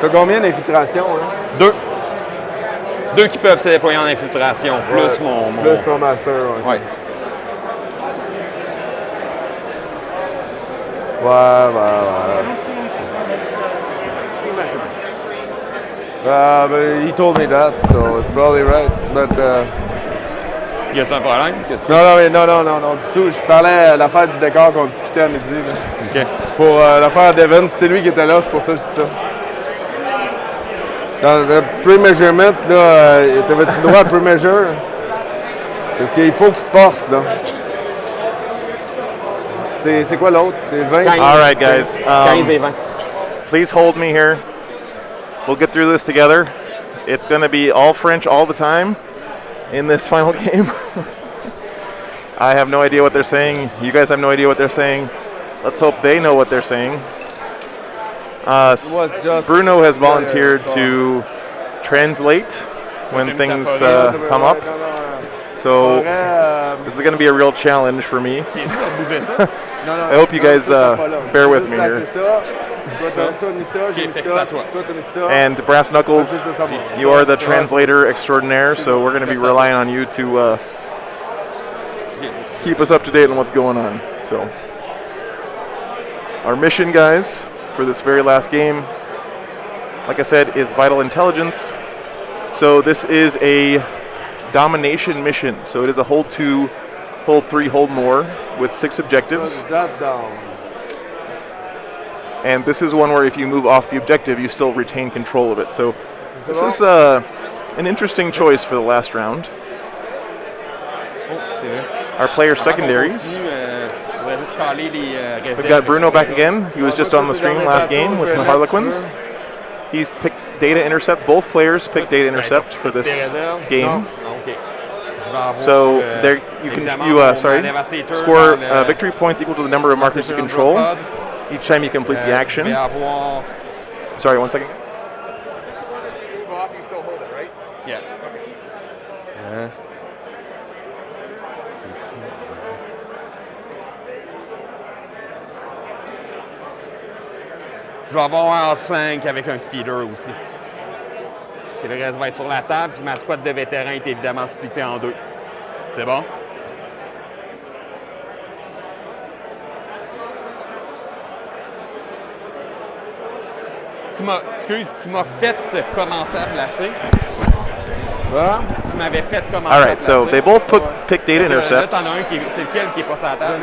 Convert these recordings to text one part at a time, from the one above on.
T'as combien d'infiltration? Hein? 2. 2 qui peuvent se déployer en infiltration, plus mon... Plus ton master, ouais. Ouais. But he told me that, so it's probably right. But, y a-t-il un problème? Non, du tout. Je parlais à l'affaire du décor qu'on discutait à midi. Là. OK. Pour l'affaire d'Evan, puis c'est lui qui était là, c'est pour ça que je dis ça. Dans le pre-measurement, là, t'avais-tu droit à pre-measure? Parce qu'il faut qu'il se force, là. C'est quoi l'autre? C'est 20? All right, guys. 15 et 20. Please hold me here. We'll get through this together. It's going to be all French all the time in this final game. I have no idea what they're saying. You guys have no idea what they're saying. Let's hope they know what they're saying. Bruno has volunteered to translate when things come up. So this is going to be a real challenge for me. I hope you guys bear with me here. And Brass Knuckles, you are the translator extraordinaire, so we're going to be relying on you to keep us up to date on what's going on. So our mission, guys, for this very last game, like I said, is Vital Intelligence. So this is a domination mission. So it is a hold 2, hold 3, hold more with 6 objectives. That's down. And this is one where if you move off the objective, you still retain control of it. So this is an interesting choice for the last round. Our player secondaries. We've got Bruno back again. He was just on the stream last game with the Harlequins. He's picked Data Intercept. Both players picked Data Intercept for this game. So there you can score victory points equal to the number of markers you control each time you complete the action. Sorry, 1 second. You still hold it, right? Yeah. Okay. Je vais avoir un Fang avec un speeder aussi. Et le reste va être sur la table, puis ma squad de vétérans est évidemment splittée en 2. C'est bon? Tu m'as fait commencer à placer. Tu m'avais fait commencer All right, so they both pick Data Intercept,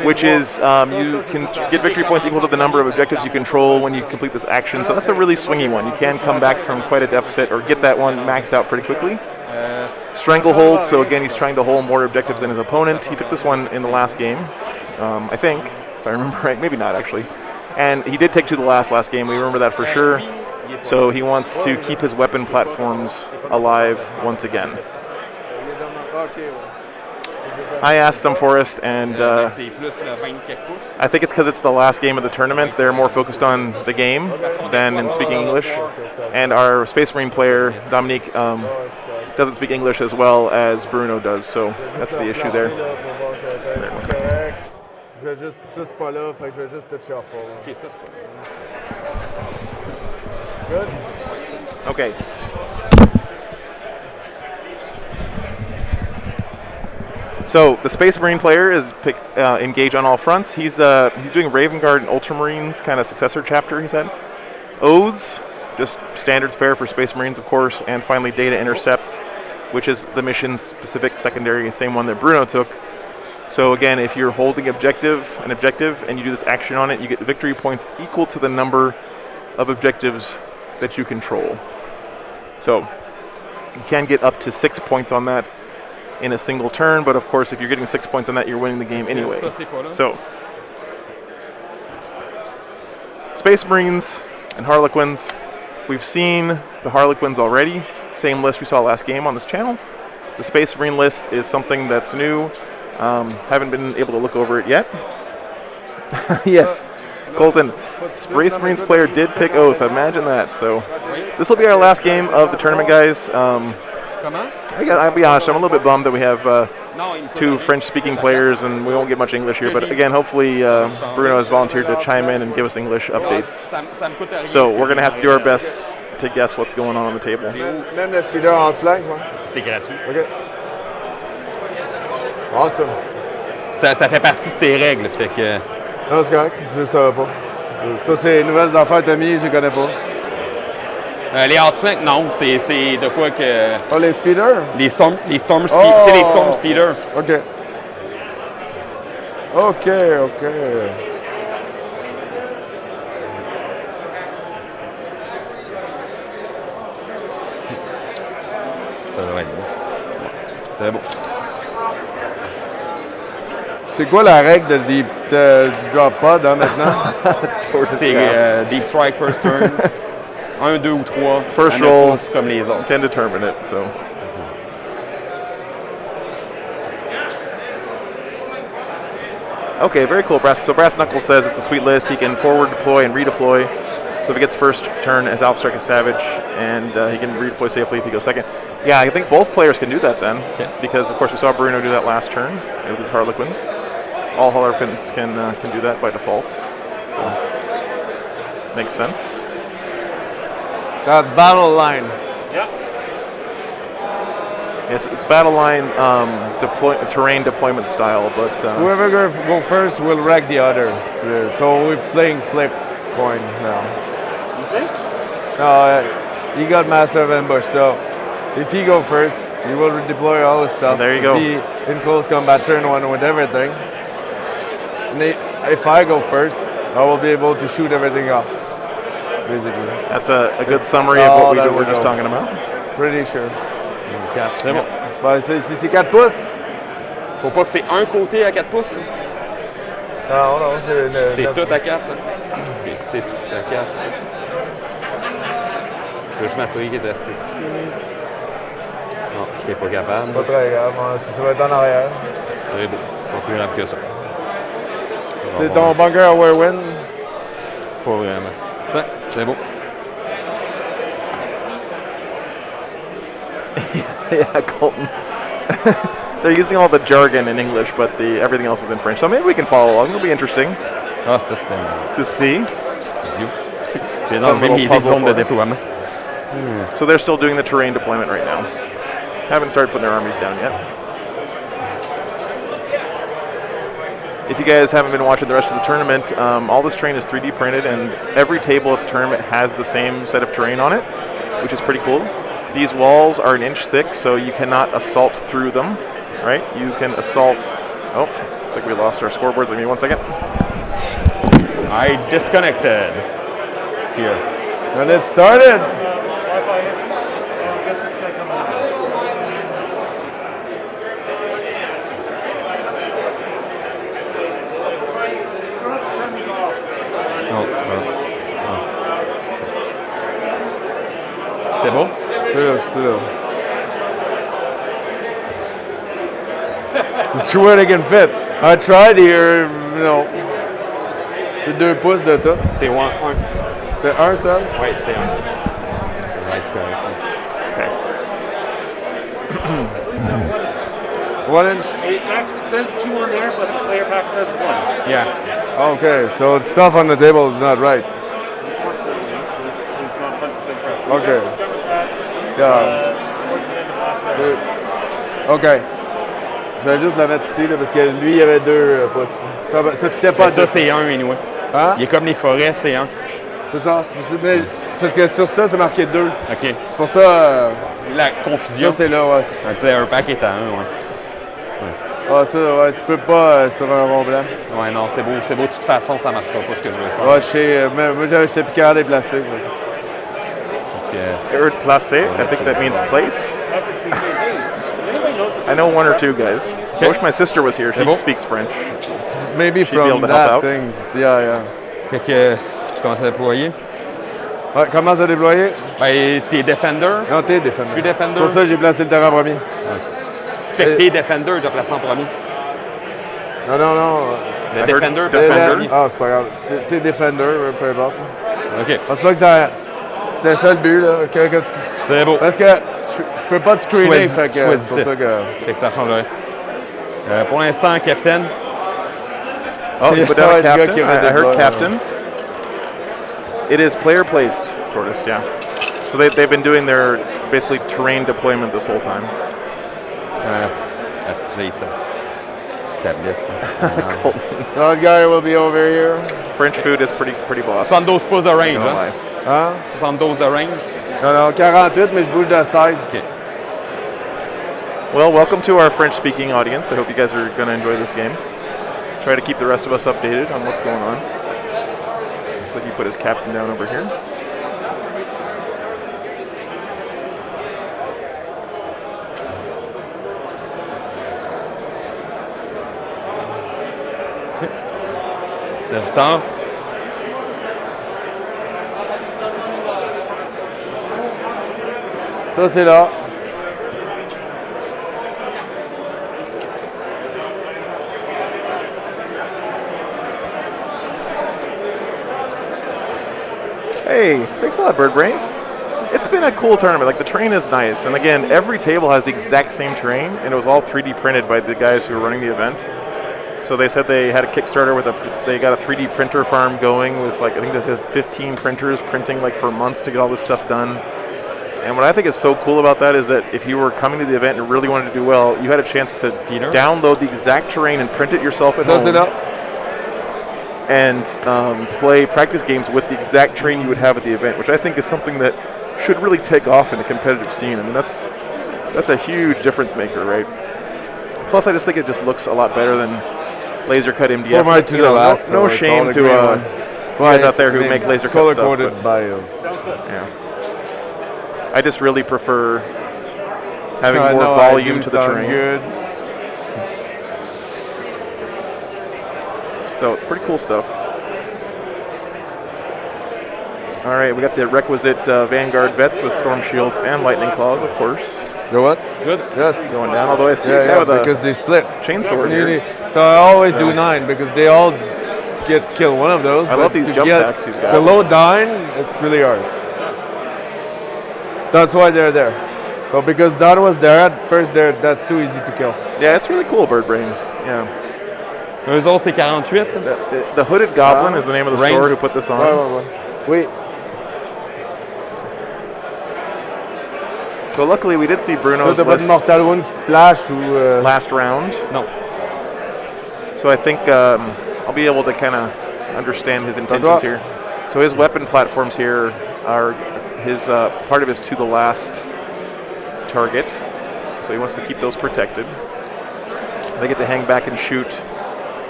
which is you can get victory points equal to the number of objectives you control when you complete this action. So that's a really swingy one. You can come back from quite a deficit or get that one maxed out pretty quickly. Stranglehold, so again, he's trying to hold more objectives than his opponent. He took this one in the last game, I think, if I remember right. Maybe not, actually. And he did take 2 the last game. We remember that for sure. So he wants to keep his weapon platforms alive once again. I asked them for us, and I think it's because it's the last game of the tournament. They're more focused on the game than in speaking English. And our Space Marine player, Dominique, doesn't speak English as well as Bruno does, so that's the issue there. Good. Okay. So the Space Marine player is picked engage on all fronts. He's doing Raven Guard and Ultramarines kind of successor chapter, he said. Oaths, just standard fare for Space Marines, of course, and finally Data Intercept, which is the mission specific secondary, same one that Bruno took. So again, if you're holding an objective and you do this action on it, you get victory points equal to the number of objectives that you control. So you can get up to 6 points on that in a single turn, but of course if you're getting 6 points on that, you're winning the game anyway. So Space Marines and Harlequins, we've seen the Harlequins already, same list we saw last game on this channel. The Space Marine list is something that's new. Haven't been able to look over it yet. Yes, Colton, Space Marines player did pick Oath. Imagine that. So this will be our last game of the tournament, guys. I'll be honest, I'm a little bit bummed that we have 2 French-speaking players and we won't get much English here. But again, hopefully Bruno has volunteered to chime in and give us English updates. So we're going to have to do our best to guess what's going on the table. Même le speeder en flank, moi. C'est gratuit. OK. Awesome. Ça fait partie de ses règles, fait que... Non, c'est correct, je ne savais pas. Ça, c'est les nouvelles affaires Tommy, je ne connais pas. Les outflanks, non, c'est de quoi que... Oh, les speeders? Les storm speeders. Oh! C'est les storm speeders. OK. OK. Ça devrait être bon. C'est beau. C'est quoi la règle du drop pod hein, maintenant? C'est deep strike first turn. 1, 2 ou 3. First roll comme les autres. can determine it, so. Okay, very cool. So Brass Knuckles says it's a sweet list. He can forward deploy and redeploy. So if he gets first turn, his Alpha Strike is Savage, and he can redeploy safely if he goes second. Yeah, I think both players can do that then, because of course we saw Bruno do that last turn with his Harlequins. All Harlequins can do that by default, so makes sense. That's battle line. Yep. Yes, it's battle line terrain deployment style, but whoever go first will wreck the others. So we're playing flip coin now. You think? No, he got massive ambush. So if he go first, he will redeploy all his stuff. Oh, there you go. If he in close combat turn one with everything. And if I go first, I will be able to shoot everything off. Basically. That's a good summary of what we were just talking about. Pretty sure. 4, c'est bon. Ben, c'est 4 pouces. Faut pas que c'est un côté à 4 pouces. Non, c'est... C'est tout à 4. Okay, c'est tout à 4. Je veux juste m'assurer qu'il est à 6. Non, je n'étais pas capable. Pas très grave, ça va être en arrière. C'est beau. Pas plus grave que ça. C'est ton bunker à Whirlwind? Pas vraiment. Tiens, c'est beau. Yeah, Colton. They're using all the jargon in English, but everything else is in French. So maybe we can follow along. It'll be interesting Ah, ça c'était... to see. J'ai dans le même idée de compte de déploiement. So they're still doing the terrain deployment right now. Haven't started putting their armies down yet. If you guys haven't been watching the rest of the tournament, all this terrain is 3D printed, and every table at the tournament has the same set of terrain on it, which is pretty cool. These walls are 1 inch thick, so you cannot assault through them, right? You can assault... Oh, looks like we lost our scoreboards. Give me 1 second. I disconnected here. And it started. Wi-Fi issue. Get this guy coming out. C'est beau? C'est là. It's where they can fit. I tried here, C'est 2 pouces de tout. C'est 1. C'est 1 seul? Oui, c'est 1. Right, Okay. 1 inch? It actually says 2 on there, but the player pack says 1. Yeah. Okay, so the stuff on the table is not right. Unfortunately, this is not 100% correct. Okay. We just discovered that Yeah. towards the end of last round. OK. Je vais juste la mettre ici, là, parce que lui, il y avait 2 pouces. Ça fitait pas. Mais ça, c'est 1 anyway. Hein? Il est comme les forêts, c'est 1. C'est ça. Mais, parce que sur ça, c'est marqué 2. OK. C'est pour ça, La confusion. ça c'est là, ouais. C'est ça. Un player pack est à 1, ouais. Ah, ça, ouais, tu peux pas sur un rond blanc. Ouais, non, c'est beau. C'est beau. De toute façon, ça marchera pas ce que je veux faire. Ouais, moi, j'étais plus capable de les placer. Third placé, I think that means place. Message me saying, hey, anybody knows if I know 1 or 2 guys. I wish my sister was here. She bon? speaks French. Maybe She'd be able from to help that out. things. Yeah. Fait que tu commences à déployer. Ouais, commence à déployer. Ben, t'es Defender. Non, t'es Defender. Je suis Defender. C'est pour ça que j'ai placé le terrain premier. Fait que t'es Defender, t'as placé en premier. Non. Le I Defender, heard t'as Defender. Ah, c'est pas grave. T'es Defender, peu importe. OK. Pense pas que ça... C'était ça le but, là. Que tu... C'est beau. Parce que je peux pas te screener, fait que c'est pour ça que... Fait que ça changerait. Pour l'instant, Captain. Oh, you put down a Yeah, captain? give it I a heard blow. captain. It is player placed, Tortoise, yeah. So they've been doing their basically terrain deployment this whole time. Stylé, ça. Tablette. That guy will be over here. French food is pretty boss. 72 pouces de range, Not gonna hein? lie. Hein? 72 de range. Non, 48, mais je bouge de 16. OK. Well, welcome to our French-speaking audience. I hope you guys are going to enjoy this game. Try to keep the rest of us updated on what's going on. Looks like he put his captain down over here. Serviteur. Ça, c'est là. Hey, thanks a lot, Birdbrain. It's been a cool tournament. Like, the terrain is nice. And again, every table has the exact same terrain, and it was all 3D printed by the guys who were running the event. So they said they had a Kickstarter with they got a 3D printer farm going with, like, I think this has 15 printers printing, like, for months to get all this stuff done. And what I think is so cool about that is that if you were coming to the event and really wanted to do well, you had a chance to download the exact terrain and print it yourself at home. And play practice games with the exact terrain you would have at the event, which I think is something that should really take off in the competitive scene. I mean, that's a huge difference maker, right? Plus, I just think it just looks a lot better than laser cut MDF. No shame to guys out there who make laser cut stuff. Yeah. I just really prefer having more volume to the terrain. Good. So, pretty cool stuff. All right, we got the requisite Vanguard vets with Storm Shields and Lightning Claws, of course. Go what? Good. Yes. Going down, although I see because they split. Chainsaw here. So I always do 9 because they all kill one of those. I love these jump packs he's got. Below 9, it's really hard. That's why they're there. So because that was there at first, that's too easy to kill. Yeah, it's really cool, Birdbrain. Yeah. Eux autres, c'est 48. The Hooded Goblin is the name of the store who put this on. Oui. So luckily we did see Bruno's T'as pas de Mortal Wound qui splash ou... last round. No. So I think I'll be able to kind of understand his intentions here. So his weapon platforms here are his part of his to the last target. So he wants to keep those protected. They get to hang back and shoot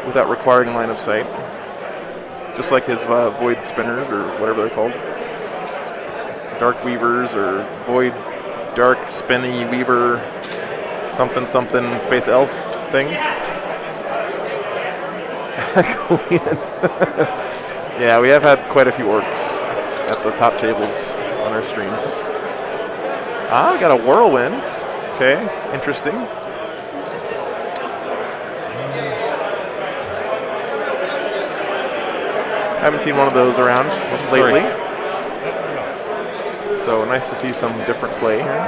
without requiring line of sight. Just like his Void Spinners, or whatever they're called. Dark Weavers, or Void Dark Spinny Weaver, something Space Elf things. Yeah, we have had quite a few orcs at the top tables on our streams. Ah, we got a Whirlwind. Okay, interesting. Haven't seen one of those around lately. So nice to see some different play here.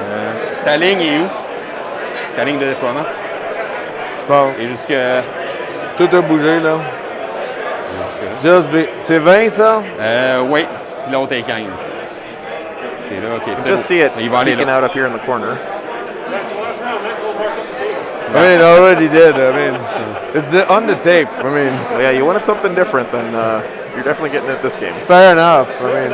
Ta ligne est où? Ta ligne de déploiement? Je pense. Et jusque... Tout a bougé, là. C'est 20, ça? Oui. Puis l'autre est 15. OK, là, OK. You just see it Il va aller peeking là. out up here in the corner. I mean, it already did. I mean, it's on the tape. I mean, Well, yeah, you wanted something different, then you're definitely getting it this game. fair enough. I mean,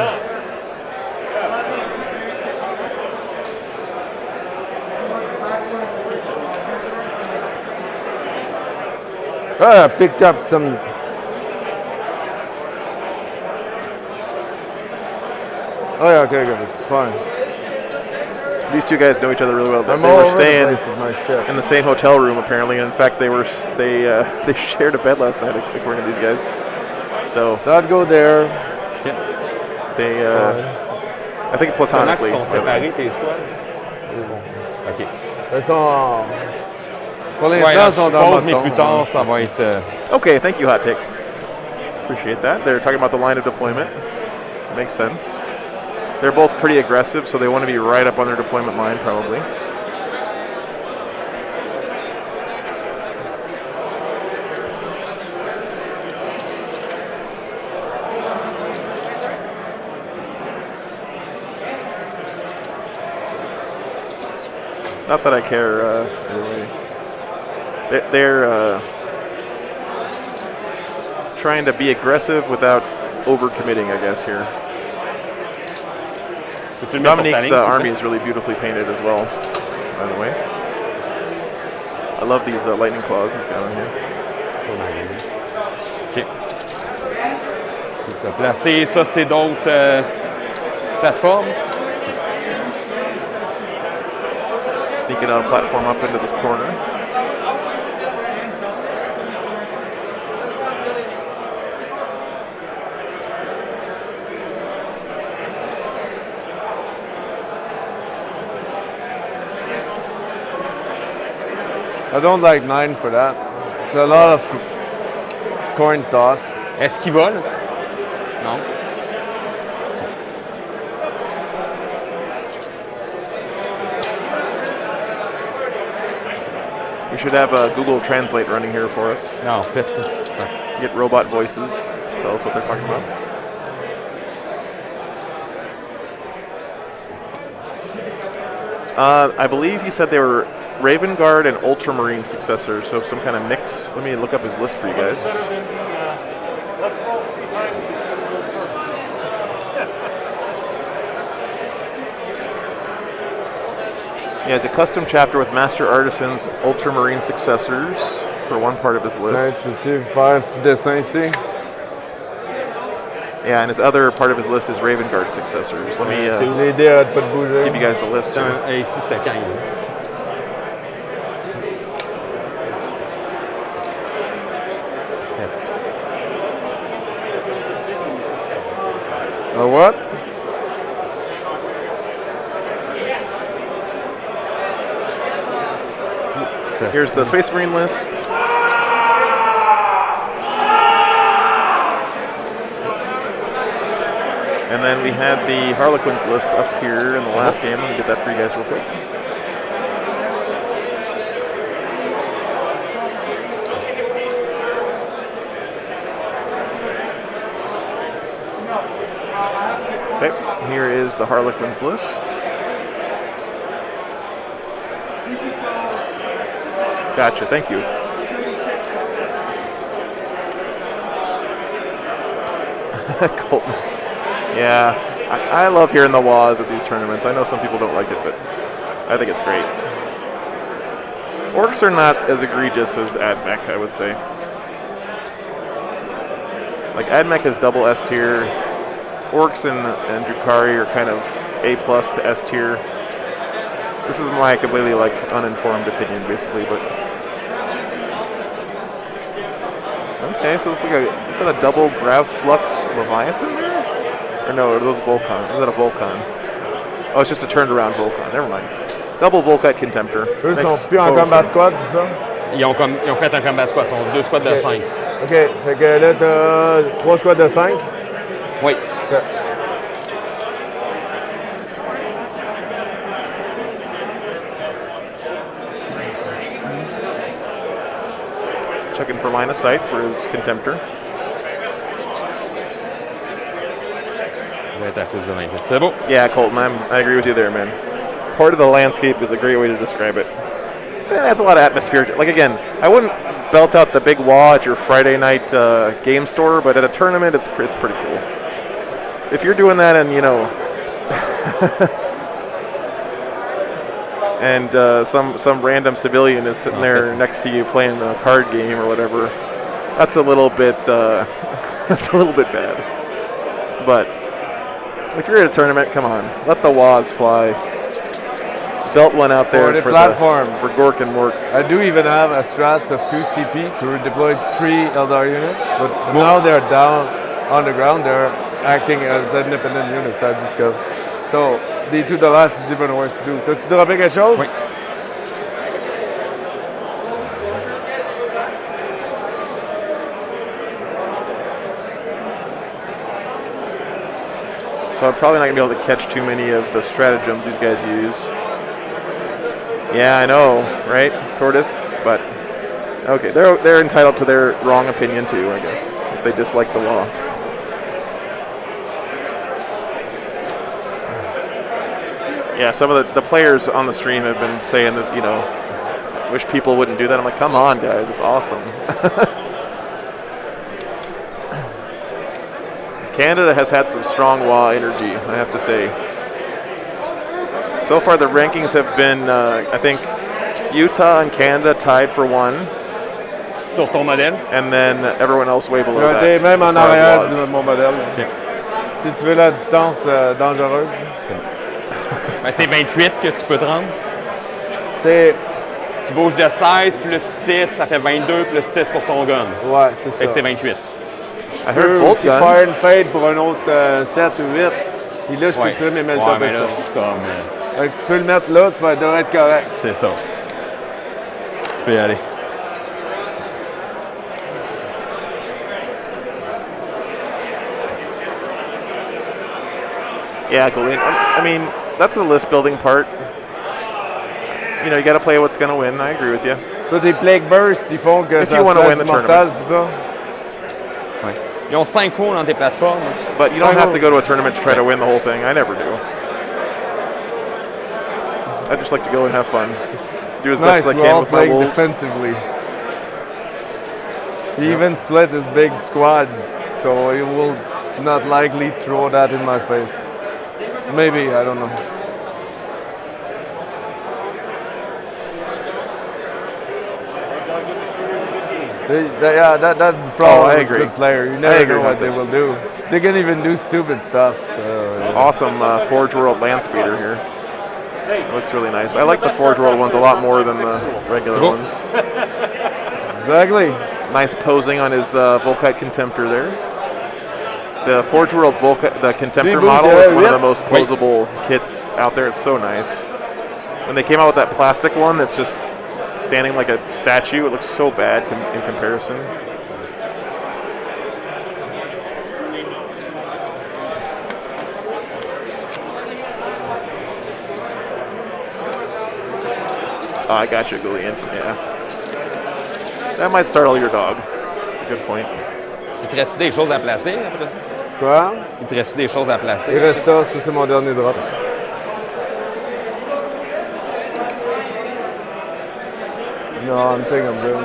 I picked up some. Oh yeah, okay, good. It's fine. These two guys know each other really well. I'm They all were over the staying place with my shit. in the same hotel room apparently, and in fact they shared a bed last night according to these guys. So That go there. they I think platonically. Ils sont séparés, tes squads? OK. Ils sont. Pour Ouais, l'instant, là, ils je sont dans suppose, le mais plus tard, ça va être... Okay, thank you, Hot Take. Appreciate that. They're talking about the line of deployment. Makes sense. They're both pretty aggressive, so they want to be right up on their deployment line, probably. Not that I care. Anyway. They're trying to be aggressive without overcommitting, I guess, here. Dominique's army is really beautifully painted as well, by the way. I love these lightning claws he's got on here. OK. Tu as placé, ça, c'est d'autres plateformes. Sneaking out a platform up into this corner. I don't like 9 for that. It's a lot of coin toss. Est-ce qu'il vole? Non. We should have Google Translate running here for us. Non, en fait. Get robot voices. Tell us what they're talking about. I believe he said they were Raven Guard and Ultramarine successors, so some kind of mix. Let me look up his list for you guys. Let's roll 3 times to see who goes first. He has a custom chapter with Master Artisans, Ultramarine successors for one part of his list. Tu faire un petit dessin ici. Yeah, and his other part of his list is Raven Guard successors. Let me L'idée arrête pas de bouger. give you guys the list. Here. Ici, c'était 15. What? Here's the Space Marine list. And then we had the Harlequins list up here in the last game. Let me get that for you guys real quick. Okay, here is the Harlequins list. Gotcha, thank you. Colton. Yeah, I love hearing the wahs at these tournaments. I know some people don't like it, but I think it's great. Orcs are not as egregious as AdMech, I would say. Like, AdMech is double S tier. Orcs and Drukhari are kind of A+ to S tier. This is my completely uninformed opinion, basically, but okay. So it's like is that a double Grav Flux Leviathan there? Or no, are those Volcan? Is that a Volcan? Oh, it's just a turned around Volcan. Never mind. Double Volcat Contemptor. Eux sont plus en combat squad, c'est ça? Ils ont fait un combat squad. Ils sont 2 squads de 5. OK. Fait que là, t'as 3 squads de 5? Oui. Okay. Checking for line of sight for his Contemptor. C'est beau. Yeah, Colton, I agree with you there, man. Part of the landscape is a great way to describe it. It adds a lot of atmosphere. Like, again, I wouldn't belt out the big wah at your Friday night game store, but at a tournament, it's pretty cool. If you're doing that and, and some random civilian is sitting there next to you playing a card game or whatever, that's a little bit bad. But if you're at a tournament, come on, let the wahs fly. Belt one out there for the platform for Gork and Mork. I do even have a strats of 2 CP to redeploy 3 Aeldari units, but now they're down on the ground. They're acting as independent units. I discovered. So the $2 is even worse to do. T'as-tu droppé quelque chose? Oui. So I'm probably not going to be able to catch too many of the stratagems these guys use. Yeah, I know, right, Tortoise? But, okay, they're entitled to their wrong opinion too, I guess, if they dislike the law. Yeah, some of the players on the stream have been saying that, you know, wish people wouldn't do that. I'm like, come on, guys, it's awesome. Canada has had some strong WA energy, I have to say. So far, the rankings have been, I think, Utah and Canada tied for 1. Sur ton modèle? And then everyone else way below that. T'es même as en far as arrière WAs. de mon modèle. Ok. Si tu veux la distance dangereuse. Ben, c'est 28 que tu peux te rendre. C'est... Tu bouges de 16 plus 6, ça fait 22 plus 6 pour ton gun. Ouais, c'est Fait que ça. c'est 28. I Je heard peux both aussi guns. faire une fade pour un autre 7 ou 8. Puis là, je peux tirer mes Ouais, melta mais là, pistols. je suis comme... Fait que tu peux le mettre là, tu devrais être correct. c'est ça. Tu peux y aller. Yeah, Golian. I mean, that's the list building part. You know, you got to play what's going to win. I agree with you. Toi, tes Plague Burst, ils font que If ça you se wanna passe win the mortal, tournament. c'est ça? Ouais. Ils ont 5 points dans tes plateformes. But you don't have to go to a tournament to try to win the whole thing. I never do. I just like to go and have fun. Do as Nice, best as I we're can all with my playing wolves. defensively. He even split his big squad, so he will not likely throw that in my face. Maybe, I don't know. Yeah, that's the problem I with agree. good player. You I never agree know what with they that. will do. They can even do stupid stuff. It's awesome Forge World land speeder here. It looks really nice. I like the Forge World ones a lot more than the regular ones. Exactly. Nice posing on his Volkite Contemptor there. The Forge World the Contemptor model is one of the most posable kits out there. It's so nice. When they came out with that plastic one that's just standing like a statue, it looks so bad in comparison. Oh, I got you, Goulian. Yeah. That might startle your dog. That's a good point. Il te reste des choses à placer après ça? Quoi? Il te reste des choses à placer? Il reste ça, c'est mon dernier drop. No, I'm thinking I'm good.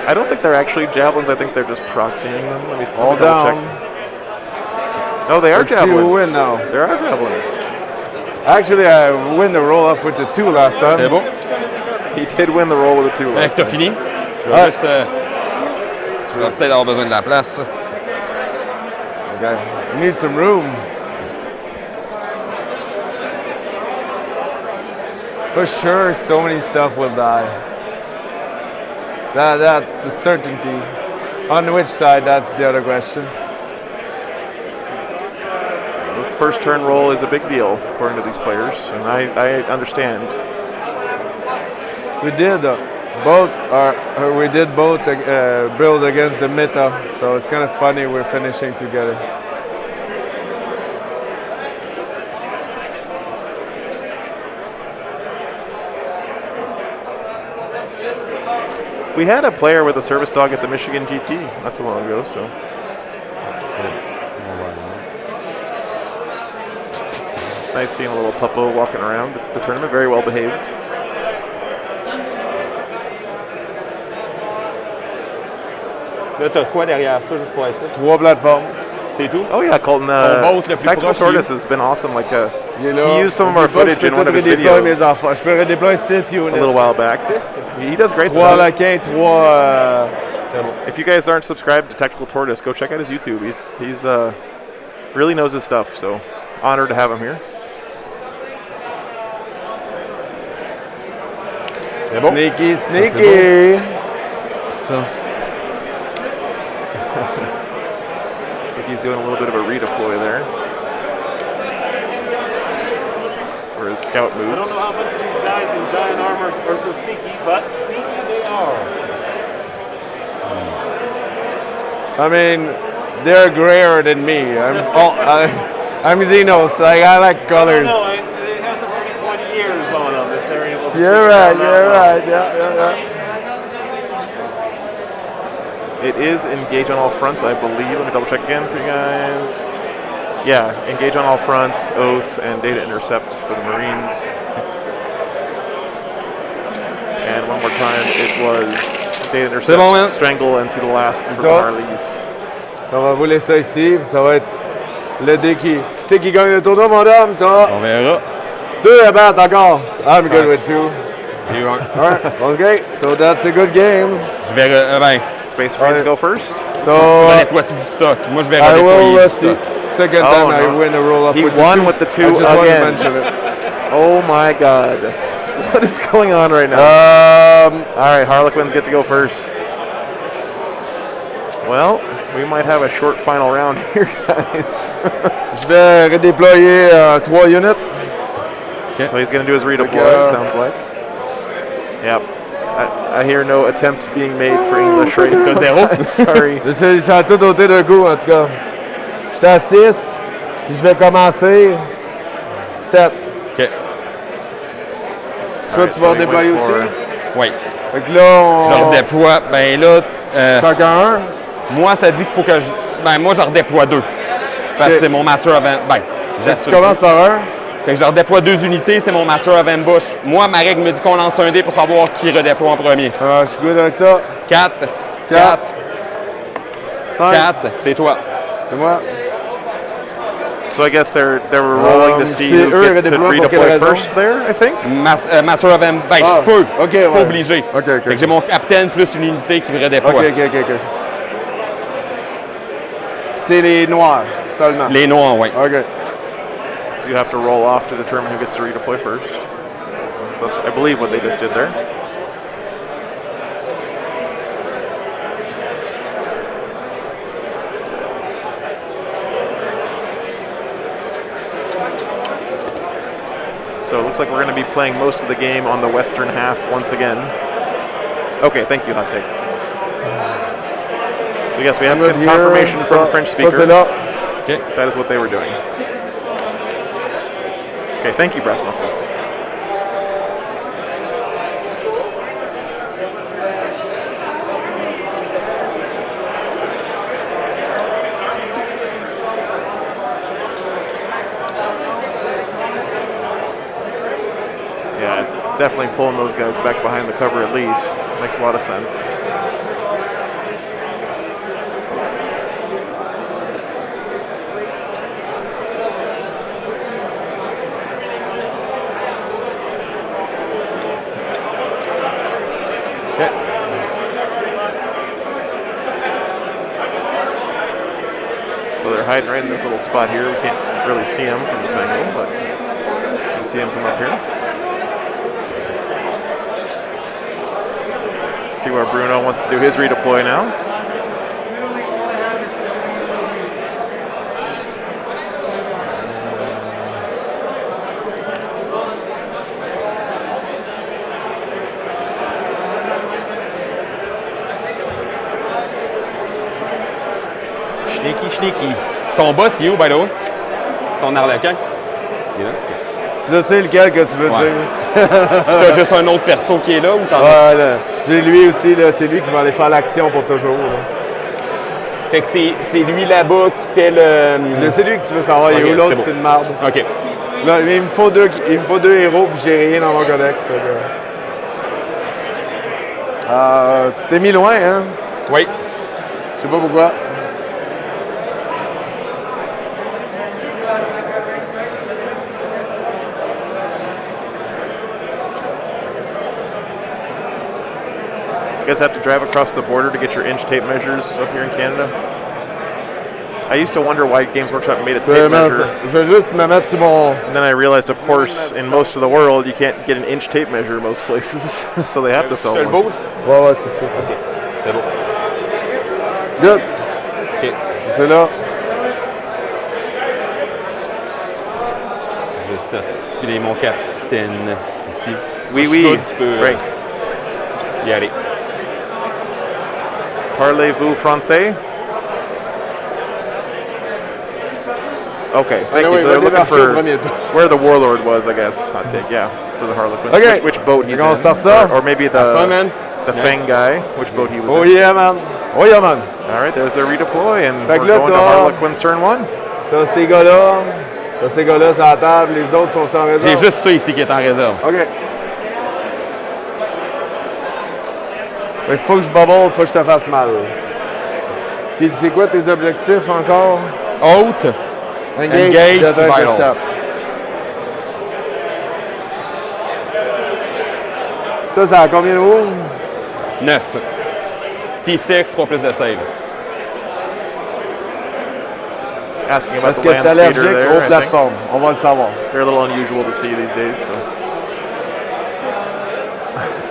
I don't think they're actually javelins. I think they're just proxying them. Let me All double down. check. No, they are Let's see javelins. who win now. There are javelins. Actually, I win the roll off with the 2 last time. C'est bon? He did win the roll with a 2 Est-ce last que t'as time. fini? Je vais juste, je vais peut-être avoir besoin de la place. Okay. Need some room. For sure, so many stuff will die. That's a certainty. On which side, that's the other question. This first turn roll is a big deal, according to these players, and I understand. We did both. We did both build against the meta, so it's kind of funny we're finishing together. We had a player with a service dog at the Michigan GT not too long ago, so. Nice seeing a little puppo walking around the tournament, very well behaved. Là, t'as quoi derrière ça, juste pour être sûr? 3 plateformes. C'est tout? Oh yeah, Colton. boat le plus Tactical proche, Tortoise has been awesome. Like Il est là. he used some of our Oublie pas que footage in je peux one of tout his redéployer mes videos enfants. Je peux redéployer 6 a units. little while back. He does great 3 stuff. Harlequins, 3... C'est bon. If you guys aren't subscribed to Tactical Tortoise, go check out his YouTube. He's really knows his stuff. So honored to have him here. C'est bon? Sneaky, sneaky. Ça. Looks like he's doing a little bit of a redeploy there. Where his scout I don't moves. know how much these guys in giant armor are so sneaky, but sneaky they are. I mean, they're grayer than me. I'm Xenos. Like, I like colors. No, they have some pretty pointy ears on them if they're able to. You're right, you're right. Yeah. It is engaged on all fronts, I believe. Let me double check again for you guys. Yeah, engage on all fronts, oaths, and data intercept for the Marines. And one more time, it was data intercept, bon, strangle, and to the last for the Harleys. On va vous laisser ici, ça va être le dé qui... C'est qui gagne le tournoi, mon homme? On verra. 2 à battre encore. I'm good with 2. J'ai eu un. All right, okay, so that's a good game. Je vais... ben, Space Marines go first. So, tu vas déployer du stock. Moi, je vais I redéployer will du see. stock. Second Oh, time no. I win a roll-up He with won the 2. with the 2 I just wanted to again. mention it. Oh my god. What is going on right now? All right, Harlequins get to go first. Well, we might have a short final round here, guys. Je vais redéployer 3 units. So he's going to do his redeploy, it sounds like. Yep. I hear no attempt being made for English right now. Sorry. Ça a tout ôté d'un coup, en tout cas. J'étais à 6, puis je vais commencer 7. OK. Toi, tu vas redéployer aussi? Oui. Fait que là, Je on... redéploie. Ben là, Chacun un? moi, ça dit qu'il faut que je... Ben moi, je redéploie 2. Parce que c'est mon Master of... Ben, Tu j'assume. commences par un? Fait que je redéploie 2 unités, c'est mon Master of Ambush. Moi, ma règle me dit qu'on lance un dé pour savoir qui redéploie en premier. Je suis good avec ça. 4. 4. 5. 4, c'est toi. C'est moi. So I guess they were rolling to see c'est who eux, gets to redéploient pour quelle redeploy raison? first there, I think. Master of Ambush. Ben, Ah, je peux. ok, Je suis pas ouais. obligé. Ok. Fait que j'ai mon capitaine plus une unité qui redéploie. OK. C'est les noirs seulement. Les noirs, oui. OK. You have to roll off to determine who gets to redeploy first. So that's, I believe, what they just did there. So it looks like we're going to be playing most of the game on the western half once again. Okay, thank you, Hot Take. So yes, we have confirmation from the French speaker. Ça, c'est là. OK. That is what they were doing. Okay, thank you, Brass Knuckles. Yeah, definitely pulling those guys back behind the cover at least. Makes a lot of sense. So they're hiding right in this little spot here. We can't really see them from this angle, but you can see them from up here. See where Bruno wants to do his redeploy now. Sneaky. Ton boss, il est où, by the way? Ton Harlequin? Il est là? Je sais lequel que tu veux Ouais. dire. T'as juste un autre perso qui est là ou t'en as? Voilà. J'ai lui aussi, là. C'est lui qui va aller faire l'action pour toujours. Là. Fait que c'est lui là-bas qui fait le... C'est lui que tu veux savoir. Il est Ok, où l'autre, c'est bon. c'est une marde. OK. Là, il me faut deux héros, puis j'ai rien dans mon codex. Tu t'es mis loin, hein? Oui. Je sais pas pourquoi. You guys have to drive across the border to get your inch tape measures up here in Canada. I used to wonder why Games Workshop made a tape measure. Je vais juste me mettre sur mon... And then I realized, of course, in most of the world, you can't get an inch tape measure most places, so they have to sell Je le one. bouge? Ouais, c'est ça. OK. C'est bon. Good. OK. C'est là. Je vais filer mon capitaine ici. Oui, Tu peux Frank. y aller. Parlez-vous français? Okay, thank you. Anyway, So they're va looking débarquer au for premier tour. where the Warlord was, I guess. Hot take, yeah, for the Harlequins. Okay. Which boat he's On in. start ça. Or maybe Fun, man. the Fang guy, which boat he was Oh in. yeah, man. Oh yeah, man. All right, there's their redeploy, and Fait we're que là, going to t'as- Harlequins turn one. T'as ces gars-là. T'as ces gars-là sur la table. Les autres sont en réserve. J'ai juste ça ici qui est en réserve. OK. Fait qu'il faut que je bubble, faut que je te fasse mal. Puis c'est quoi tes objectifs encore? Haute. Engage, Death vital. Intercept. Ça a combien de wounds? 9. T6, 3 plus de save. Asking about Est-ce the que c'est land allergique speeder there, aux I think. plateformes? On va le savoir. They're a little unusual to see these days, so.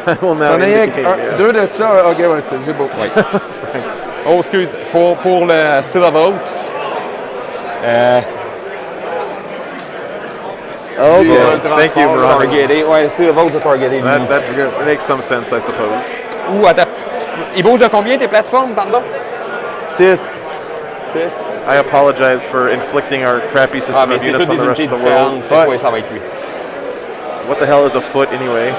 I will now J'en ai indicate, yeah. deux de ça. OK, ouais, c'est beau. Oui. Oh, excuse. Pour le Seal of Oath. Okay, Yeah. thank you, Bruno. Targeté. Ouais, le Seal of Oath, j'ai targeté lui. That makes some sense, I suppose. Ou attends. Il bouge de combien tes plateformes, pardon? 6. 6. I apologize for inflicting our crappy system Ah, mais of c'est units toutes on des the rest unités of the world. différentes. C'est quoi, ça va être lui. What the hell is a foot anyway?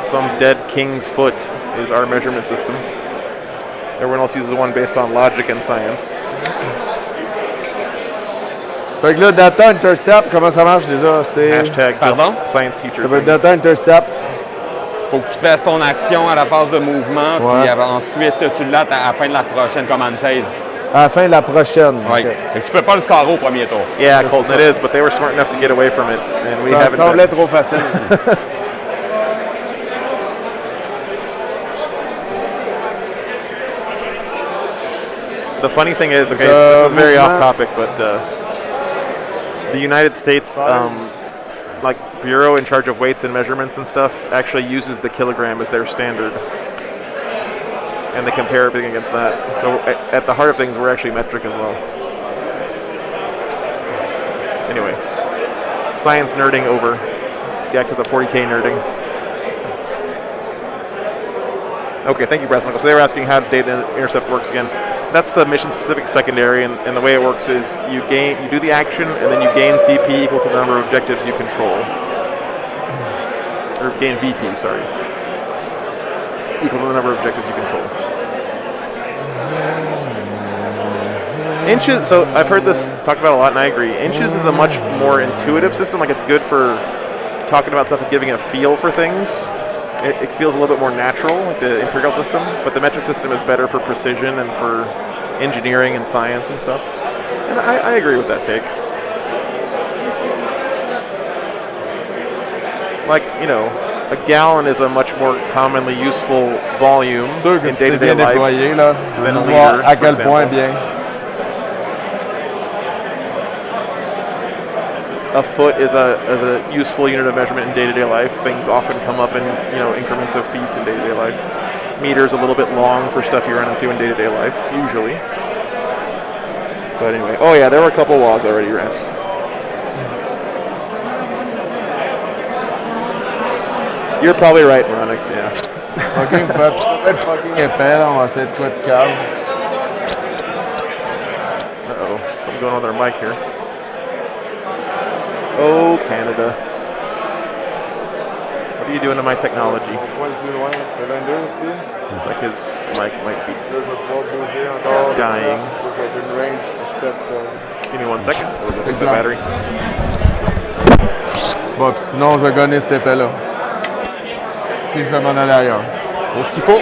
Some dead king's foot is our measurement system. Everyone else uses one based on logic and science. Fait que là, Data Intercept, comment ça marche déjà? C'est. Hashtag Pardon? just science teacher. Ça veut things. Data Intercept. Faut que tu fasses ton action à la phase de mouvement, Ouais. puis ensuite tu l'attes à la fin de la prochaine command phase. À la fin de la prochaine. Oui. OK. Fait que tu peux pas le scorer au premier tour. Yeah, Colton, it is, but they were smart enough to get away from it, and we Ça haven't. semblait trop facile. The funny thing is, okay, this is very movement. off topic, but the United States, like bureau in charge of weights and measurements and stuff, actually uses the kilogram as their standard, and they compare everything against that. So at the heart of things, we're actually metric as well. Anyway, science nerding over. Back to the 40K nerding. Okay, thank you, Brass Knuckles. So they were asking how data intercept works again. That's the mission-specific secondary, and the way it works is you do the action, and then you gain CP equal to the number of objectives you control, or gain VP, sorry, equal to the number of objectives you control. Inches. So I've heard this talked about a lot, and I agree. Inches is a much more intuitive system. Like it's good for talking about stuff and giving a feel for things. It feels a little bit more natural, like the imperial system, but the metric system is better for precision and for engineering and science and stuff. And I agree with that take. Like, you know, a gallon is a much more commonly useful volume Sûr que in tu sais day-to-day bien life. déployer, là. Je than veux a voir liter, à for quel point example. bien. A foot is a useful unit of measurement in day-to-day life. Things often come up in, you know, increments of feet in day-to-day life. Meter's a little bit long for stuff you run into in day-to-day life, usually. But anyway, oh yeah, there were a couple laws already, Rants. You're probably right, Moronix, yeah. Fucking peut-être fucking épais, là. On va essayer de quoi de cave. Uh-oh, something going on with our mic here. Oh, Canada. What are you doing to my technology? Point plus loin, c'est 22 aussi. It's like his mic might be Là, je vais pouvoir bouger encore. dying. Faut que j'ai une range, je pète ça. Give me 1 second. We'll fix the blanc. battery. Bon, puis sinon, je vais gonner cet épais-là. Puis je vais m'en aller ailleurs. Pour ce qu'il faut.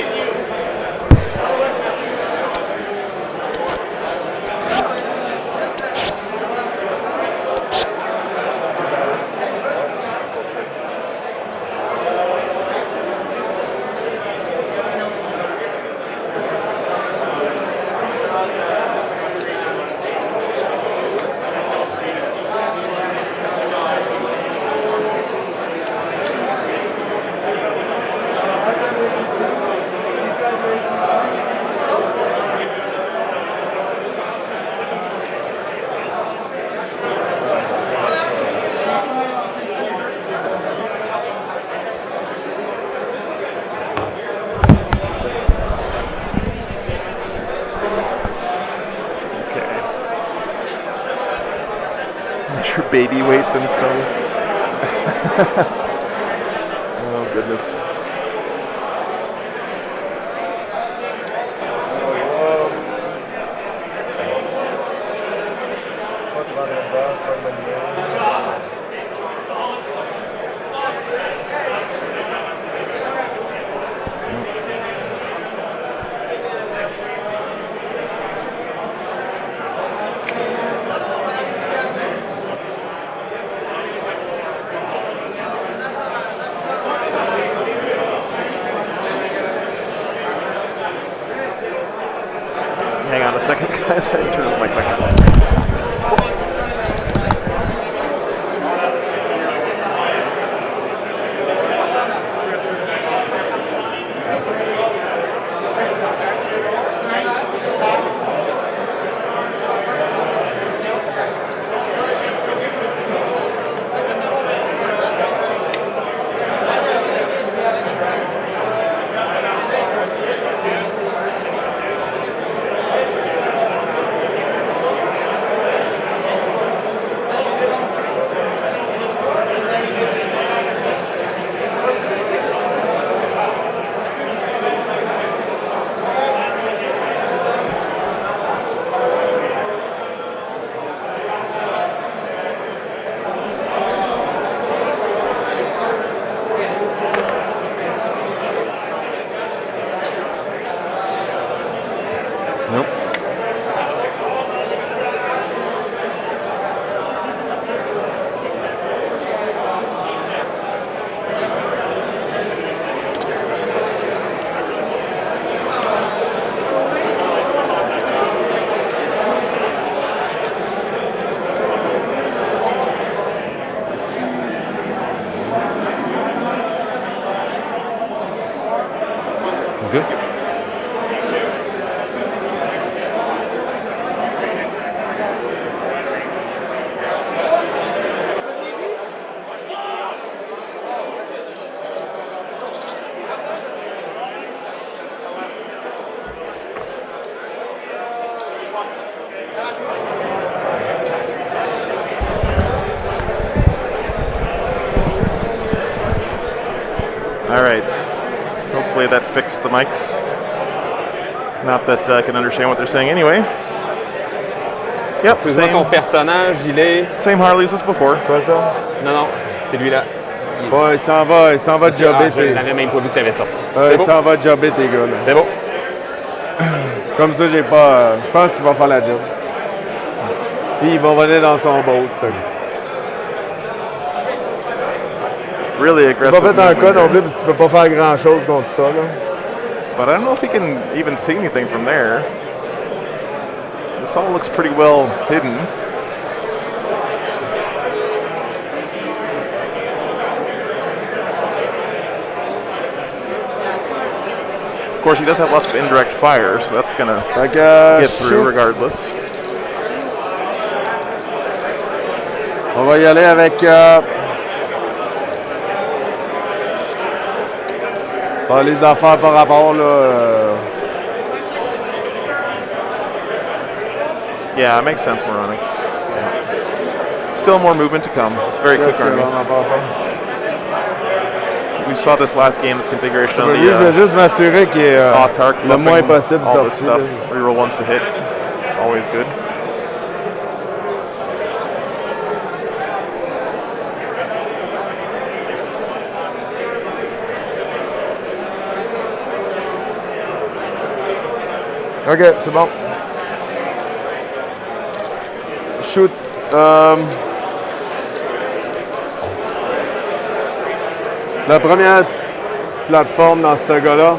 Measure baby weights in stones. Oh, goodness. Hang on a second, guys. I didn't turn his mic back on. Good. All right. Hopefully that fixed the mics. Not that I can understand what they're saying anyway. Yep, Fais-moi ton personnage, il est... same Harleys as before. Quoi ça? Non, non, c'est lui-là. Bon, il s'en va jobber. Je n'avais même pas vu que tu avais sorti. Il s'en va jobber tes gars là. C'est beau. Comme ça, j'ai pas. Je pense qu'il va faire la job. Puis il va venir dans son boat. Fait que- Really Il aggressive. va faire un movement cas non here. plus, puis tu peux pas faire grand chose contre ça là. But I don't know if he can even see anything from there. This all looks pretty well hidden. Of course, he does have lots of indirect fire, so that's gonna Fait que get through shoot. regardless. On va y aller avec les affaires par rapport là. Yeah, it makes sense, Moronix. Still more movement to come. It's a very quick Qu'est-ce que army. l'on en parle pas? We saw this last game, this configuration on Lui, je vais the juste m'assurer qu'il est autark, le moins buffing, possible all this sorti. stuff. Reroll ones to hit. Always good. Ok, c'est bon. Shoot. La première plateforme dans ce gars-là,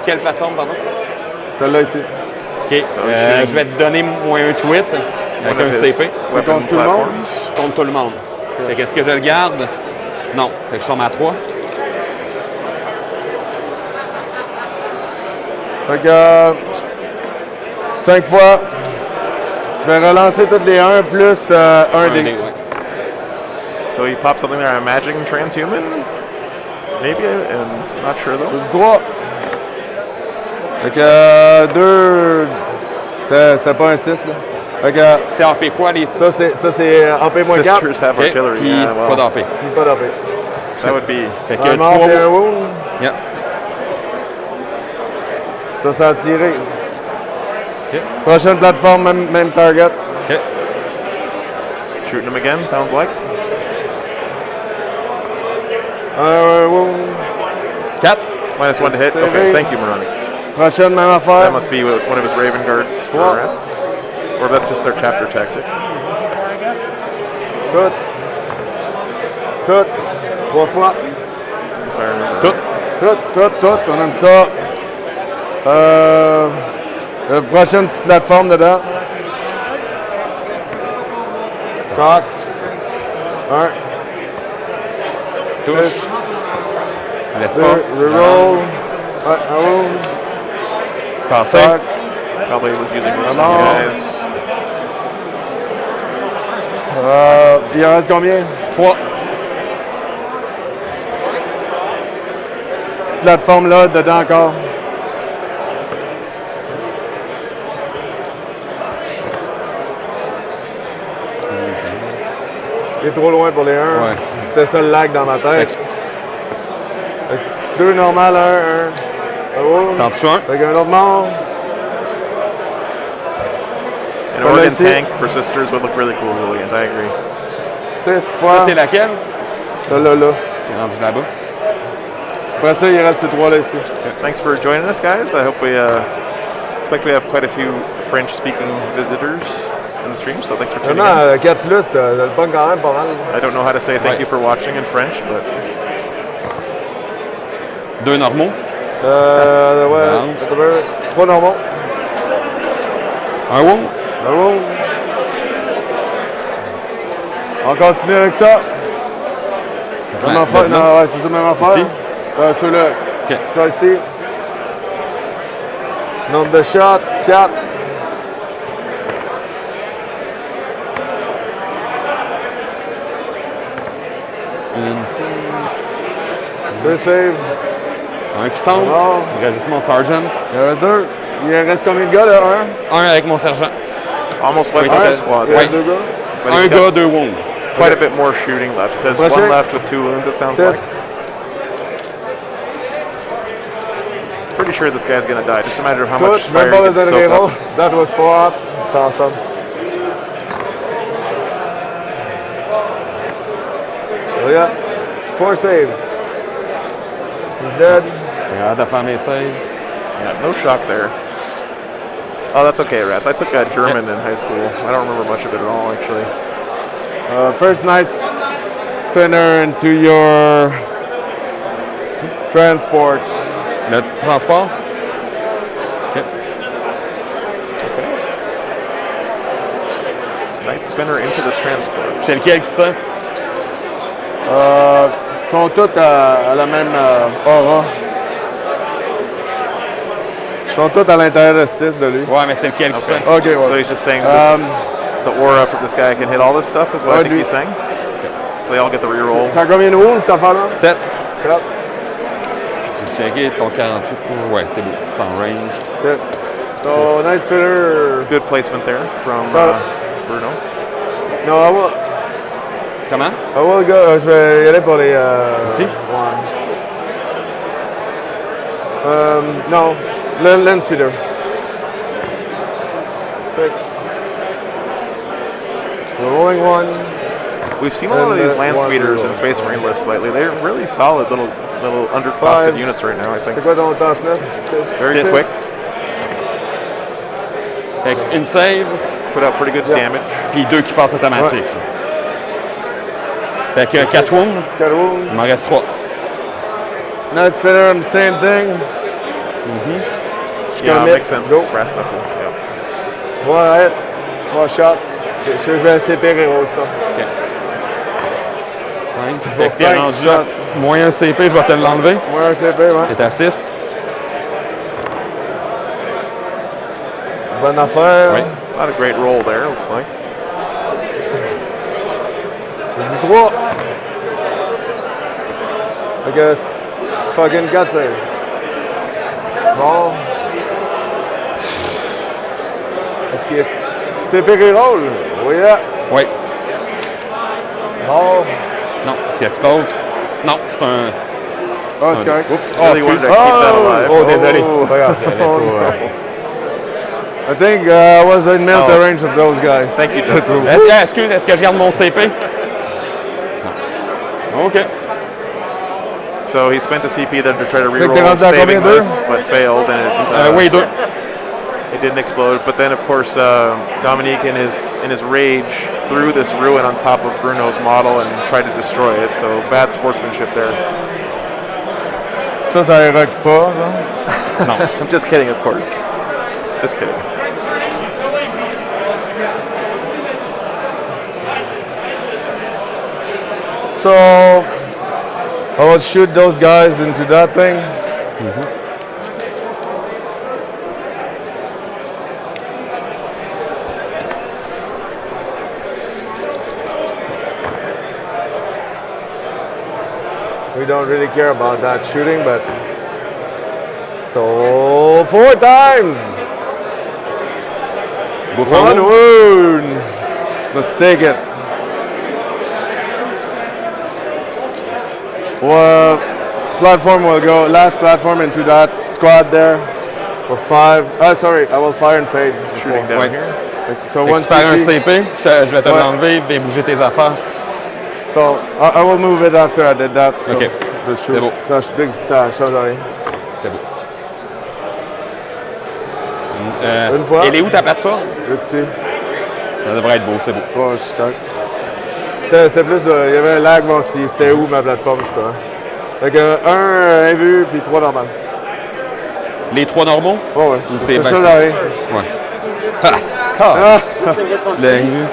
Quelle plateforme, pardon? celle-là ici. OK. Je vais te donner moins un tweet avec One un of his CP weapon contre tout le monde? platforms. contre tout le monde. Fait que est-ce que je le garde? Non. Fait que je tombe à 3. Fait que 5 fois. Je vais relancer toutes les 1 plus 1 dé. Ouais. So he popped something there. I'm imagining transhuman. Maybe, I'm not sure though. C'est du 3. Fait que 2. C'était pas un 6 là. Fait que C'est AP quoi, les 6? ça c'est AP-4. Sisters have OK. artillery. Puis Yeah, well, pas d'AP. Puis pas d'AP. that would be. Fait que Un mort 3 et un wound. Yeah. Ça a tiré. OK. Prochaine plateforme, même target. OK. Shooting him again, sounds like. Un wound. 4. -1 to hit. Save Okay, it. thank you, Moronix. Prochaine, même affaire. That must be one of his Raven Guard's turrets. Or that's just their chapter tactic. Tout. Tout. 3 fois. If I remember. Tout. Tout. On aime ça. Prochaine petite plateforme dedans. Cocked. 1. Touche. 6. Laisse 2. pas. Reroll. Ouais, un roll. Passé. Cocked. Probably was using this Alors. one, guys. Il en reste combien? 3. Cette plateforme-là, dedans encore. Il est trop loin pour les 1. Ouais. C'était ça le lag dans ma tête. Fait 2 normal, 1. Oh. T'en tues un. Fait qu'un autre mort. An So organ let's see. tank for sisters would look really cool, Williams. I agree. 6 fois. Ça, c'est laquelle? Ça, là. T'es rendu là-bas. Après ça, il reste ces 3-là ici. Thanks for joining us, guys. I hope we expect we have quite a few French-speaking visitors in the stream, so thanks for tuning Vraiment, in. 4+, le bug quand même pas mal. I don't know how to say thank Ouais. you for watching in French, but 2 normaux. Ouais, Balance. 3 normaux. Un wound. Un roll. On continue avec ça. Même affaire. maintenant. Non, ouais, c'est ça, même affaire. Ici? Ceux-là. OK. Ça ici. Nombre de shots, 4. Une. 2 saves. Un qui tombe. Mort. Il reste juste mon sergeant. Il en reste 2. Il en reste combien de gars, là? 1. Un avec mon sergent. almost wiped Oui. out his squad. Il en Ouais. reste 2 gars. But Un he's got gars, 2 wounds. quite a bit more shooting left. It says Prochain. one left with 2 wounds, it sounds like. 6. Pretty sure this guy's gonna die, just a matter of how much Tout, fire même pas he besoin gets de soaked reroll. up. That was 4. C'est ensemble. So yeah, 4 saves. He's dead. Regarde de faire mes saves. Yeah, no shock there. Oh, that's okay, Rats. I took German in high school. I don't remember much of it at all, actually. First night spinner into your transport. Le transport. OK. Night spinner into the transport. C'est lequel qui tire? Sont toutes à la même aura. Sont toutes à l'intérieur de 6 de lui. Ouais, mais c'est lequel qui tire? Ok, ouais. So he's just saying this, the aura from this guy can hit all this stuff, is what I Ouais, think lui. he's saying. So they all get the reroll. C'est à combien de wounds, cette affaire-là? 7. 4. J'ai checké ton 48 pour... Ouais, c'est beau. C'est en range. Okay. So, night spinner. Good placement there from Bruno. Non, I will, Comment? je vais y aller pour les. Ici? Ouais. Non, land speeder. 6. The rolling 1. We've seen a lot of And these the land one speeders reroll. and Space Marine lists lately. They're really solid little undercosted 5. units right now, I think. C'est quoi ton toughness? Very Six. quick. Fait une save, Put out pretty good Yeah. damage. puis 2 qui passent automatique. Fait que 4 wounds, 4 wounds. il m'en reste 3. Night spinner, same thing. Yeah, commit. makes sense. Go. Brass knuckles, yeah. 1 hit, 3 shots. Je vais CP reroll ça. OK. 5. pour Fait que t'es cinq rendu shots. à moins un CP, je vais te l'enlever. Moins un CP, ouais. T'es à 6. Bonne affaire. Oui. Not a great roll there, looks like. C'est du 3. I guess fucking 4 save. Bon. Est-ce qu'il est CP reroll? Oui, là. Oui. Bon. Non, c'est expose. Non, c'est un... Ah, c'est correct. Oups. Really wanted to keep that alive. Oh, désolé. Pas grave. I think I was in mental range of those guys. Thank you, Justin. Est-ce que je garde mon CP? Non. OK. So he spent a CP then to try to Fait que t'es reroll rendu à saving combien, deux? this, but failed, and Oui, 2. it didn't explode. But then, of course, Dominique, in his rage, threw this ruin on top of Bruno's model and tried to destroy it. So bad sportsmanship there. Ça évoque pas, genre. Non. I'm just kidding, of course. Just kidding. So I will shoot those guys into that thing. We don't really care about that shooting, but so 4 times. One wound. Let's take it. Well, platform will go, last platform into that squad there for 5. Sorry, I will fire and fade. Shooting down here. So Fait que one tu perds un CP. CP, je vais te l'enlever et bouger tes affaires. So I will move it after I did that. So Ok. the shoot. C'est beau. Ça change rien. C'est beau. Une fois. Elle est où ta plateforme? Là, dessus. Ça devrait être beau, c'est beau. Ouais, je suis correct. C'était plus, il y avait un lag, bon, si c'était où ma plateforme, justement. Fait que 1 invu, puis 3 normal. Les 3 normaux? Ouais, ouais. c'est Ça bien change ça. rien. Ouais. Ah, c'est calme. Ah, This one's Le free. invu.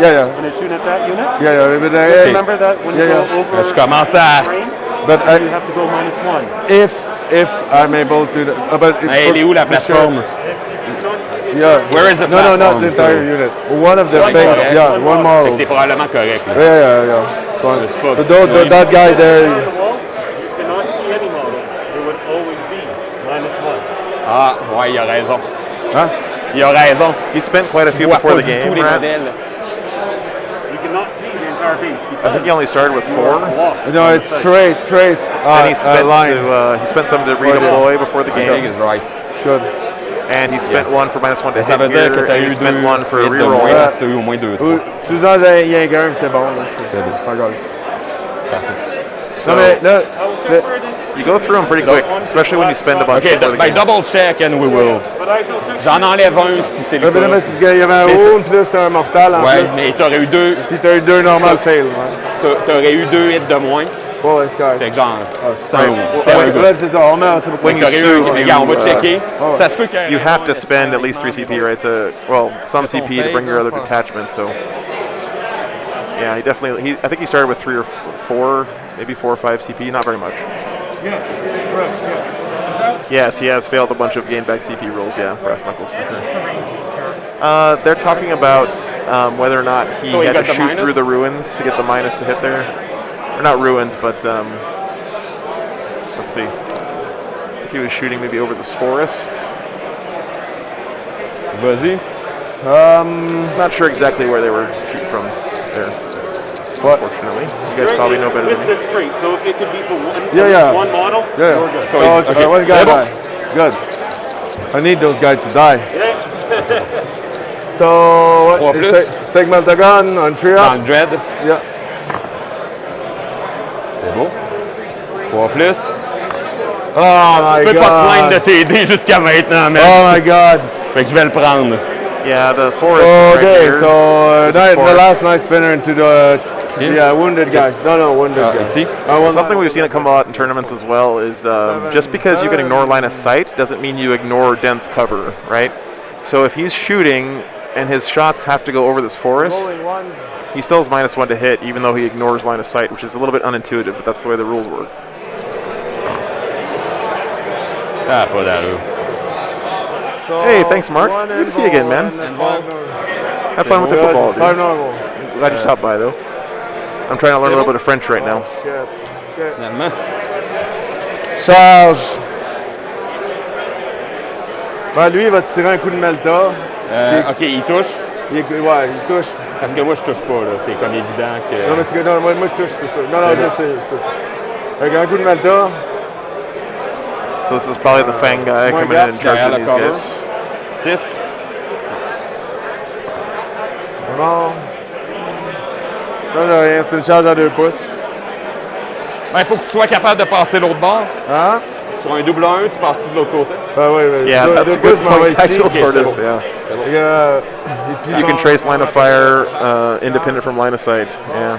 yeah. When it's shooting at that unit, Yeah, but, just remember that when you Yeah, go yeah. over Je commence à... range, but you have to go -1. if I'm able to, but Elle est où la for sure. plateforme? Yeah. Where is the No, not platform? the entire unit. One of the One things, model. yeah, One one model. Fait model. que t'es probablement correct. Là. Yeah. It's fine. C'est pas- So that guy there, On the wall, you cannot see any model. It would always be -1. Ah, ouais, il a raison. huh? Il a raison. He spent quite a Tu few vois before pas the du tout game, les Rats. modèles. You cannot see the entire base I because think he only started with you are 4. blocked No, on the it's side. trace And he spent line. he spent some to redeploy before the I think game, is right. It's good. and he spent one for -1 to Ça veut hit dire que here, t'as and eu he spent 2 one for a hits de moins, reroll. parce que t'as eu au moins 2, 3. Suzanne, il y a un game, c'est bon. Là, ça gosse. So Non, mais là, I will check for it in, you go through them pretty quick, especially when you spend a bunch OK, before the ben game. double check and we will. but I will check. J'en enlève un si c'est le là, cas. il y avait un Mais wound plus un mortal en Ouais, plus. mais t'aurais eu 2, Puis t'as eu 2 normal fail. Ouais, t'aurais eu 2 hits de moins. ouais, c'est correct. Fait que genre, c'est Ouais. un Ouais, c'est un Ouais, good. là, c'est ça, on met c'est beaucoup. When you T'aurais eu, sue, mais regarde, on va you, checker. Ça se peut que you have to spend at least 3 CP, right? To some CP to bring your other detachment. So yeah, he definitely. I think he started with 3 or 4, maybe 4 or 5 CP. Not very much. Yes, correct, Yes, he has failed a bunch of gain back CP rolls. Yeah, brass knuckles for sure. They're talking about whether or not he So he had to got the shoot minus? through the ruins to get the minus to hit there. Or not ruins, but let's see. I think he was shooting maybe over this forest. Vas-y. Not sure exactly where they were shooting from there. Unfortunately, you guys probably know better than with me. the straight. So if it could be to one, Yeah. one model, Yeah. you're good. So, Okay. one guy C'est bon. die. Good. I need those guys to die. Yeah. So, Trois plus. segment the gun on 3 Dans up. le dread. Yeah. C'est beau. 3 plus. Oh my Tu peux god. pas te plaindre de t'aider jusqu'à maintenant, man. Oh my god. Fait que je vais le prendre. Yeah, the forest is right Okay, here. so the forest. last night spinner into the Yeah. wounded guys. No, wounded guys. Ici. Something we've seen it come a lot in tournaments as well is just because you can ignore line of sight doesn't mean you ignore dense cover, right? So if he's shooting and his shots have to go over this forest, he still has -1 to hit even though he ignores line of sight, which is a little bit unintuitive, but that's the way the rules work. Ah, pas d'allure. So, Hey, thanks, Mark. one Good to see you again, man. and five Have fun with the Good. football, 5 dude. normal. Glad you stopped by, though. I'm trying to learn a little bit of French right now. Shit. Okay. Finalement. Charge. Ben, lui, il va te tirer un coup de melta. OK, il touche. Il touche. Parce que moi, je touche pas, là. C'est comme évident que... Non, mais c'est que, non, moi je touche, c'est ça. Non, c'est. Avec un coup de melta. So this is probably the Fang guy coming in and charging these guys. 6. C'est bon. Non, rien, c'est une charge à 2 pouces. Ben, il faut que tu sois capable de passer l'autre bord. Hein? Sur un double 1, tu passes de l'autre côté. Ben oui. Yeah, Deux- that's a deux good pouces, je m'en vais point. ici. Tactical Ok, c'est tortoise, bon. yeah. Fait que, et puis, You can bon, trace line of fire independent from line of sight. Yeah.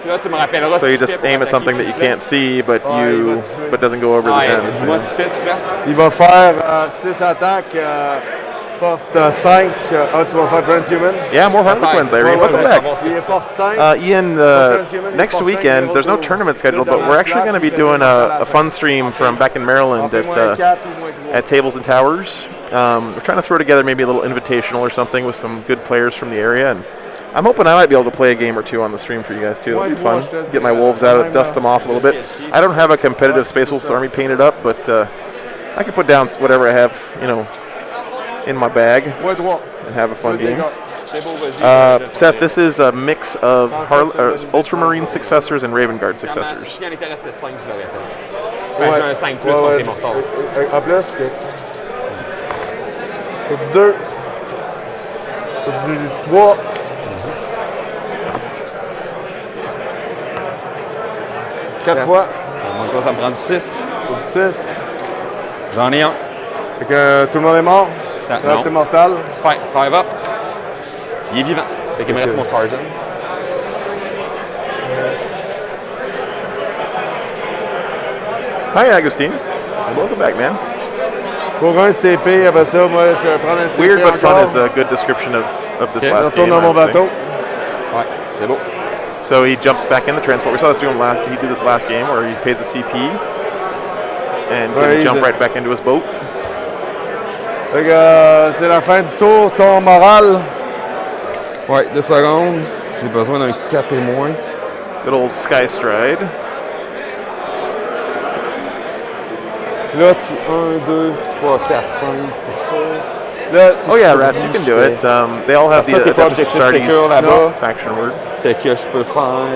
Là, tu me rappelleras So ce you qu'il just fait aim pour at something that attaquer, you s'il can't see, but Ouais, doesn't go over te the plaît. fence. Dis-moi ce qu'il fait, s'il te plaît. Il va faire 6 attaques Force 5, tu vas faire Transhuman. Yeah, more Harlequins, Irene. Welcome back. Il est Force 5. Ian, next weekend, there's no tournament scheduled, but we're actually going to be doing a fun stream from back in Maryland at Tables and Towers. We're trying to throw together maybe a little invitational or something with some good players from the area, and I'm hoping I might be able to play a game or two on the stream for you guys too. It'll be fun. Get my wolves out, dust them off a little bit. I don't have a competitive Space Wolves army painted up, but I can put down whatever I have, in my bag and have a fun game. Seth, this is a mix of Ultramarine successors and Raven Guard successors. Si en était resté 5, je l'aurais fait. J'ai un 5 plus contre les mortals. En plus, c'est du 2. C'est du 3. Quatre fois. Donc là, ça me prend du 6. C'est du 6. J'en ai un. Fait que tout le monde est mort. Non. T'es mortal. 5 up. Il est vivant. Fait qu'il me reste mon Sergeant. Hi, Agustin. Welcome back, man. Pour un CP, après ça, moi, je vais prendre un CP. Weird but fun encore. is a good description of this Je last retourne game. dans mon I would say. bateau. Ouais, c'est beau. So he jumps back in the transport. We saw this doing he did this last game where he pays a CP and can jump right back into his boat. Fait que c'est la fin du tour. Ton moral. Ouais, 2 secondes. J'ai besoin d'un 4 et moins. Good old Skystride. Là, tu 1, 2, 3, 4, 5. Là, Oh yeah, Rats, you can do it. They all have the Ça, t'es pas Detachment objectif secure là-bas. faction word. Fait que je peux faire.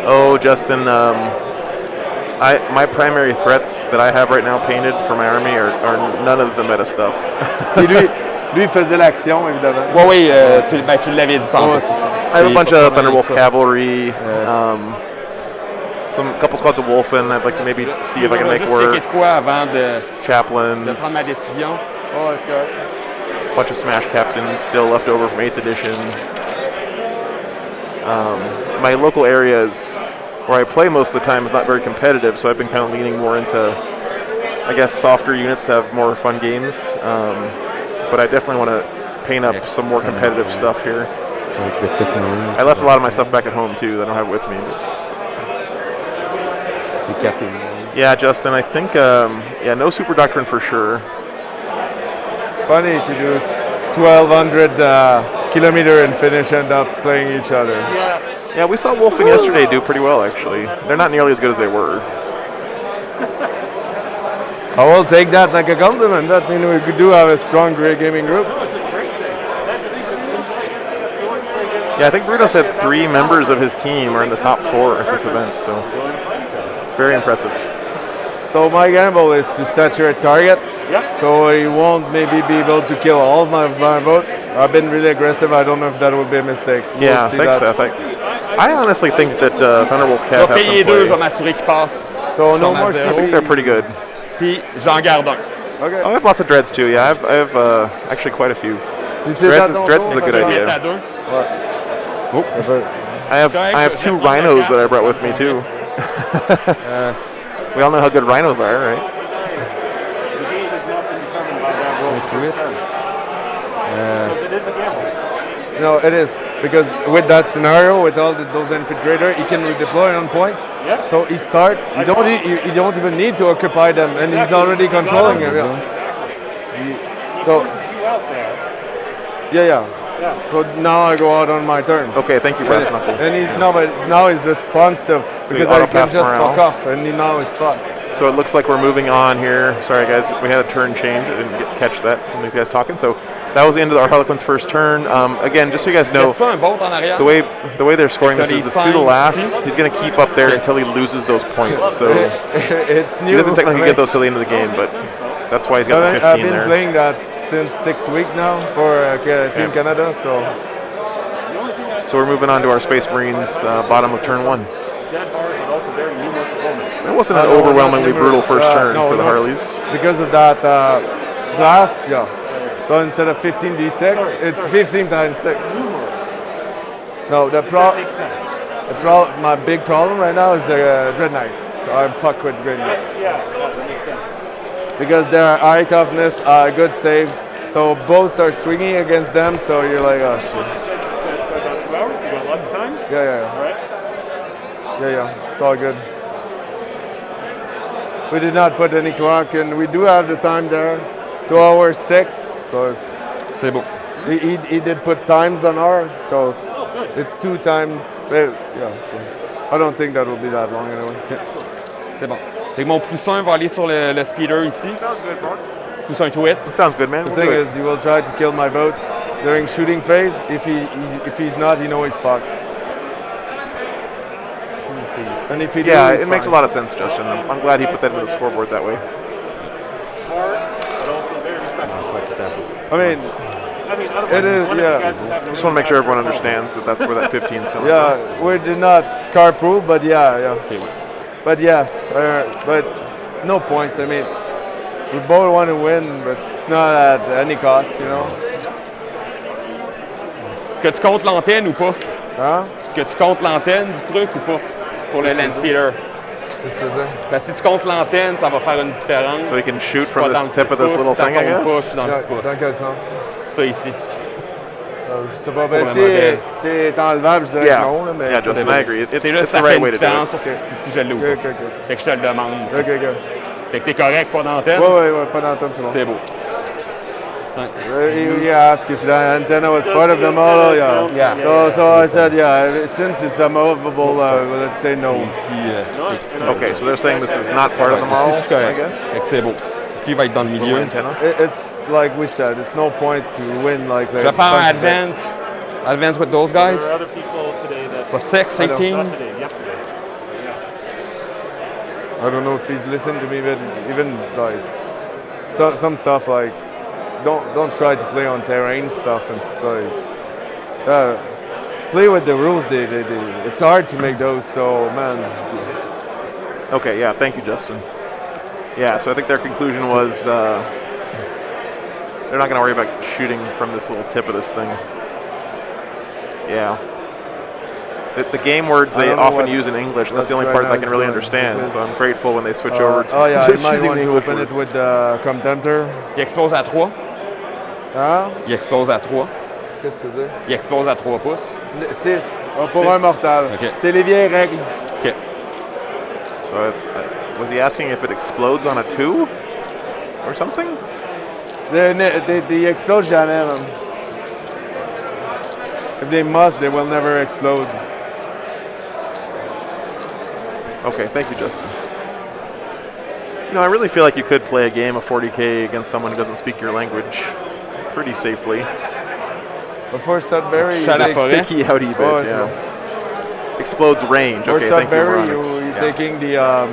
Oh, Justin, my primary threats that I have right now painted for my army are none of the meta stuff. Et lui, il faisait l'action, évidemment. Ouais, oui, tu l'avais dit tantôt. Ouais, c'est ça. I have a C'est bunch pas of mal Thunderwolf ça. Cavalry, couple squads of Wolfen. I'd like to maybe see if I can make Juste checker work. de quoi avant de Chaplains, prendre ma décision. Oh, c'est correct. bunch of Smash Captains still left over from 8th edition. My local areas where I play most of the time is not very competitive, so I've been kind of leaning more into, I guess, softer units to have more fun games. But I definitely want to paint up some more competitive stuff here. I left a lot of my stuff back at home too that I don't have with me. Yeah, Justin, I think, no Super Doctrine for sure. It's funny to do 1,200 kilometer and end up playing each other. Yeah, we saw Wolfing yesterday do pretty well, actually. They're not nearly as good as they were. I will take that like a compliment. That means we do have a strong great gaming group. Yeah, I think Bruno said 3 members of his team are in the top 4 at this event, so it's very impressive. So my gamble is to saturate target. So he won't maybe be able to kill all of my boat. I've been really aggressive. I don't know if that would be a mistake. Yeah, We'll see thanks, that. Seth. I honestly think that Thunderwolf Je Cat vais have payer some 2, je vais play. m'assurer qu'ils passent. So no Sur ma more zéro. I think they're pretty good. Puis j'en garde un. Okay. Oh, I have lots of dreads too. Yeah, I have actually quite a few. Dreads is a good idea. À 2. I have 2 rhinos that I brought with me too. We all know how good rhinos are, right? The game has not been determined by that roll for this turn. Because it is a gamble. No, it is because with that scenario, with all those infiltrator, he can redeploy on points. Yeah. So he start. You don't even need to occupy them, and he's already controlling it. So You out there. yeah. So now I go out on my turn. Okay, thank you, Brass Knuckle. And he's now he's responsive because he I can auto-pass just morale. fuck off, and he now is fucked. So it looks like we're moving on here. Sorry, guys, we had a turn change. I didn't catch that from these guys talking. So that was the end of our Harlequin's first turn. Again, just so you guys know, Reste un boat en arrière. the way they're scoring this is the 2 to last. He's going to keep up there until he loses those points. So It's new. he doesn't technically get those till the end of the game, but that's why he's got the I've 15 been there. playing that since 6 weeks now for Team Canada. So we're moving on to our Space Marines bottom of turn 1. Dead hard, but also very numerous opponents. That wasn't an No, overwhelmingly not brutal numerous. first turn No, for the no. Harleys. Because of that blast, yeah. So instead of 15d6, it's 15 times 6. No, Makes sense. my big problem right now is the Dread Knights. So I'm fucked with Dread Knights. Yeah, that makes sense. because they're high toughness, good saves. So boats are swinging against them. So you're like, oh shit. You guys got about 2 hours. You got lots of time. Yeah. All right. Yeah. It's all good. We did not put any clock, and we do have the time there. 2 hours 6. So it's. C'est beau. He did put times on ours, so it's 2 times. Yeah, so I don't think that will be that long anyway. C'est bon. Fait que mon poussin va aller sur le speeder ici. Sounds good, Mark. Poussin to it. Sounds good, man. The We'll thing do it. is, he will try to kill my boats during shooting phase. If he's not, he knows he's fucked. And if he Yeah, does, it makes a lot of sense, Justin. I'm glad he put that into the scoreboard that way. Hard, but also very respectful. I mean, otherwise, it is, one of you yeah. guys is having a Just want to make sure everyone understands that that's where that 15 is coming from. Yeah, we did not carpool, but yeah. But yes, but no points. I mean, we both want to win, but it's not at any cost, you know. Est-ce que tu comptes l'antenne ou pas? Hein? Est-ce que tu comptes l'antenne du truc ou pas? Pour le land speeder. Qu'est-ce que c'est? Ben, si tu comptes l'antenne, ça va faire une différence. So he can shoot Je suis from pas the dans le tip 6 of this pouces, little si ça thing, I compte guess? pas, je suis dans le 6 pouces. Dans quel sens? Ça ici. Je sais pas, ben, Pour le modèle. c'est enlevable, je dirais Yeah, non, là, mais yeah, Justin, I agree. C'est It's juste the ça fait right une way to do différence it. sur si je l'ai ou pas. Ok. Fait que je te le demande. Ok. Fait que t'es correct, pas d'antenne? Ouais, pas d'antenne, c'est bon. C'est beau. He asked if the antenna was part of the model, yeah. So I said, yeah, since it's a movable, let's say no. Ici, Okay, so they're saying this is not part of the ici, model, je suis correct. I guess? Fait que c'est beau. Puis il va être dans le Little milieu. antenna. It's like we said, it's no point to win like Je vais faire un advance with those guys. There are other people today that For 6, 18. not today, yesterday. I don't know if he's listened to me, but even like some stuff like don't try to play on terrain stuff and like play with the rules. They it's hard to make those. So man, Okay, yeah, thank you, Justin. Yeah, so I think their conclusion was they're not going to worry about shooting from this little tip of this thing. Yeah. The game words I they don't know often what- use in English, and that's the what's only right part that I now can is really good, understand, because- so I'm grateful when they switch over to oh yeah, just you might using want the to English open word. it with the contenter. Il explose à 3. Hein? Il explose à 3. Qu'est-ce que tu veux dire? Il explose à 3 pouces. 6 pour Six. un mortal. Ok. C'est les vieilles règles. OK. So was he asking if it explodes on a 2 or something? They explode jamais. Man. If they must, they will never explode. Okay, thank you, Justin. You know, I really feel like you could play a game of 40K against someone who doesn't speak your language pretty safely. But for Sudbury, Shut you up, take- Paul. Sticky outy bit, Oh, yeah. Explodes range. for Okay, thank you, Sudbury, Veronix. you're Yeah. taking the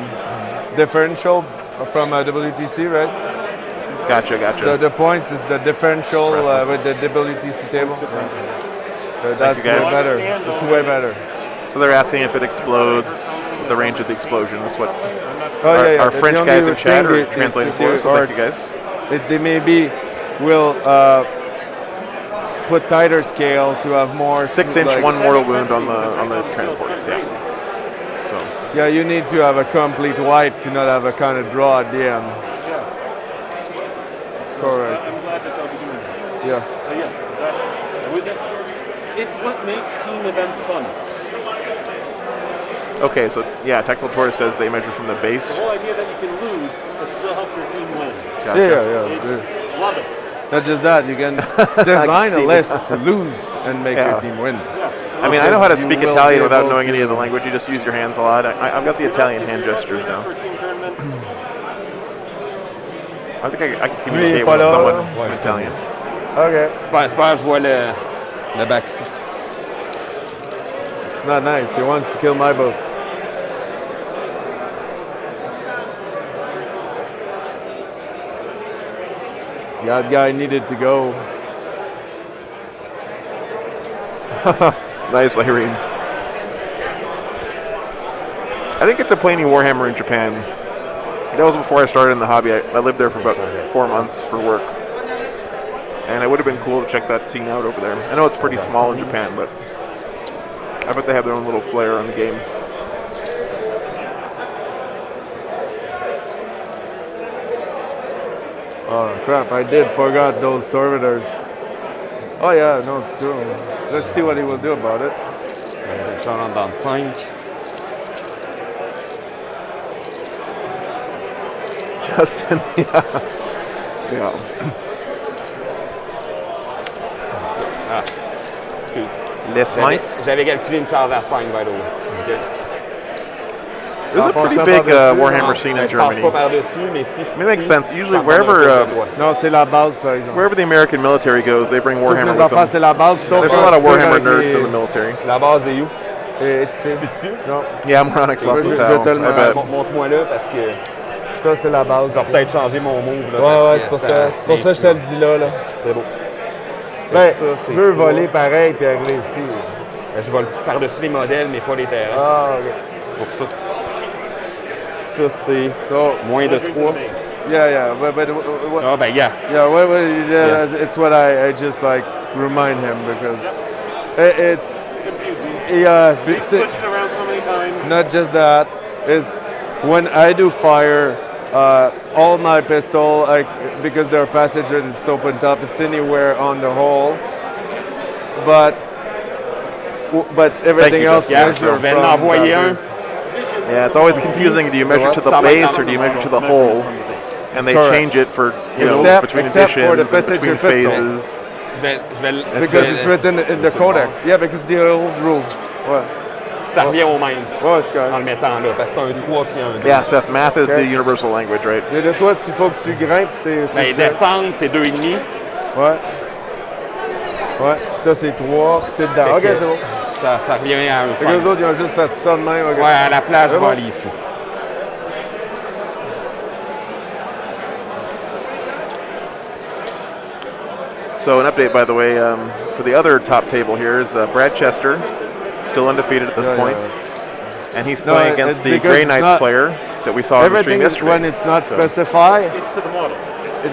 differential from WTC, right? Gotcha. The point is the differential with the WTC table. So that's you, guys. way better. It's way better. So they're asking if it explodes with the range of the explosion. That's what Oh, our The French only guys in thing chat are they- translating they- for us, so or thank you guys. They maybe will put tighter scale to have more 6-inch, like- one mortal wound on the transports, yeah. So, Yeah, you need to have a complete white to not have a kind of draw at the end. Correct. I'm glad that they'll be doing that. Yes. Yes, it's what makes team events fun. okay, so yeah, Technical Tourist says they measure from the base. The whole idea that you can lose, but still help your team win. Gotcha. Yeah. Love it. Not just that, you can design see a it. list to lose and make Yeah. your team win. I mean, I know how to You speak will Italian be without able knowing to- any of the language. You just use your hands a lot. I've got the Italian hand gestures now. For a team tournament, I think I can communicate pas with là, someone là. in Italian. Okay. J'espère que je vois le back ici. It's not nice. He wants to kill my boat. That guy needed to go. Nice, Irene. I didn't get to play any Warhammer in Japan. That was before I started in the hobby. I lived there for about 4 months for work. And it would have been cool to check that scene out over there. I know it's pretty small in Japan, but I bet they have their own little flair on the game. Oh crap! I did forgot those servitors. Oh yeah, no, it's true. Let's see what he will do about it. Ça rentre dans le 5. Justin, yeah. Yeah. Ah, excuse. Les Smite. J'avais calculé une charge à 5, by the way. Okay. There's a pretty big Warhammer scene in Je passe Germany. pas par-dessus, mais si je I mean, it makes sense. Usually, je prends wherever un peu de droite. Non, c'est la base par exemple. wherever the American military goes, they bring Toutes Warhammer les with affaires, c'est them. la base. Sauf There's a quand lot of tu tires Warhammer avec nerds les- in the military. La base est où? Et tu sais, C'est dessus? non, Yeah, I'm running slots Je- in je town. te le I mets. bet. Montre-moi là parce que ça c'est la base. je vais peut-être changer mon move. Là, Ouais, parce ouais, que c'est pour ça. C'est pour ça que je te le dis là. C'est beau. Ben, Ça, c'est tu veux quoi? voler pareil puis arriver ici. Je vole par-dessus les modèles, mais pas les terrains. Ah, ok. C'est pour ça. Ça, c'est So, moins de 3. yeah, but Ah, ben, yeah. yeah, it's what I just like remind him because it's yeah, it's Switched around so many times. not just that is when I do fire. All my pistol, like because there are passages, it's open top. It's anywhere on the hole, but everything you, else Yeah, measure je vais from en envoyer that un. is- Yeah, it's always confusing. Do you measure to the Ça va être base dans or do you le- measure to the hole? And they Correct. change it for Except- between except for editions the and between passenger pistol. phases. Je vais because it's written in the codex. Yeah, because the old rule. Ouais, Ça revient au même ouais, c'est en correct. le mettant là, parce que c'est un 3 puis un 2. Yeah, Seth, math is Okay. the universal language, right? Et de toi, il faut que tu grimpes. C'est Ben, descendre, c'est 2,5. ouais. Ouais, puis ça c'est 3, puis t'es dedans. Ok, Fait que- c'est bon. Ça revient à un Fait que 5. les autres, ils ont juste fait ça de même. ok. Ouais, à la plage, je C'est vais bon. aller ici. So an update, by the way, for the other top table here is Brad Chester, still undefeated at this Yeah, point, yeah. and he's No, playing against it's the because Grey it's Knights not- player that we saw on the stream Everything is when yesterday. it's not So- specified. It's to the model.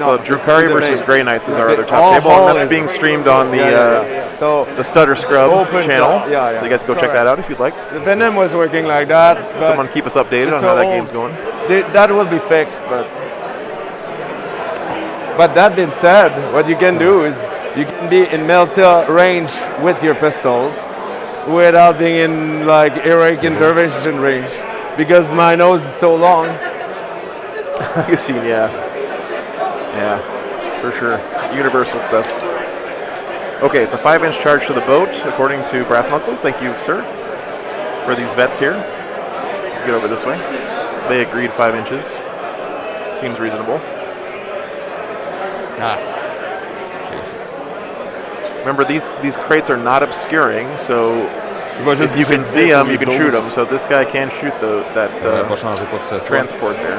So Drukari versus Grey Knights is our other top All table, and hole that's is- being streamed on the So the Stutter Scrub Open channel. top, yeah, So you guys go check correct. that out if you'd like. the Venom was working like that. But Someone keep us updated on it's how that all- game's going. That will be fixed, but that being said, what you can do is you can be in Melta range with your pistols without being in like heroic intervention range because my nose is so long. You've seen, yeah, for sure, universal stuff. Okay, it's a 5-inch charge to the boat, according to Brass Knuckles. Thank you, sir, for these vets here. Get over this way. They agreed 5 inches. Seems reasonable. Ah, Remember, these crates are not obscuring, so il va juste if you can bouger see sur them, les you can 12. shoot them. So this guy can shoot that Ça va changer quoi que ce soit. transport there.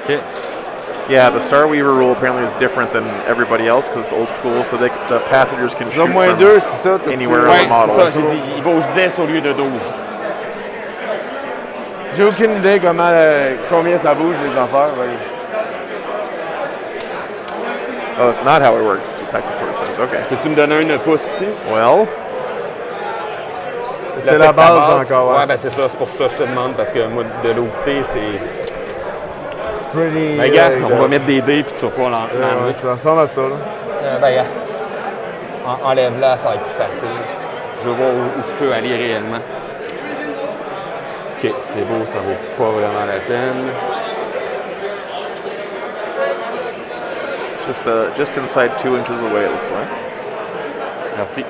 OK. Yeah, the Star Weaver rule apparently is different than everybody else because it's old school, so the passengers can shoot Au moins from deux, c'est ça. t'as-tu- anywhere on Ouais, the model. c'est ça, j'ai dit, il bouge 10 au lieu de 12. J'ai aucune idée combien ça bouge les affaires. ouais. Oh, it's not how it works. Tactical says. Okay. Peux-tu me donner un pouce ici? Well, C'est la base encore. Ouais, Ouais, ben c'est ça, c'est pour ça que je te demande, parce que moi, de l'autre côté, c'est... pretty. Ben, regarde, on va mettre des dés, puis tu vas pouvoir Ouais, l'enlever. ça ressemble à ça. Là. Ben, regarde. Enlève-la, ça va être plus facile. Je vais voir où je peux aller réellement. OK, c'est beau, ça vaut pas vraiment la peine. it's just inside 2 inches away, it looks like. Merci.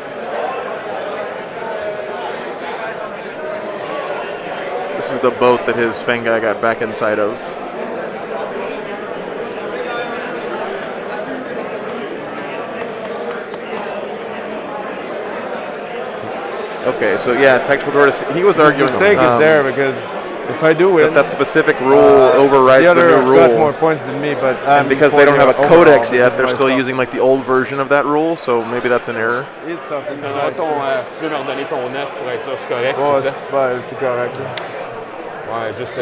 This is the boat that his Fang guy got back inside of. Okay, so yeah, tactical tortoise. He was The arguing mistake is there because if I do win, that specific rule overrides the the other new got rule. more points than me, but And because they don't have a codex yet, they're still using. using like the old version of that rule, so maybe that's an error. His stuff is Donne-moi nice. si tu veux me redonner ton 9 pour être sûr que je suis correct. Ouais, s'il te plaît. c'est correct. là. Ouais, juste tu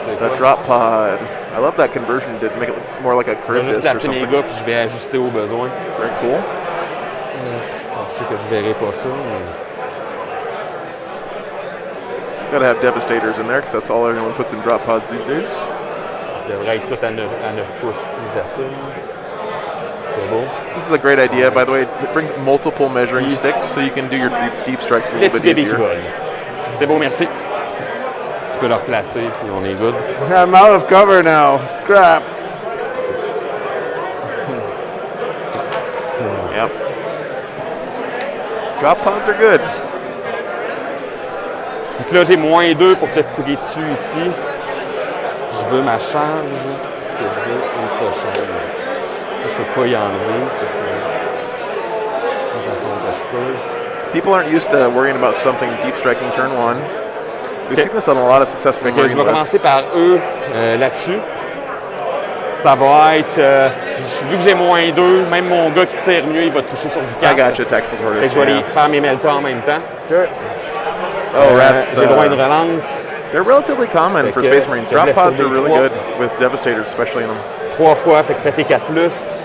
sais The quoi. drop pod. I love that conversion. Did make it look more like a Je vais juste Charybdis or placer mes something. gars, puis je vais ajuster au besoin. Very cool. Je sais que je verrai pas ça, mais... Gotta have devastators in there because that's all everyone puts in drop pods these days. devrait être tout à 9 pouces si j'assume. C'est beau. This is a great idea, by the way. Bring multiple measuring sticks so you can do your deep strikes a Les little petits bit bébés qui easier. volent. C'est beau, merci. Tu peux le replacer, puis on est good. I'm out of cover now. Crap. Yep. Drop pods are good. Donc là, j'ai -2 pour te tirer dessus ici. Je veux ma charge. Est-ce que je veux une cochon? Je peux pas y enlever. Je peux. People aren't used to worrying about something deep striking turn 1. We've Okay. seen this on a lot of successful Fait que je marine vais commencer lists. par eux là-dessus. Ça va être. Vu que j'ai -2, même mon gars qui tire mieux, il va toucher sur du 4. I got you, tactical Fait que tortoise. je vais Yeah. les faire mes meltas en même temps. Oh, rats. J'ai droit à une relance. They're relatively common Fait for que Space Marines. je Drop laisse pods sur are les really trois. good with Devastators, especially in them. 3 fois, fait que fais tes 4+.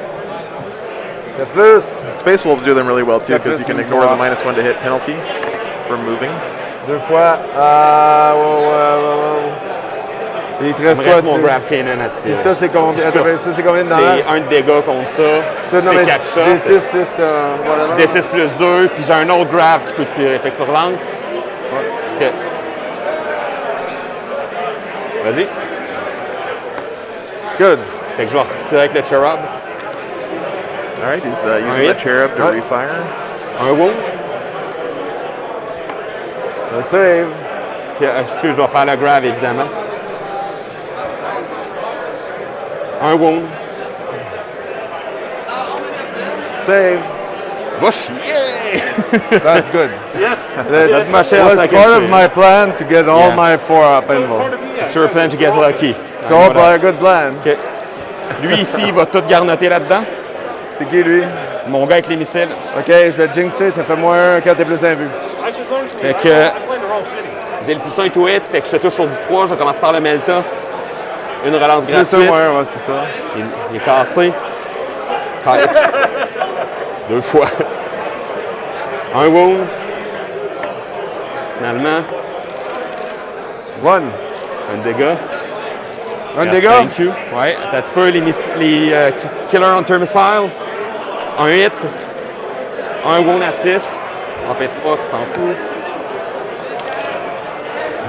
The plus. Space Wolves do them really well too because you can plus ignore the trois. -1 to hit penalty from moving. 2 fois. Il te Il reste me quoi? reste mon Grave Cannon à tirer. Et ça, c'est combien? Attends, ça, c'est combien de C'est dollars? 1 de dégâts contre ça. Ça, non, C'est mais 4 shots. D6 plus whatever. D6 plus 2, puis j'ai un autre Grave qui peut tirer. Fait que tu relances. OK. Vas-y. Good. Fait que je vais retirer avec le Cherub. All right, he's using hit. the cherub to Ouais. refire. Un wound. Ça save. Puis, excuse, je vais faire le Grave, évidemment. Un wound. Save. Va chier! That's good. Yes. That's my chance, was I can part see. of my plan to get all Yeah. my 4-up info. Sure plan to get lucky. So by a good plan. OK. Lui, ici, il va tout garnoter là-dedans. C'est qui lui? Mon gars avec les missiles. Ok, je vais jinxer, ça fait -1 quand t'es plus un but. I just learned from Fait you. que- I played the wrong city. J'ai le plus 1 to hit, fait que je touche sur du 3. Je commence par le Melta. Une relance Plus gratuite. 1, ouais, c'est ça. Il est cassé. Tête. 2 fois. Un wound. Finalement, 1. un dégât. Un dégât? Thank you. Ouais, t'as un petit peu les Killer Hunter Missile. Un hit. Un wound à 6. En fait 3, tu t'en fous.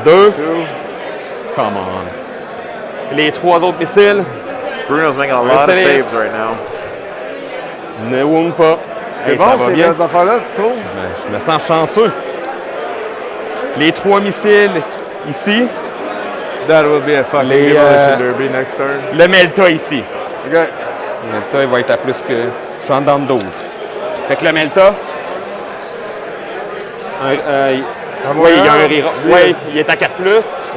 2. Come on. Les 3 autres missiles. Bruno's making a lot of Recevez. saves right now. Ne wound pas. C'est Hey, bon, ça va ces bien. deux affaires-là, tu trouves? Je me sens chanceux. Les 3 missiles ici. That will be a fucking Les, demolition derby next turn. Le Melta ici. Ok. Le Melta, il va être à plus que... Je suis en dedans de 12. Fait que le Melta... Oui, il y a un reroll. Oui, il est à 4+.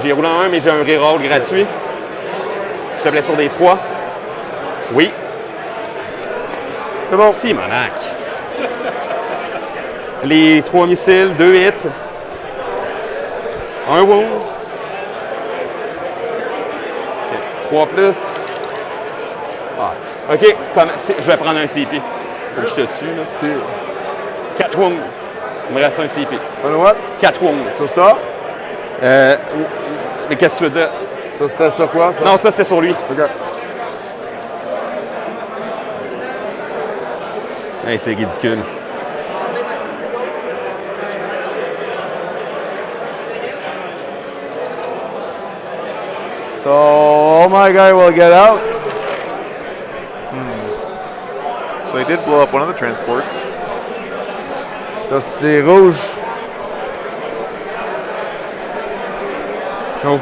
J'ai roulé en 1, mais j'ai un reroll gratuit. Je te blesse sur des 3. Oui. C'est bon. Simonac. Les 3 missiles, 2 hits. Un wound. 3+. Ah. OK, je vais prendre un CP. Faut que je te tue, là. 4 wounds. Il me reste un CP. On what? 4 wounds. Sur ça? Mais qu'est-ce que tu veux dire? Ça, c'était sur quoi, ça? Non, ça, c'était sur lui. Ok. Hey, c'est ridicule. So, all my guy will get out. So he did blow up one of the transports. Ça, c'est rouge. Oh.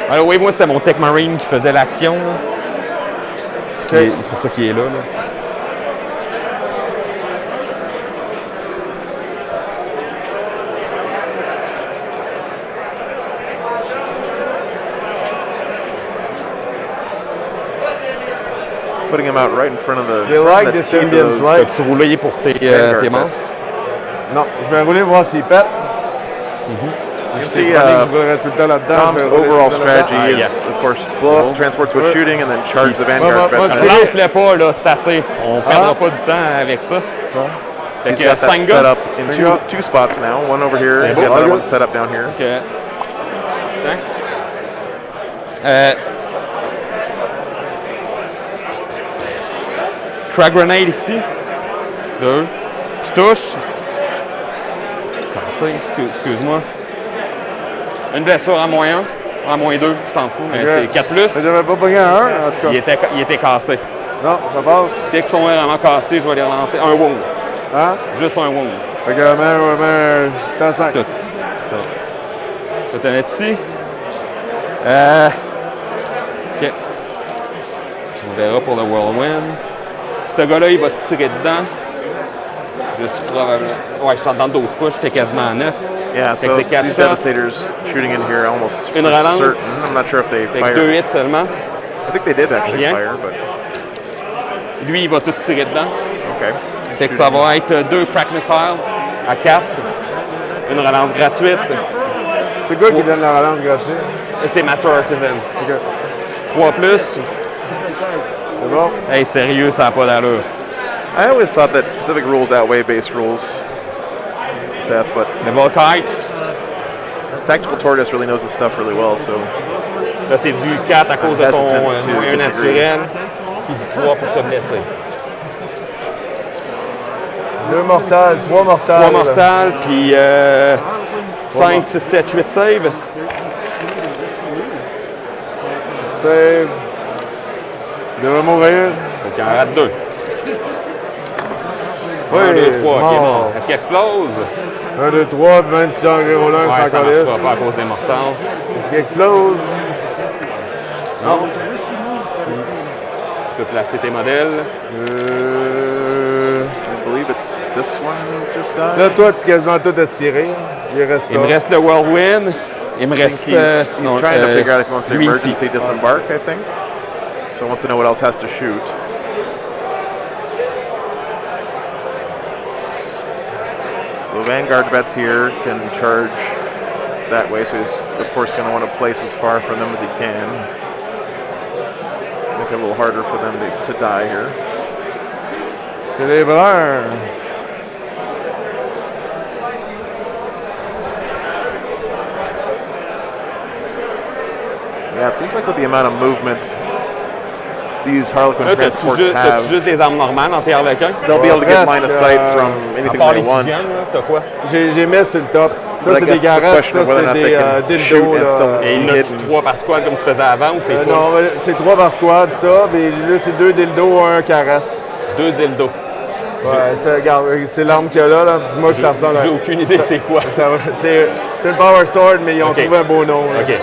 Alors oui, moi, c'était mon Tech Marine qui faisait l'action. Là. OK. C'est pour ça qu'il est là. Putting him out right in front of the, They like the this teeth of Indian's those light. Tu rouler pour tes Vanguard manches. pets. Non, je vais rouler voir s'il pète. You can Je see roulerai tout le temps là-dedans. Tom's je vais rouler overall tout le temps là-dedans. strategy Ah, is, yeah. of course, blow up transports with shooting and then charge the Moi, Vanguard moi, pets. c'est- Lance-le pas, là, c'est assez. On perdra pas du temps avec ça. Fait He's que got that 5 set gars. up in two spots now. One over here, C'est he's beau. got another Ah, one good. set up down here. Tiens. Frag grenade ici. 2. Je touche. Cassé, excuse-moi. Une blessure à moins 1. À moins 2, tu t'en fous, mais c'est 4 plus. Mais j'avais pas pogné un 1, en tout cas. Il était cassé. Non, ça passe. Dès qu'ils sont vraiment cassés, je vais les relancer. Un wound. Hein? Juste un wound. Fait que même, t'as 5. Tout. Ça. Je vais te mettre ici. OK. On verra pour le Whirlwind. Ce gars-là, il va te tirer dedans. Je suis probablement... Ouais, je suis dans 12 push, j'étais quasiment à 9. Yeah, Fait so que c'est 4 these shots. Devastators shooting in here almost Une for relance. certain. I'm not sure if they Fait que fired. 2 hits seulement. I think they did actually Rien. fire, but Lui, il va tout tirer dedans. okay. Fait que ça va être 2 crack missiles à 4. Une relance gratuite. C'est quoi qui donne la relance gratuite? Et c'est Master Artisan. OK. 3 plus. C'est bon? Hey, sérieux, ça n'a pas d'allure. I always thought that specific rules outweigh base rules, Seth, but Le Volkite, Tactical Tortoise really knows his stuff really well, so là, c'est du 4 à cause de ton Hesitant to moyen disagree. naturel. Puis du 3 pour te blesser. 2 mortales, 3 mortales. 3 mortales, puis 5, 6, 7, 8 save. Save. Il devrait mourir. Donc, il en rate 2. Oui, 1, 2, 3, mort. OK, bon. Est-ce qu'il explose? 1, 2, 3, puis même si j'ai un gros là, Ouais, sans ça calisse. marchera pas à cause des mortales. Est-ce qu'il explose? Non. Tu peux placer tes modèles. I believe it's this one just died. Là, toi, quasiment tout a tiré. Il reste ça. Il me reste le Whirlwind. Il me I think reste... he's trying to figure out if he wants to lui emergency ici. disembark, I think. So he wants to know what else has to shoot. So Vanguard vets here can charge that way, so he's of course going to want to place as far from them as he can. Make it a little harder for them to die here. C'est les bruns. Yeah, it seems like with the amount of movement these Harlequin Là, transports t'as-tu have, juste des armes normales en tes Harlequins? they'll be able to get Presque, line of sight from À anything part they les want. fusionnes, là, t'as quoi? J'ai mis sur le top. Ça, But I c'est guess des it's a garasses, question ça, of whether or c'est not des they can shoot dildos. and Là. still Et be là, hidden. 3 par squad comme tu faisais avant ou c'est full? Non, mais c'est 3 par squad, ça. Mais là, c'est 2 dildos, 1 caresse. 2 dildos. Ouais, regarde, c'est l'arme qu'il y a là. Dis-moi que ça ressemble à... J'ai aucune idée c'est quoi. C'est une Power Sword, mais ils ont Ok. trouvé un beau nom. Là. OK.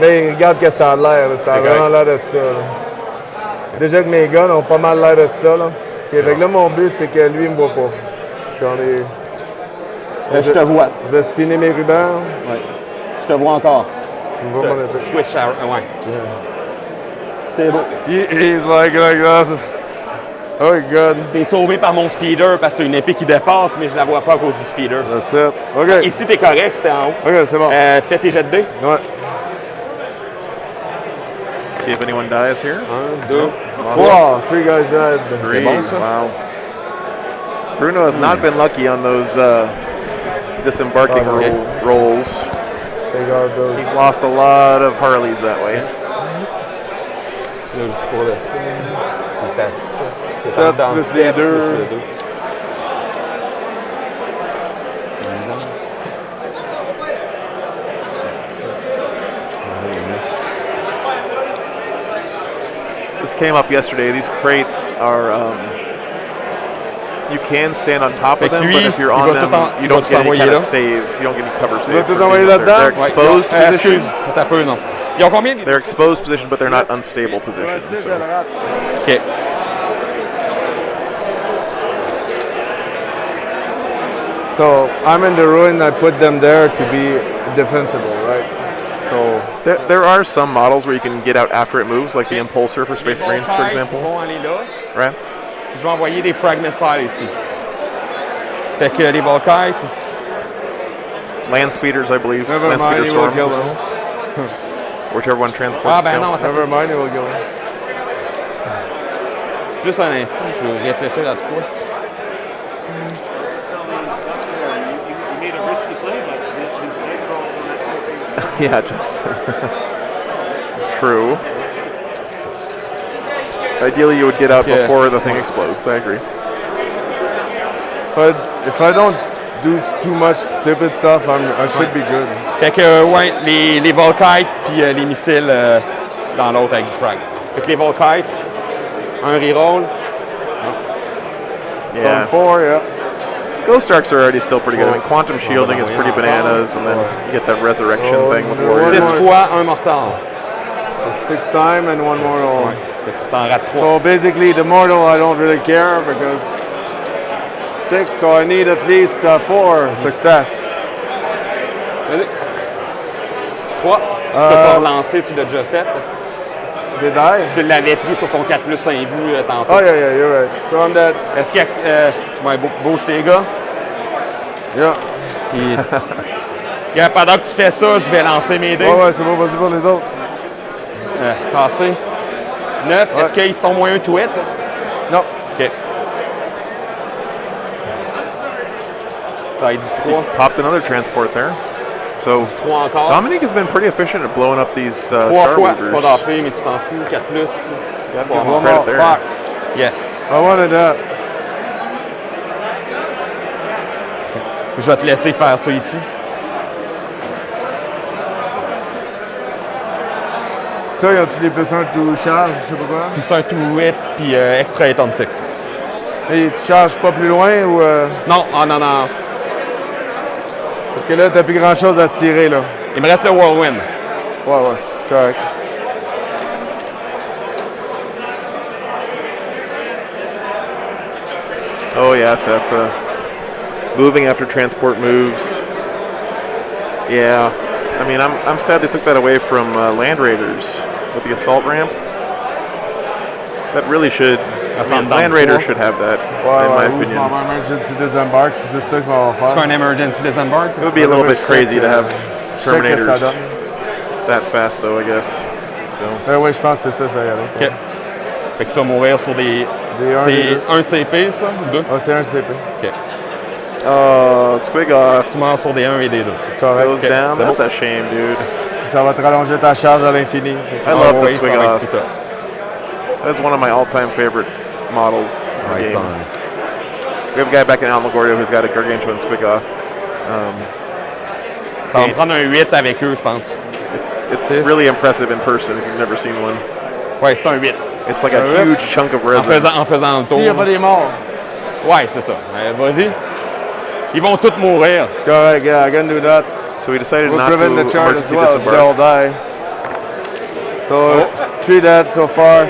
Mais regarde que ça a l'air. Là. Ça a C'est vraiment l'air de ça. Là. Déjà que mes guns ont pas mal l'air de ça. Là. Et fait que là, mon but, c'est que lui, il me voit pas. Parce qu'on est... Je te vois. Je vais spinner mes rubans. Ouais. Je te vois encore. Tu me vois mon épée. Switch à... Ouais. C'est beau. He's like that. Oh God. T'es sauvé par mon speeder parce que t'as une épée qui dépasse, mais je la vois pas à cause du speeder. That's it. OK. Ici, t'es correct, c'était en haut. OK, c'est bon. Fais tes jets de dés. Ouais. See if anyone dies here. 1, 2, 3. 3 guys dead. Three. bon, ça. Wow. Bruno has not been lucky on those disembarking Oh, okay. rolls. Take out those. He's lost a lot of Harleys that way. Là, c'est pour le film. C'est à 7. 7 plus les 2. This came up yesterday. These crates are, you can stand on top of them, but if you're on them, you don't get any kind of save. You don't get any cover save. tout for envoyer being up there. là-dedans? They're exposed position. Excuse, attends un peu, non. Ils ont combien? They're exposed position, but they're not unstable position. So. OK. So I'm in the ruin. I put them there to be defensible, right? So There are some models where you can get out after it moves, like the Impulsor for Space Marines, for Ils example. vont aller là. Rats. Je vais envoyer des frag missiles ici. Fait que les Volkites, Land Speeders, I believe. never Land mind, Speeder he will Storms, kill as them. well. Whichever one transports Ah, ben non, scouts. Never mind, he will kill them. juste un instant, je vais réfléchir à quoi. You made a risky play, but these dice rolls on that. Yeah, just true. Ideally, you would get out before the thing explodes. I agree. But if I don't do too much stupid stuff, I should be good. Fait que, ouais, les Volkites puis les missiles dans l'autre avec du frag. Fait que les Volkites, un reroll. Some 4, yeah. Ghost Arcs are already still pretty good. I mean, Quantum Shielding is pretty bananas, and then you get that Resurrection thing with Warriors. 6 fois, un mortal. So 6 times and 1 mortal. Fait que tu t'en rates 3. So basically, the mortal I don't really care because 6, so I need at least 4 success. Vas-y. 3. Tu peux pas relancer, tu l'as déjà fait. Did I? Tu l'avais pris sur ton 4 plus 1 vue tantôt. Oh yeah, you're right. So I'm dead. Est-ce qu'il y a... ouais, bouge tes gars. Yeah. Puis... pendant que tu fais ça, je vais lancer mes dés. Ouais, c'est bon, vas-y pour les autres. Passer. 9. Ouais. Est-ce qu'ils sont moins 1 to hit? Non. OK. Ça va être du 3. Popped another transport there. So 3 encore. Dominique has been pretty efficient at blowing up these 3 Star fois. Weavers. Pas d'AP, mais tu t'en fous. 4 plus. Gotta give him One credit more. there. Fuck. Yes. I wanted that. Je vais te laisser faire ça ici. Ça, y a-tu des plus 1 to charge, je sais pas quoi? Plus un to hit, puis extra hit on 6. Et tu charges pas plus loin ou. Non, non. Parce que là, t'as plus grand chose à tirer, là. Il me reste le Whirlwind. Ouais, c'est correct. Oh yeah, Seth. Moving after transport moves. Yeah, I mean, I'm sad they took that away from Land Raiders with the assault ramp. That really should. I mean, Land Raiders should have that, in my opinion. Emergency disembark, c'est plus ça que je m'en vais Tu fais faire. un emergency disembark? It would be a little bit crazy to have Check que ça Terminators donne. that fast, though, I guess. So. Oui, je pense que c'est ça, je vais y aller. OK. Fait que tu vas mourir sur des... Des C'est 1 CP, ça? Ou 2? Ah, c'est un CP. OK. Squig off. Tu meurs sur des 1 et des 2. Correct. Goes down. c'est That's bon. a shame, dude. Ça va te rallonger ta charge à l'infini. I love the Oui, Squig ça va être off. plus tough. That's one of my all-time favorite models in the Right game. on. We have a guy back in Alamogordo who's got a gargantuan Squig off. Ça va me prendre un 8 avec eux, je pense. It's really impressive in person if you've never seen one. Ouais, c'est un 8. It's like a huge chunk of resin. En faisant le tour. S'il n'y a pas des morts. Ouais, c'est ça. Vas-y. Ils vont tous mourir. C'est correct, yeah, I can do that. So we decided We'll not to prevent the charge as emergency well, they all disembark. die. So, 3 dead so far.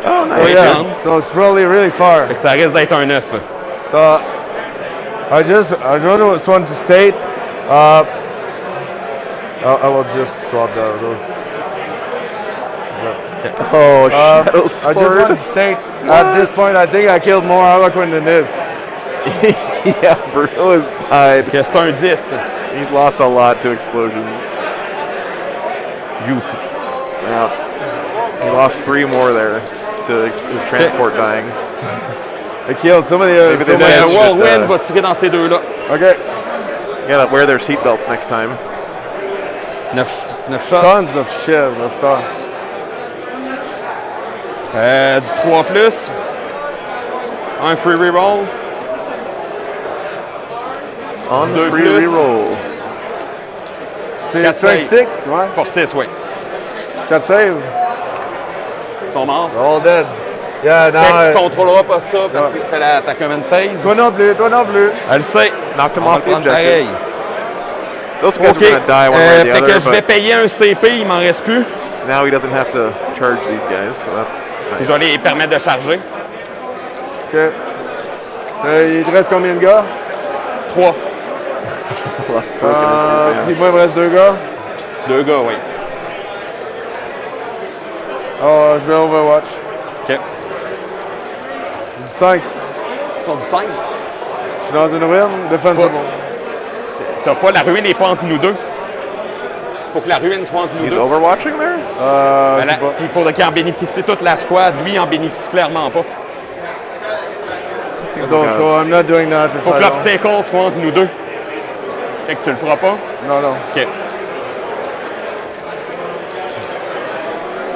Oh, Oh, nice. yeah, down. so it's probably really far. Fait que ça risque d'être un 9. So, I just want to state, I will just swap those. Oh, Shadow I just Sword. want to state, at this point, I think I killed more Harlequin than this. Yeah, Bruno has died. Que c'est un 10. He's lost a lot to explosions. Youth. Yeah. He lost 3 more there to his transport dying. I killed somebody. Maybe they Le should, Whirlwind va tirer dans ces deux-là. Okay, You gotta wear their seatbelts next time. 9 shots. tons of shit of stuff. Du 3 plus. Un free reroll. On Deux free plus. reroll. C'est 4 5, 6, ouais. Force 6, oui. 4 save. Ils sont morts. They're all dead. Yeah, Fait que tu now. contrôleras pas ça parce que c'est ta common phase. Toi non plus, toi non plus. Elle sait. Knocked him On va off le the prendre objective. pareil. Those guys OK. are gonna die one way or the Fait que other, je vais but payer un CP, il m'en reste plus. now he doesn't have to charge these guys, so that's Je vais nice. les permettre de charger. OK. Il te reste combien de gars? 3. Puis moi, il me reste 2 gars. 2 gars, oui. Oh, je vais Overwatch. OK. 5. Ils sont du 5. Je suis dans une ruine, defensible. T'as pas, la ruine n'est pas entre nous deux. Faut que la ruine soit entre nous He's deux. overwatching there? Je sais pas. Puis il faudrait qu'il en bénéficie toute la squad. Lui, il en bénéficie clairement pas. Seems So, like a- so I'm not doing that. if Faut I que don't. l'obstacle soit entre nous deux. Fait que tu le feras pas. Non, non. OK.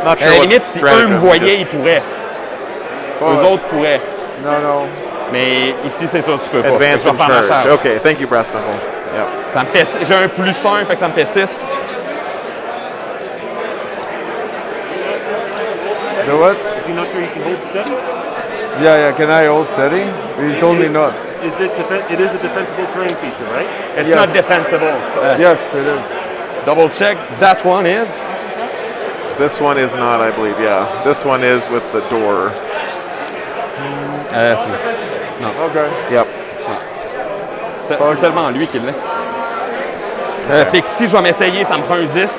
not À sure la what limite, si eux stratagem me we voyaient, just- ils pourraient. Eux autres pourraient. Non. Mais ici, c'est sûr que tu peux pas. Advance Fait and que je vais faire ma charge. charge. Okay, thank you, Brass Knuckle. Yep. Ça me fait, j'ai un +1, fait que ça me fait 6. The what? Is he not sure he can hold steady? Yeah. Can I hold steady? He told me not. It is a defensible terrain feature, right? It's Yes. not defensible. Yes, it is. Double check. That one is. This one is not, I believe, yeah. This one is with the door. Okay. Yep. C'est seulement lui qui l'a. Fait que si je vais m'essayer, ça me prend un 10.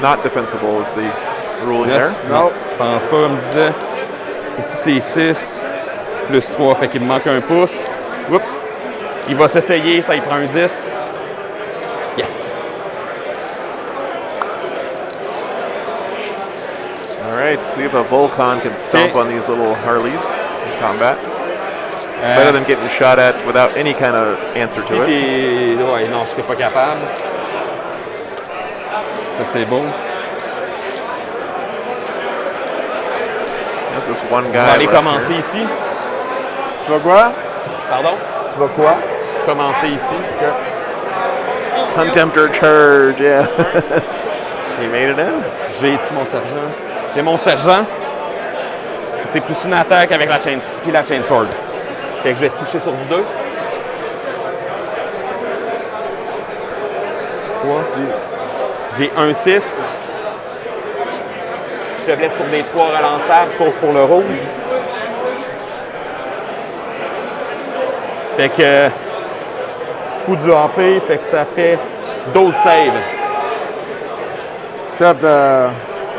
Not defensible is the ruling there. Non, je pense pas, comme je disais. Ici, c'est 6. Plus 3, fait qu'il me manque un pouce. Oups. Il va s'essayer, ça, il prend un 10. Yes. All right, see if a Volcon can stomp on these little Harleys in combat. It's better than getting shot at without any kind of answer Si to it. t'es. Ouais, non, je serais pas capable. Ça, c'est beau. There's this one On guy. va aller left commencer here. ici. Tu vas quoi? Pardon? Tu vas quoi? Commencer ici. Contemptor charge, yeah. He made it in. J'ai-tu mon sergent? J'ai mon sergent. C'est plus une attaque avec la chain, puis la chain sword. Fait que je vais toucher sur du 2. 3. J'ai un 6. Je te blesse sur des 3 relançables, sauf pour le rouge. Fait que tu te fous du AP, fait que ça fait 12 saves. Except,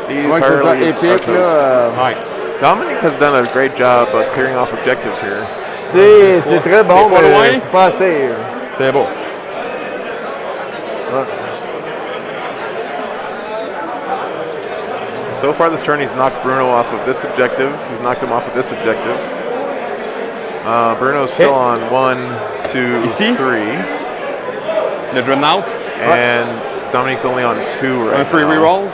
These ouais, que ce soit Harleys are épique, toast. là. Ouais. Dominique has done a great job clearing off objectives here. C'est très bon, pas loin. mais c'est pas assez. C'est beau. So far this turn, he's knocked Bruno off of this objective. He's knocked him off of this objective. Bruno's still on 1, 2, Ici. 3. Le Dreadnought. And Dominique's only on 2 right Un free now. reroll.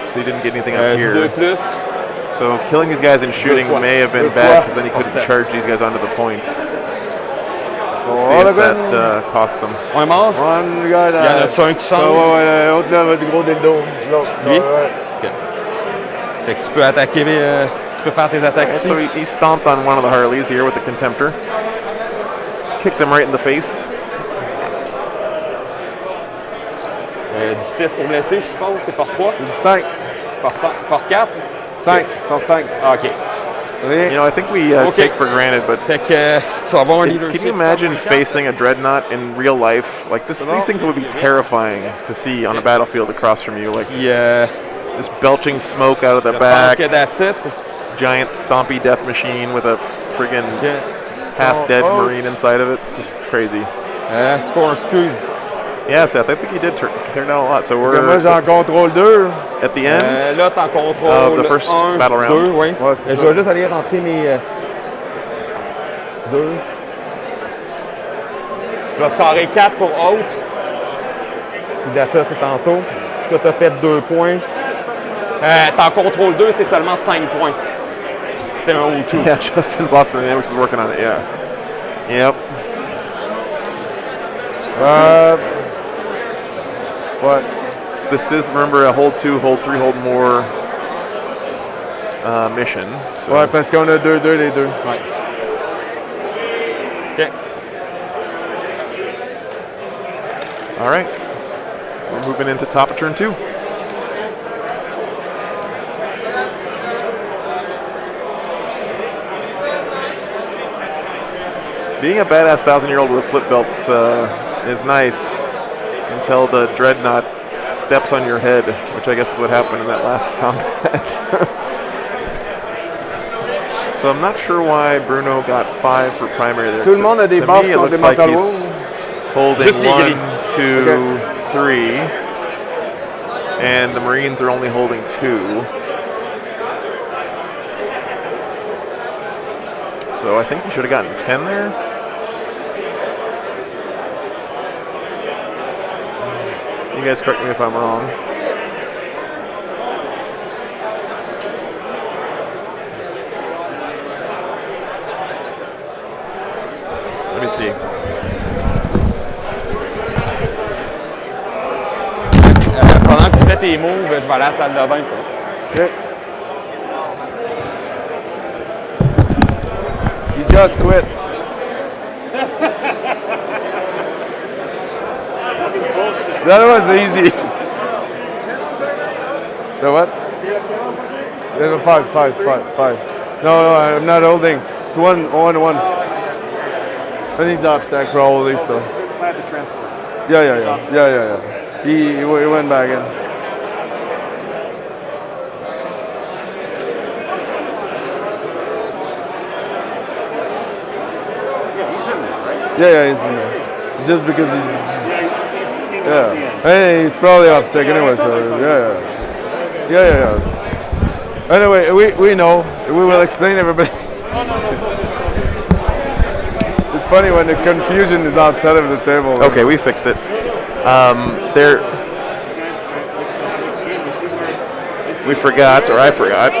So he didn't get anything up Du here. 2 plus. So killing these guys and shooting fois. may have been Deux bad fois. because then he couldn't Offset. charge these guys onto the point. So, See if that costs him. On est mort. One guy Il y en a-tu un qui change? Ouais, l'autre là, le gros dildo. L'autre. Lui? Ouais. Ok. Fait que tu peux attaquer, tu peux faire tes attaques And ici. so he stomped on one of the Harleys here with the Contemptor. Kicked him right in the face. Du 6 pour blesser, je suppose. T'es force 3? C'est du 5. Force 4? 5. Force 5. Ah, ok. You know, I think we Okay. take for granted, but Fait que tu vas avoir un leadership. can you imagine 1.4? facing a Dreadnought in real life? Like this, these things would be terrifying to see on a battlefield across from you. Like Puis, just belching smoke out of the je pense back, que that's it. giant stompy death machine with a friggin' Ok. half-dead Oh, Marine inside of it. It's just crazy. Score, excuse. Yeah, Seth, I think you did turn down a lot. So Moi, we're j'en contrôle 2. at the end. Là, t'en contrôles the first 1, battle 2, round. oui. Ouais, c'est Je ça. vais juste aller rentrer mes 2. Je vais scorer 4 pour haute. Puis data, c'est tantôt. Là, t'as fait 2 points. T'en contrôles 2, c'est seulement 5 points. C'est un O2. Yeah, Justin Boston Dynamics is working on it. Yeah. Yep. What? This is, remember, a hold 2, hold 3, hold more mission. So Ouais, parce qu'on a 2-2 les deux. Ouais. OK. all right, we're moving into top of turn 2. Being a badass 1,000-year-old with flip belts is nice until the Dreadnought steps on your head, which I guess is what happened in that last combat. So I'm not sure why Bruno got 5 for primary there. Tout le monde a des To buffs me, it contre looks des like mental he's wounds. holding Just les 1, gris. 2, 3, and the Marines are only holding 2. So I think he should have gotten 10 there. You guys correct me if I'm wrong. see. Pendant que tu fais tes moves, je vais aller à la salle de bain. Okay. You just quit. That was easy. The what? 5. No, I'm not holding. It's 1. And he's upstack probably, so. Inside the transport. Yeah. He went back in. Yeah, he's in there. It's just because he's Hey, he's probably upstack anyway, so yeah. Anyway, we know. We will explain everybody. It's funny when the confusion is outside of the table. Okay, we fixed it. We forgot, or I forgot,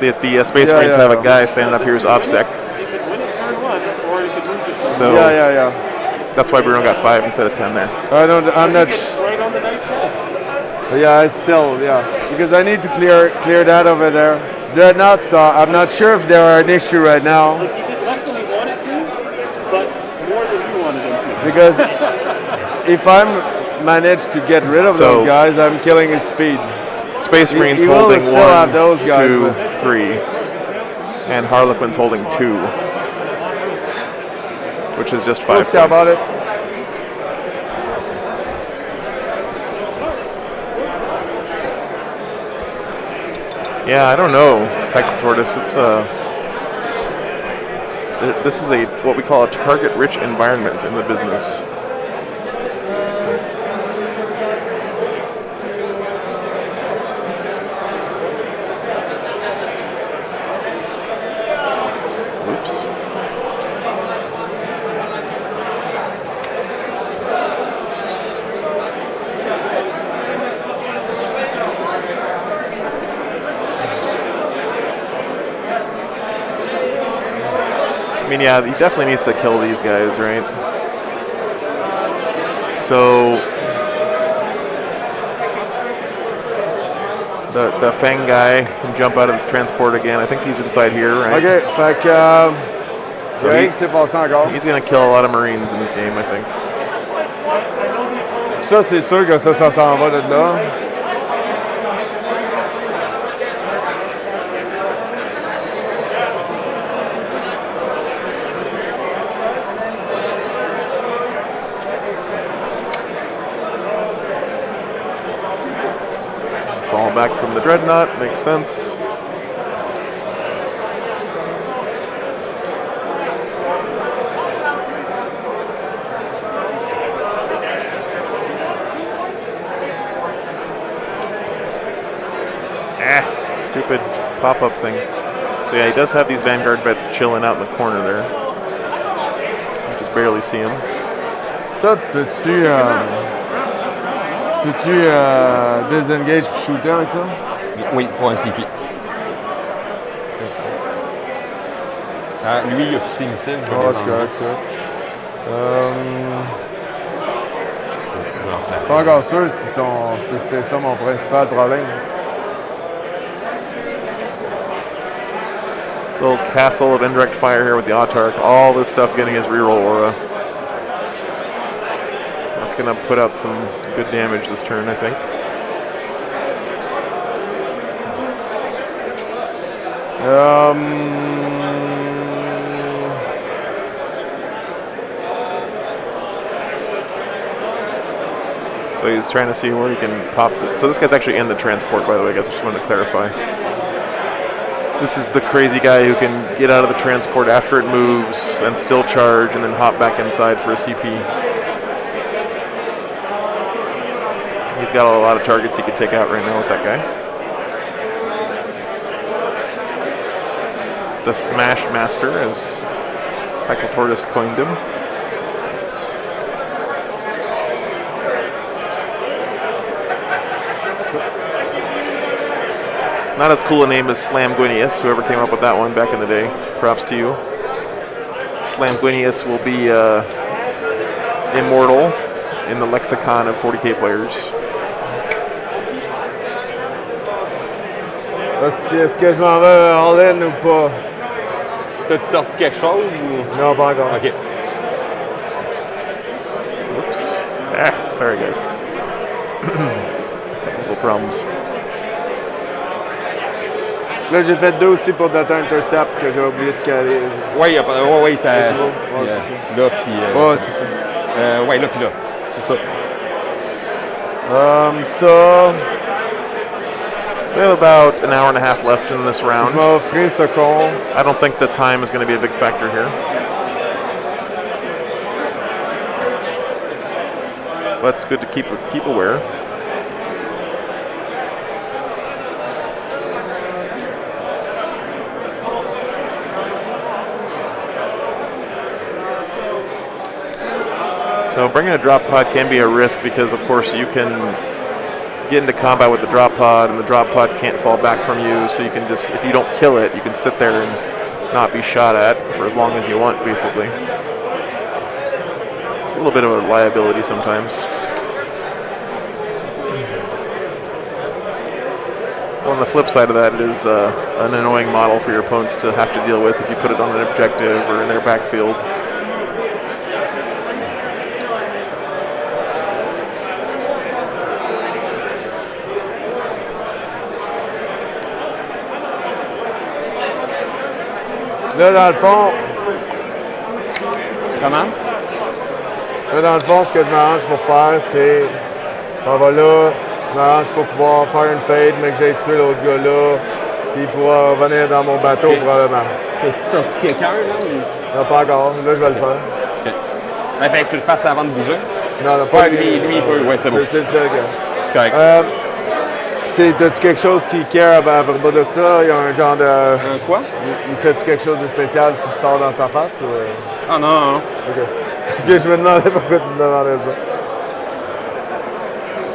that the Space Marines have a guy standing up here who's OPSEC. So Yeah. that's why Bruno got 5 instead of 10 there. I'm not. Because I need to clear that over there. They're not, so I'm not sure if they're an issue right now. Like you did less than we wanted to, but more than you wanted them to. Because if I'm managed to get rid of those guys, I'm killing his speed. Space Marines he will holding still 1, have those guys, 2, but- 3, and Harlequins holding 2, which is just 5 We'll see points. about it. Yeah, I don't know, Tactical Tortoise. It's this is what we call a target-rich environment in the business. Oops. I mean, yeah, he definitely needs to kill these guys, right? So the Fang guy can jump out of this transport again. I think he's inside here, right? Ok, fait que. So rien qui s'est passé encore. he's going to kill a lot of Marines in this game, I think. Ça, c'est sûr que ça s'en va de là. Fall back from the Dreadnought, makes sense. Stupid pop-up thing. So yeah, he does have these Vanguard vets chilling out in the corner there. You just barely see him. Ça, tu peux-tu désengage puis shooter avec ça? Oui, pour un CP. Lui, il a tous ses missiles. Je vais les C'est enlever. correct, ça. Je vais le replacer. Pas encore sûr si c'est ça mon principal problème. Little castle of indirect fire here with the Autarch. All this stuff getting his reroll aura. That's going to put out some good damage this turn, I think. So he's trying to see where he can pop it. So this guy's actually in the transport, by the way, I guess I just wanted to clarify. This is the crazy guy who can get out of the transport after it moves and still charge and then hop back inside for a CP. He's got a lot of targets he could take out right now with that guy. The Smash Master, as Tactical Tortoise coined him. Not as cool a name as Slam Guineas, whoever came up with that one back in the day. Props to you. Slamguinius will be immortal in the lexicon of 40k players. Est-ce que je m'en vais all-in ou pas? T'as-tu sorti quelque chose ou. Non, pas encore. Ok. Oops. Ah, sorry guys. Technical problems. Là, j'ai fait 2 aussi pour Data Intercept que j'ai oublié de caler. Ouais, il y a pas. Ouais, t'as. C'est bon? Ouais, c'est là, puis. Ouais, c'est ça. Ouais, là, puis là. C'est ça. Ça, We have about an hour and a half left in this je round. m'en ferai ce con. I don't think the time is going to be a big factor here. But it's good to keep aware. So bringing a drop pod can be a risk because, of course, you can get into combat with the drop pod, and the drop pod can't fall back from you. So you can just, if you don't kill it, you can sit there and not be shot at for as long as you want, basically. It's a little bit of a liability sometimes. Well, on the flip side of that, it is an annoying model for your opponents to have to deal with if you put it on an objective or in their backfield. Là, dans le fond, Comment? là, dans le fond, ce que je m'arrange pour faire, c'est. On va là, je m'arrange pour pouvoir faire une fade, mais que j'ai tué l'autre gars-là, puis il pourra revenir dans mon bateau probablement. T'as-tu sorti quelqu'un, là? Ou... Non, pas encore. Là, je vais le faire. Ok. Ouais, fait que tu le fasses avant de bouger. Non, non, Ouais, pas lui, il peut. Ouais, c'est bon. C'est le seul gars. C'est correct. T'as-tu quelque chose qui care à propos de ça? Il y a un genre de. Un quoi? Il fait-tu quelque chose de spécial si je sors dans sa face? Ou... Ah non, non, non. Ok. Ok, je me demandais pourquoi tu me demandais ça.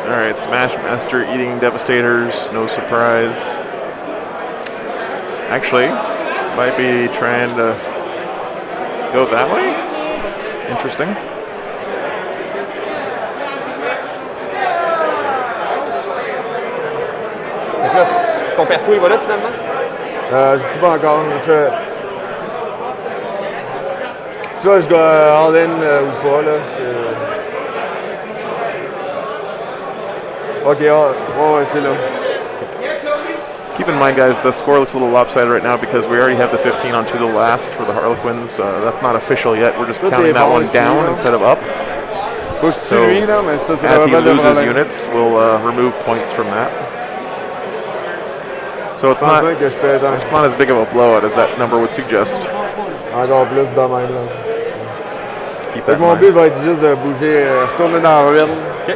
All right, Smash Master eating Devastators, no surprise. Actually, might be trying to go that way. Interesting. Donc là, ton perso, il va là finalement? Je sais pas encore. Soit je go all-in ou pas, là. Ok, ouais, c'est là. Keep in mind, guys, the score looks a little lopsided right now because we already have the 15 on to the last for the Harlequins. That's not official yet. We're just counting that one down instead of up. Faut que je tue lui, là, mais ça, c'est As he pas le loses problème. units, we'll remove points from that. So it's Je pense not, bien que je peux être it's not as big of a blowout as that number would suggest. encore plus de même, là. Keep Fait that que in mon mind. but va être juste de bouger, retourner dans la ruine. Ok.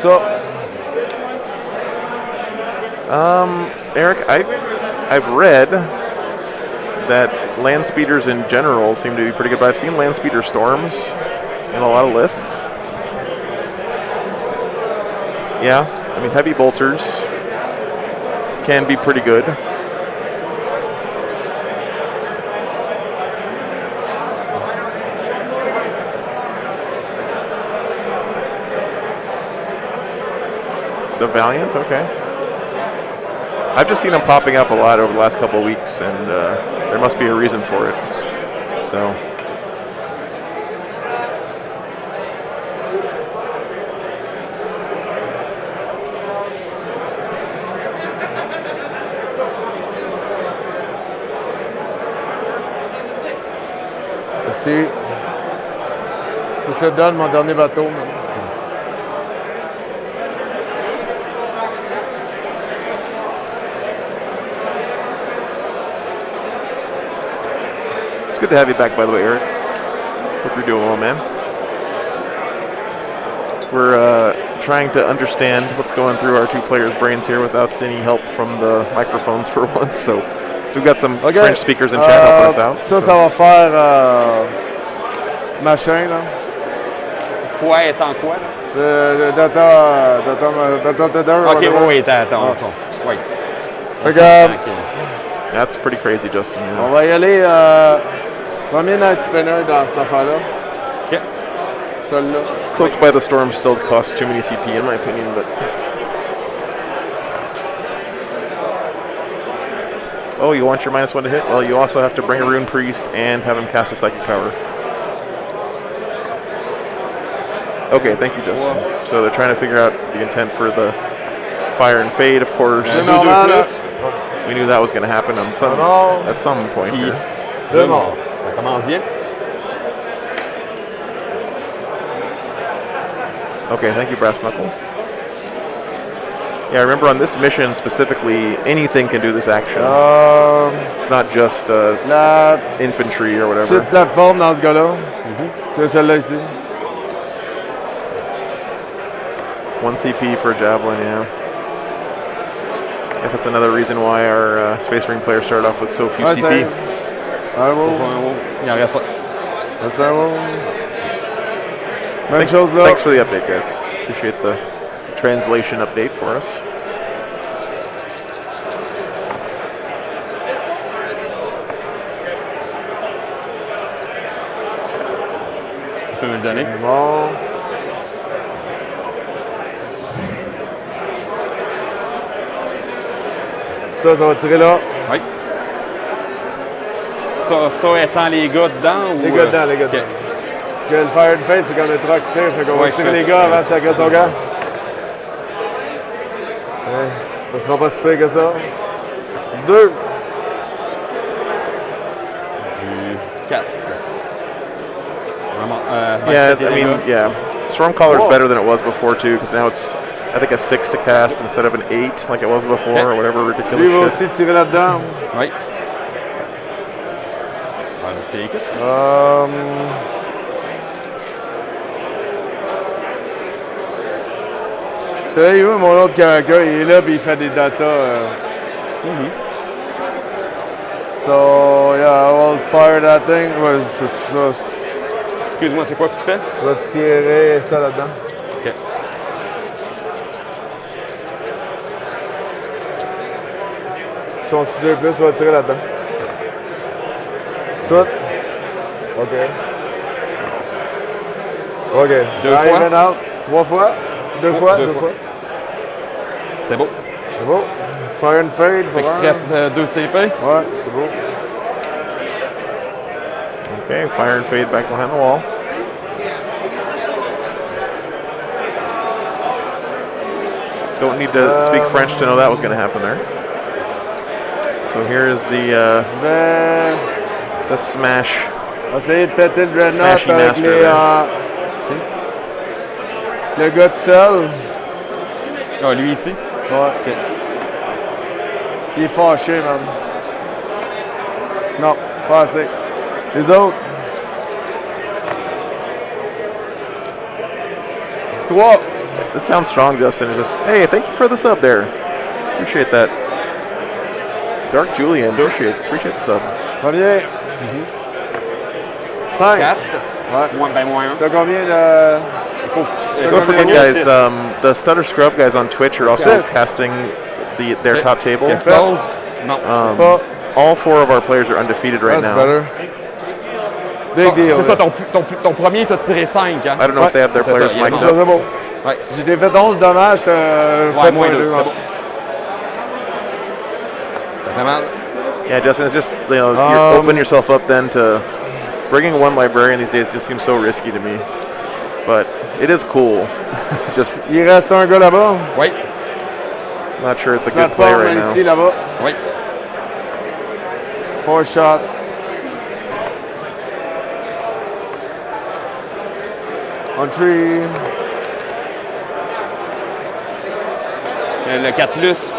Ça, Eric, I've read that land speeders in general seem to be pretty good, but I've seen land speeder storms in a lot of lists. Yeah, I mean, heavy bolters can be pretty good. The Valiant, okay. I've just seen them popping up a lot over the last couple of weeks, and there must be a reason for it. So, si je te donne mon dernier bateau, man. it's good to have you back, by the way, Eric. Hope you're doing well, man. We're trying to understand what's going through our two players' brains here without any help from the microphones for once. So we've got some French speakers in chat helping us out. Ça va faire machin, là. Quoi est en quoi, là? Data Tether. Ok, oui, attends. Oui. Fait que, That's pretty crazy, Justin. on va y aller. Premier Night Spinner dans cette affaire-là. Ok. Celui-là. Cloaked by the Storm still costs too many CP in my opinion, but... Oh, you want your -1 to hit? Well, you also have to bring a Rune Priest and have him cast a Psychic Power. Okay, thank you, Justin. So they're trying to figure out the intent for the Fire and Fade, of course. We knew that was going to happen on some, at some point here. Deux morts. Ça commence bien. Okay, thank you, Brass Knuckle. Yeah, I remember on this mission specifically, anything can do this action. It's not just infantry or whatever. Petite plateforme dans ce gars-là. C'est celle-là ici. 1 CP for a Javelin, yeah. I guess that's another reason why our Space Marine players started off with so few CP. Il en reste. Même chose là. Thanks for the update, guys. Appreciate the translation update for us. Tu peux me le donner? Bon. Ça va tirer là. Oui. Ça étant les gars dedans ou... Les gars dedans, les gars dedans. Okay. Parce que le Fire and Fade, c'est quand le truck tire, fait qu'on va tirer les gars avant de sacrer son gars. Ça sera pas si pire que ça. Du 2. Du 4. Vraiment. Yeah, I mean, yeah. Stormcaller is better than it was before, too, because now it's, I think, a 6 to cast instead of an 8 like it was before, or whatever ridiculous Lui va shit. aussi tirer là-dedans. Oui. I'll take it. C'est là, mon autre caractère, il est là puis il fait des data. So, yeah, I will fire that thing. Ouais, Excuse-moi, c'est quoi que tu fais? je vais tirer ça là-dedans. OK. Si on suit 2 plus, je vais tirer là-dedans. Tout. OK. OK. Deux fois? Even out. 3 fois. 2 fois. 2 fois. C'est beau. C'est beau. Fire and Fade. Fait qu'il te reste 2 CP. Ouais, c'est beau. Okay, Fire and Fade back behind the wall. Don't need to speak French to know that was going to happen there. So here is the smash. On va essayer de péter le Dreadnought Smashy avec master, le gars tout seul. Ah, lui ici? Ouais. OK. Il est fâché, man. Non, pas assez. Les autres. C'est 3. This sounds strong, Justin. It's just, hey, thank you for the sub there. Appreciate that. Dark Julian, appreciate the sub. Premier. 5. 4. Ouais. Moins 1. T'as combien de... Don't forget, guys, the Stutter Scrub guys on Twitch are also casting their top table. Explose? Non. All 4 of our players are undefeated right now. Better. Big deal. C'est ça, ton premier, t'as tiré 5. Hein? I don't know if they have their players mic'd C'est up. bon. Ouais. J'ai fait 11 dommages, t'as fait moins moins 2. 2. C'est bon. Ça fait mal. Yeah, Justin, it's just, you know, you open yourself up then to bringing 1 librarian these days just seems so risky to me. But it is cool. Just Il reste un gars là-bas. Oui. not sure it's a good play right now. Ici, là-bas. Oui. 4 shots. On tree. Le 4+.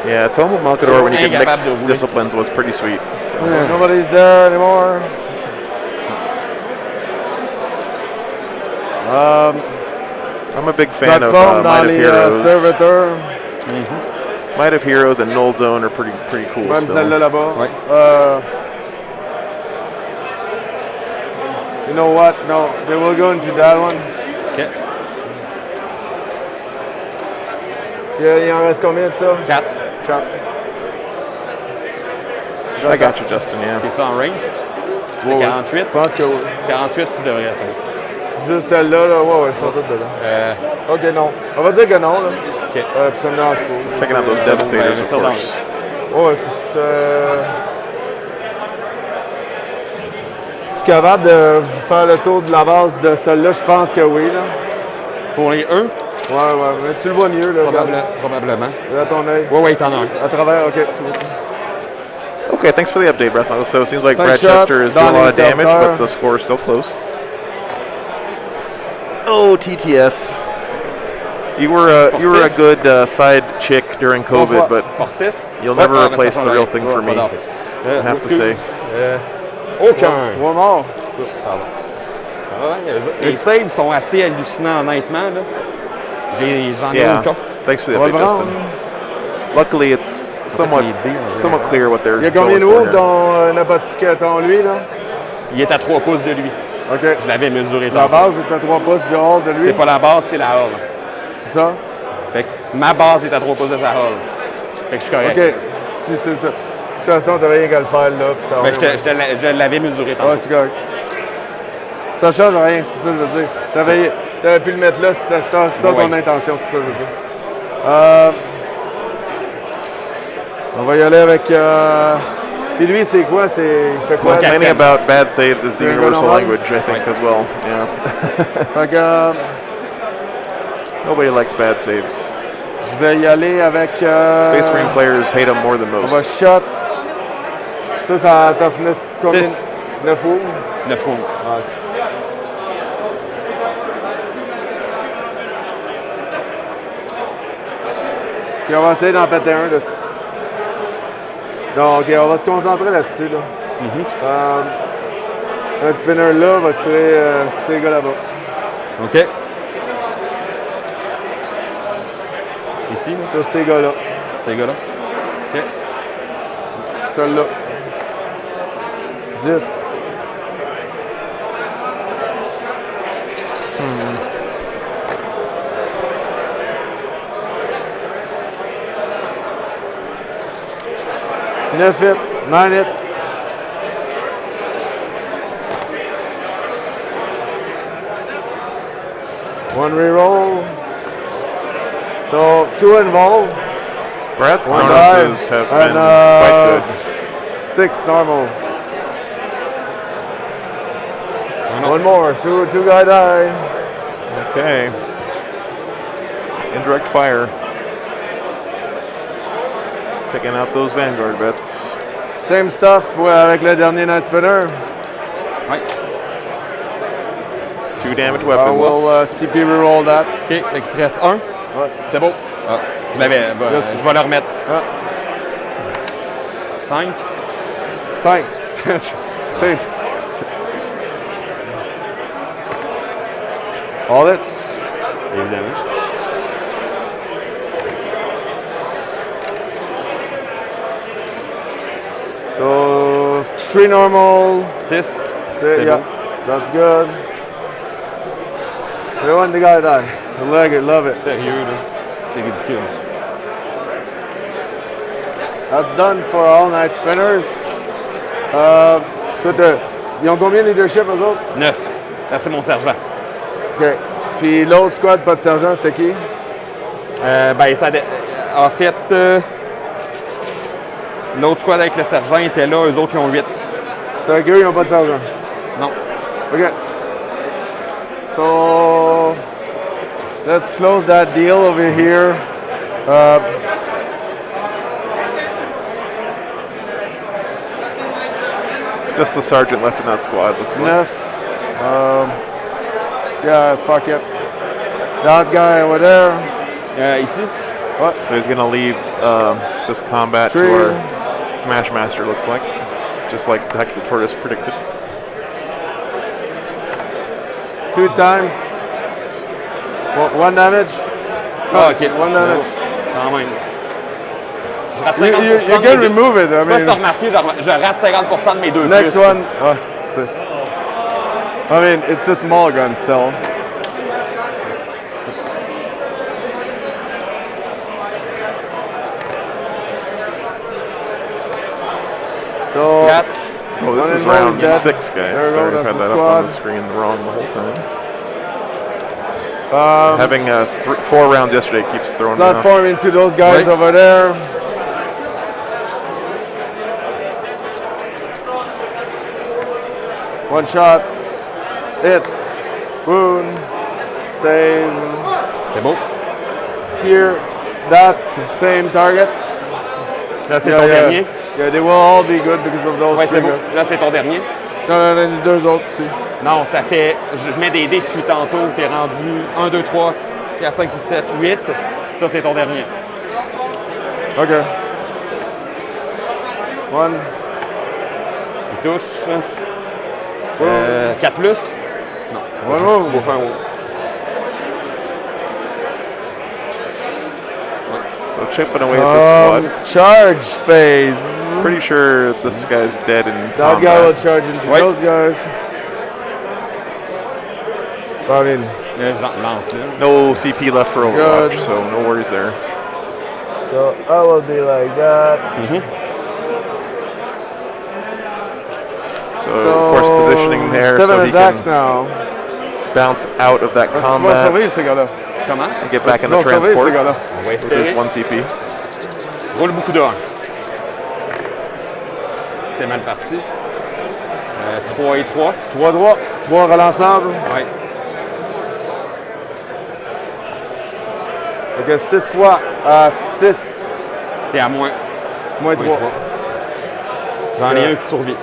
Yeah, Tome of Malkador, when you can mix disciplines, was pretty sweet. Nobody's there anymore. I'm a big fan of Plateforme dans Might of les Heroes. serviteurs. Might of Heroes and Null Zone are pretty cool Même still. celle-là là-bas. Ouais. You know what? No, they will go into that one. OK. Il en reste combien de ça? 4. 4. I got you, Justin, yeah. T'es-tu en range? Ouais, 48? Je pense que oui. 48, tu devrais essayer. Juste celle-là, là, ouais, ils sont toutes dedans. Ok, non. On va dire que non, là. OK. Puis ça me dérange pas. Checking out those Devastators, of course. Ouais, c'est capable de faire le tour de la base de celle-là, je pense que oui, là. Pour les E? Ouais, mais tu le vois mieux, là. Probablement. À ton œil. Ouais, t'en as un. À travers, ok, c'est bon. Okay, thanks for the update, Breslau. So it seems like Side Bradchester shot, is doing a lot of Donnie damage, Seltzer. but the score is still close. Oh, TTS. You were a good side chick during COVID, but Par 6? you'll never replace the real thing for me, I have to say. Aucun. 3 morts. Oups, pardon. Ça va, hein? Les saves sont assez hallucinants, honnêtement. Là. J'en ai Yeah, aucun. thanks for the On va update, le prendre. Justin. Luckily, it's somewhat clear what they're Il y a combien de going wolves for here. ton lui, là? Il est à 3 pouces de lui. OK. Je l'avais mesuré La tantôt. base est à 3 pouces du hall de lui. C'est pas la base, c'est la hall. C'est ça? Fait que ma base est à 3 pouces de sa hall. Fait que je suis correct. OK. Si c'est ça. De toute façon, t'avais rien qu'à le faire là. Puis ça Ben, va je l'avais mesuré tantôt. Ouais, c'est correct. Ça change rien, c'est ça que je veux dire. T'avais pu le mettre là si c'était ça ton intention, c'est ça que je veux dire. On va y aller avec... Puis lui, c'est quoi? Il fait quoi? Complaining about bad saves is the You're universal gonna language, I think, as well. Yeah. Fait que, Nobody likes bad saves. je vais y aller avec... Space Marine players hate them more than On va most. shot. Ça toughness combien? 6. 9 ou? 9 roues. Ah, OK, on va essayer d'en péter un. Là. Donc, OK, on va se concentrer là-dessus. Là. Un spinner là va tirer sur tes gars là-bas. OK. Ici, là. Sur ces gars-là. Ces gars-là. OK. Celui-là. 10. Neuf hits, 9 hits. One reroll. So 2 involved. Brad's One chronos dive, have been and, quite 6 normal. no. One more. Two guy die. good. Okay. Indirect fire. Taking out those Vanguard bets. Same stuff avec le dernier Night Spinner. Ouais. 2 damage weapons. We'll CP reroll that. OK. Fait qu'il te reste 1. Ouais. C'est beau. Ah, je l'avais. Bah, Merci. je vais le remettre. Ah. 5. 5. 6. All hits. Évidemment. So 3 normal. 6. C'est C'est yeah, bon. that's good. They want the guy die. I like it, love it. Sérieux, là. C'est ridicule. That's done for all Night Spinners. Ils ont combien de leadership, eux autres? 9. Là, c'est mon sergent. OK. Puis l'autre squad, pas de sergent, c'était qui? Ben, en fait, l'autre squad avec le sergent était là, eux autres, ils ont 8. C'est qu'eux, ils n'ont pas de sergent. Non. OK. So, let's close that deal over here. Just the sergeant left in that squad, looks like. 9. Yeah, fuck it. That guy over there. Ici? So he's going to leave this combat Tree. to our Smash Master, looks like. Just like the Hector Tortoise predicted. 2 times. 1 damage. Ah, OK. 1 damage. Quand même. Je rate 50% You de can mes deux- remove it. I Je sais pas si t'as mean, remarqué, je rate 50% de mes deux next plus. one. Oh, sis. I mean, it's a small gun still. So, 4. Oh, this One is and one round is dead. 6, There guys. we go, Sorry, I've that's had the that up on the squad. screen wrong the whole time. Having 4 rounds yesterday keeps throwing me off. Platforming to those guys over there. One shots, hits, wound, save. C'est beau. Here, that same target. Là, c'est ton dernier. Yeah, they will all be good because of those Ouais, c'est beau. triggers. Là, c'est ton dernier. Non, les deux autres aussi. Non, ça fait. Je mets des dés depuis tantôt. T'es rendu 1, 2, 3, 4, 5, 6, 7, 8. Ça, c'est ton dernier. OK. One. Il touche. 4 plus? Non. One move. Faut faire un move. So chipping away at this squad. Charge phase. Pretty sure this guy's dead in That guy will combat. charge into Wait. those guys. I mean, Lance-le. No CP left for Overwatch, Good. so no worries there. so I will be like that. So, of course, positioning there 7 so he attacks can now. bounce out of that Tu vas combat sauver ce gars-là. Comment? and get back Tu in the vas sauver ce transport gars-là. On va with his espérer. 1 CP. Roule beaucoup de 1. C'est mal parti. 3 et 3. 3 droits, 3 à l'ensemble. Ouais. Fait que 6 fois à 6, T'es à moins. moins 3. J'en ai un qui survit.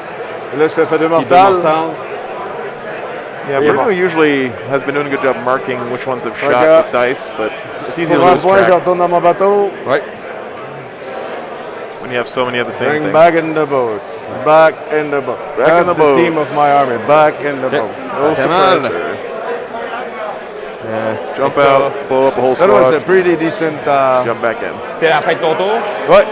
Et là, je te fais 2 Puis deux mortales. mortales. Yeah, Yeah. Bruno usually has been doing a good job marking which ones have shot Okay. with dice, but it's easy to Pour un lose point, je track retourne dans mon bateau. Ouais. when you have so many of the same Bring thing. back in the boat. Back in the boat. Back That's in the the boat. team of my army. Back in the boat. No C'est surprise mal. there. Jump out, blow up a whole That was a squad, pretty decent. jump back in. C'est la fin de ton tour. Ouais.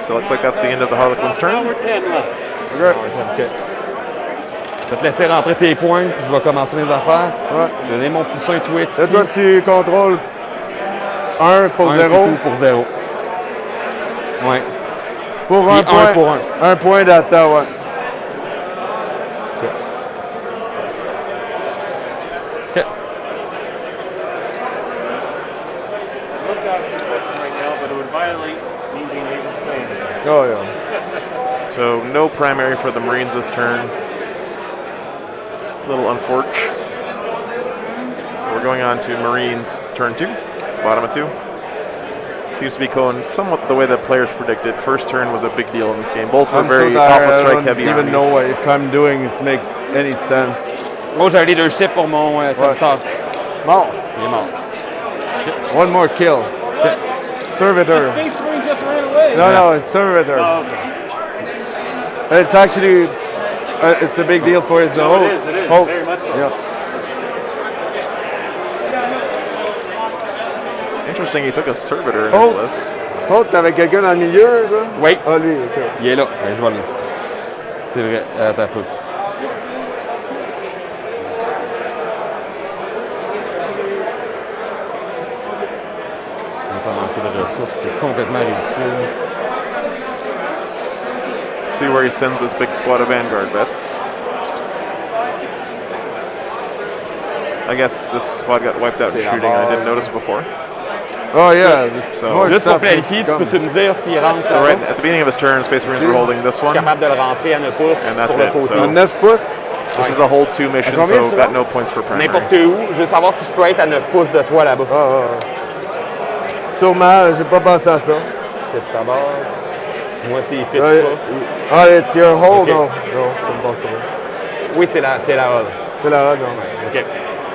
So it looks like that's the end of the Harlequins' turn. Okay. OK. Je vais te laisser rentrer tes points, puis je vais commencer mes affaires. Ouais. Je vais donner mon plus 1 tweet Là, ici. toi, tu contrôles 1 pour 0. C'est tout pour 0. Ouais. Pour Puis 1 un point. pour un. 1 point d'attaque, ouais. OK. Look out right now, but it would violate me being able to say anything. Oh, yeah. So no primary for the Marines this turn. Little unfortunate. We're going on to Marines turn 2. It's bottom of 2. Seems to be going somewhat the way the players predicted. First turn was a big deal in this game. Both were I'm very so tired. alpha I strike don't heavy even armies. know what if I'm doing this makes any sense. Moi, j'ai un leadership pour mon serviteur. Bon, Il est mort. one more kill. Servitor. Space Marine just ran away. No, it's Servitor. Oh, okay. It's actually, it's a big deal for his No, whole. it is, whole- very much so. Yeah. Interesting, he took a servitor in Oh. his list. Oh, t'avais quelqu'un dans le milieu, là? Oui. Ah, lui, ok. Il est là. Ben, je vois le. C'est vrai. Attends un peu. Ça manquer de ressources, c'est complètement ridicule. See where he sends this big squad of Vanguard vets. I guess this squad got wiped out in C'est la shooting and I didn't base. notice before. Oh, yeah. more Juste pour stuff planifier, is tu peux-tu me dire s'il rentre So là-bas? right at the beginning of his turn, Space Marines were holding this Je suis one. capable de le rentrer à 9 pouces And that's sur le it, côté. so- À 9 pouces? This is a hold 2 mission, combien so tu got vas? no points for primary. N'importe où. Je veux savoir si je peux être à 9 pouces de toi là-bas. Sûrement, j'ai pas pensé à ça. C'est de ta base. Moi, c'est fit Ah, pas. ah, it's your hold? Ok. Non, non, c'est pas ça. Oui, c'est la hall. C'est la horde, non. OK.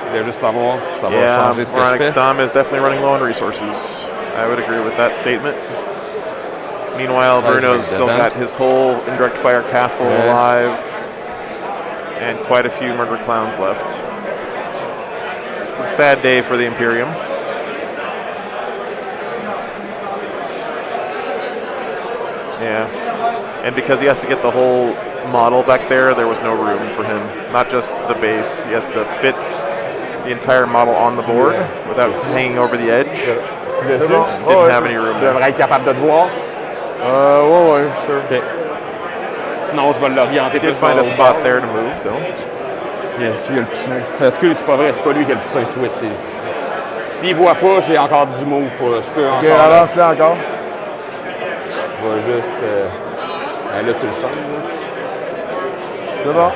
Je voulais juste savoir, ça va Yeah, changer ce que je Moronic fais. Stom is definitely running low on resources. I would agree with that statement. Meanwhile, je Bruno's vais still dedans. got his whole indirect fire castle Ouais. alive, and quite a few murder clowns left. It's a sad day for the Imperium. Yeah, and because he has to get the whole model back there was no room for him. Not just the base, he has to fit the entire model on the board without hanging over the edge. C'est bon. Didn't have any Je room there. devrais être capable de te voir. Ouais, sure. OK. Sinon, je vais l'orienter Did plus find vers a le spot bord. there to move, though. Lui, il a le petit nez. Excuse, c'est pas vrai, c'est pas lui qui a le petit twit. S'il voit pas, j'ai encore du move. Je peux Ok, encore. avance là encore. Je vais juste. Là, tu le changes. C'est bon.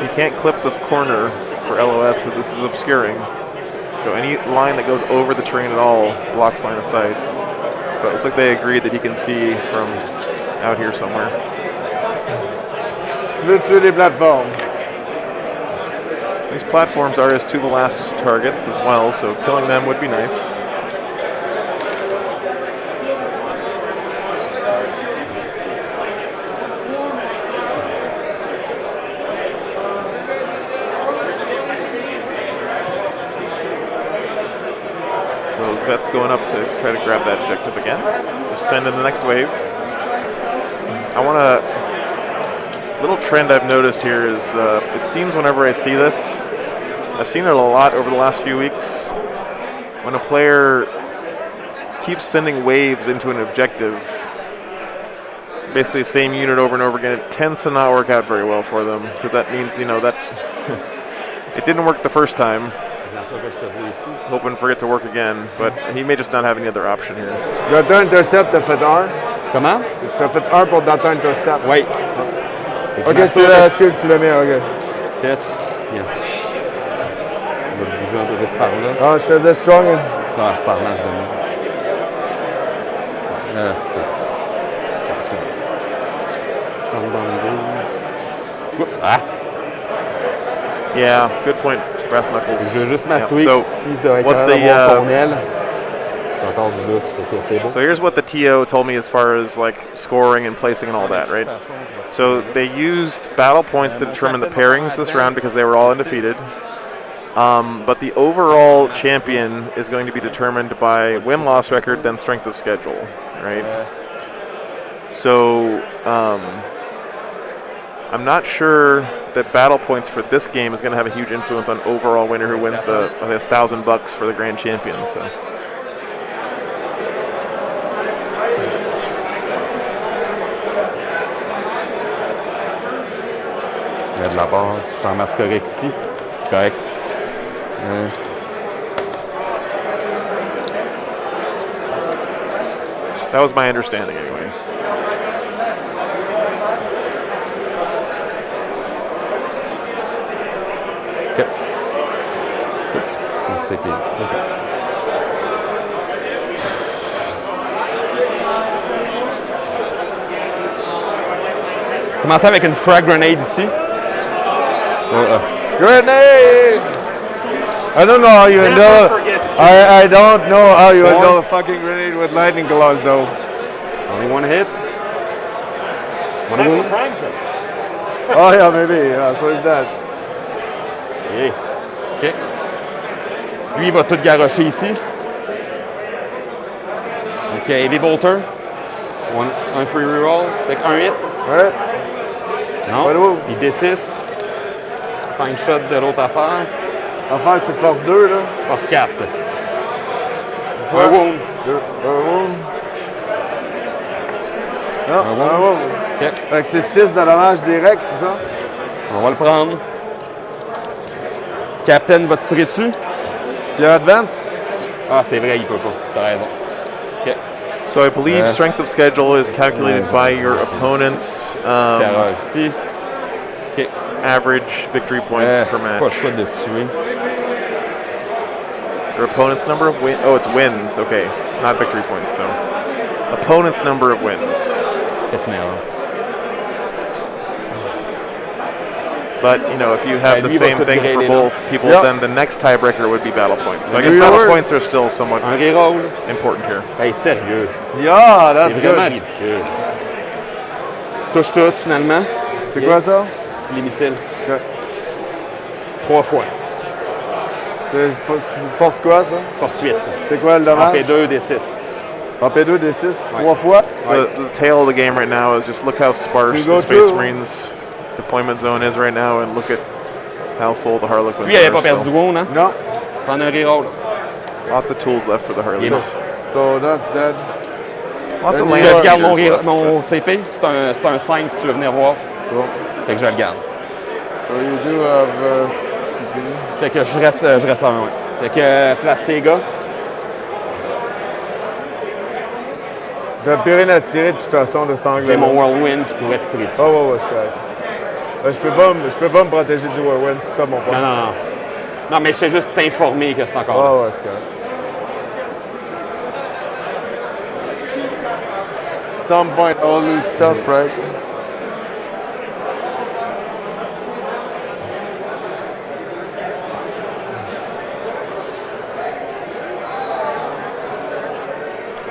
You can't clip this corner for LOS because this is obscuring. So any line that goes over the terrain at all blocks line of sight. But it looks like they agreed that he can see from out here somewhere. Tu veux tuer les plateformes. These platforms are his to the last targets as well, so killing them would be nice. So Vet's going up to try to grab that objective again. Just send in the next wave. I want to... Little trend I've noticed here is it seems whenever I see this, I've seen it a lot over the last few weeks, when a player keeps sending waves into an objective, basically the same unit over and over again, it tends to not work out very well for them, because that means, you know, that it didn't work the first time. Hoping for it to work again, but he may just not have any other option here. Data intercept, t'as fait 1. Comment? T'as fait 1 pour data intercept. Oui. Ok, est-ce que tu l'as mis? Ok. Peut-être. Bien. On va bouger un peu plus par là. Ah, je faisais strong. Ah, c'est par masse de nous. Là, c'était. Oups, ah! Yeah, good point, Brass Knuckles. Je veux juste Yeah, m'assurer so que si je dois être what capable the, d'avoir ton aile, j'ai encore du lousse, fait que c'est bon. So here's what the TO told me as far as like scoring and placing and all that, right? So they used battle points to determine the pairings this round because they were all undefeated. But the overall champion is going to be determined by win-loss record, then strength of schedule, right? So I'm not sure that battle points for this game is going to have a huge influence on overall winner who wins the $1,000 for the grand champion. So. Il y a de la base, je suis en masse correct ici. C'est correct. That was my understanding anyway. OK. Oups. C'est pire. OK. Commencer avec une frag grenade ici. Grenade! I don't know how you handle. I don't know how you handle a fucking grenade with lightning claws, though. Only one hit. That's what Prime said. Oh yeah, maybe. Yeah, so is that. Yeah. OK. Lui, il va tout garrocher ici. OK, Heavy Bolter. Un free reroll. Fait un hit. Right? Non. Pas de move. Il D6. 5 shots de l'autre affaire. L'affaire, c'est force 2, là. Force 4. Ouais. Un wound. Un wound. Non, Un wound. un wound. OK. Fait que c'est 6 de dommage direct, c'est ça? On va le prendre. Captain va te tirer dessus. Puis advance? Ah, c'est vrai, il peut pas. T'as raison. OK. So I believe strength of schedule is calculated by your opponent's Petite erreur ici. OK. average victory points per match. Pas le choix de tuer. Your opponent's number of wins. Oh, it's wins. Okay, not victory points. So, opponent's number of wins. Peut-être une erreur. But you know, if you have the lui va same tout thing for grader, both people, Yep. then the next tiebreaker would be battle points. So I Do guess your battle worst. points are still somewhat Un reroll. important here. Hey, sérieux. Yeah, that's C'est vraiment good. ridicule. Touche tout, finalement. C'est quoi ça? Les missiles. Ok. 3 fois. C'est force quoi, ça? Force 8. C'est quoi le dommage? AP2, D6. AP2, D6, 3 fois? So the tail of the game right now is just look how sparse You go the Space through. Marines deployment zone is right now, and look at how full the Harlequins Lui, il avait are. pas perdu So du wound, hein? Non. Prendre un reroll. lots of tools left for the Harleys. So that's dead. Lots of New land Je York. garde speeders left, mon CP. C'est un 5 si tu veux venir voir. Cool. Fait que je le garde. So you do have CP. Fait que je reste à 1, ouais. Fait que place tes gars. T'as plus rien à tirer de toute façon de cet angle-là. J'ai mon Whirlwind qui pourrait te tirer dessus. Oh, ouais, c'est correct. Je peux pas me protéger du Whirlwind, c'est ça mon point. Non. Non, mais je sais juste t'informer que c'est encore là. Oh, ouais, c'est correct. Some point, all loose stuff, right?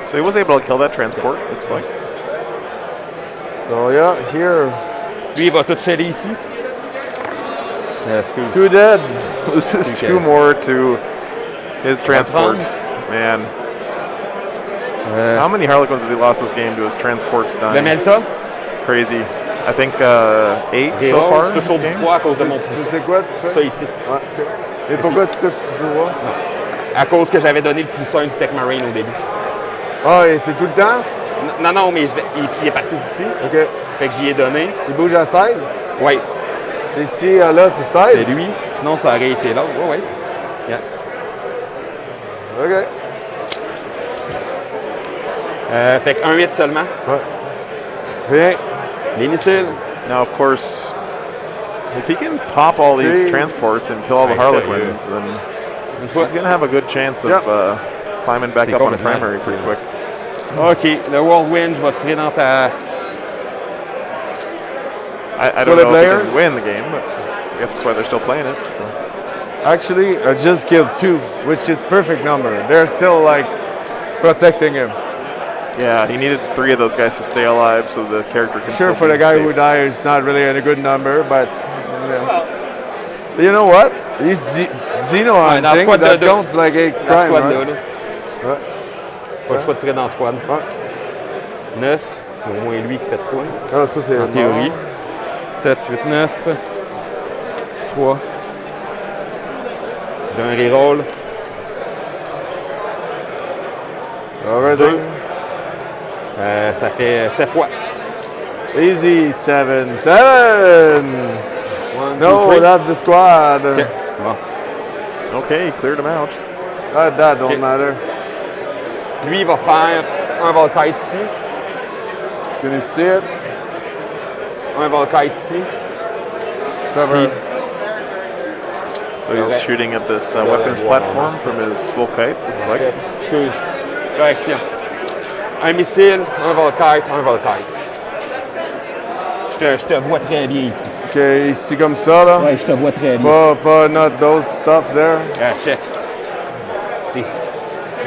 So he was able to kill that transport, looks like. So, yeah, here, Lui, il va tout shedder ici. Excuse. 2 dead. Loses Okay. 2 more to his transport. prendre. Man. How many Harlequins has he lost this game to his transports Le dying? Melta, Crazy. I think 8 so Zéro, far je in touche this au du game. 3 à cause de mon C'est quoi, tu ça sais? ici. Ouais, ok. Et pourquoi tu touches du droit? À cause que j'avais donné le plus 1 du Tech Marine au début. Ah, et c'est tout le temps? Non, mais il est parti d'ici. OK. Fait que j'y ai donné. Il bouge à 16? Oui, Ici, là, c'est 16? c'est lui. Sinon, ça aurait été là. Oui. Yeah. OK. Fait que 1-8 seulement. Ouais. Rien. Les missiles. Now, of course, if he can pop all these Jeez. transports and kill all the Ouais, Harlequins, then Une fois. he's going to have a good chance of Yep. climbing back C'est up on the complètement primary pretty quick. OK, le Whirlwind, je vais tirer dans ta... I So don't the know if he players? can win the game, but I guess that's why they're still playing it. So. Actually, I just killed 2, which is perfect number. They're still, like, protecting him. Yeah, he needed 3 of those guys to stay alive so the character can Sure, still for be the guy safe. who died, it's not really a good number, but you know what? He's Xeno Ouais, dans thing squad that de- counts like a Dans crime, squad right? là. Ouais. Pas le choix de tirer dans le squad. Ouais. 9, au moins lui qui fait de quoi, Ah, ça c'est en théorie. 7, 8, 9. 3. J'ai un reroll. Already. Ça fait 7 fois. Easy 7. 7! 1, 2, No, 3. that's the squad. OK. Bon. Okay, he cleared him out. That don't Okay. matter. Lui, il va faire un Volkite ici, Can you see it? un Volkite ici. Cover. So he's Okay. shooting at this weapons platform from his full kite, looks like. Excuse. Correction. Un missile, un Volkite, un Volkite. Je te vois très bien ici. OK, ici comme ça, là. Ouais, je te vois très bien. Pas not those stuff there. Check. Tu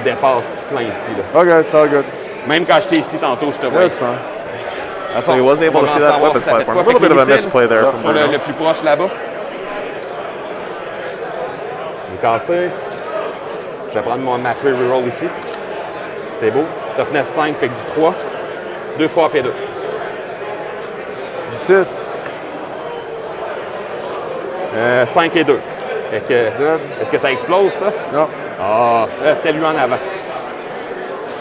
dépasses tout plein ici. Là. OK, it's all good. Même quand j'étais ici tantôt, je te vois. That's fine. So he was able to see that weapons platform. A little bit of a misplay there from Sur le Bruno. plus proche là-bas. Il est cassé. Je vais prendre ma free reroll ici. C'est beau. Toughness 5 fait que du 3. 2 fois P2. 6. 5 et 2. Fait que, Dead. est-ce que ça explose, ça? Non. Ah, là, c'était lui en avant.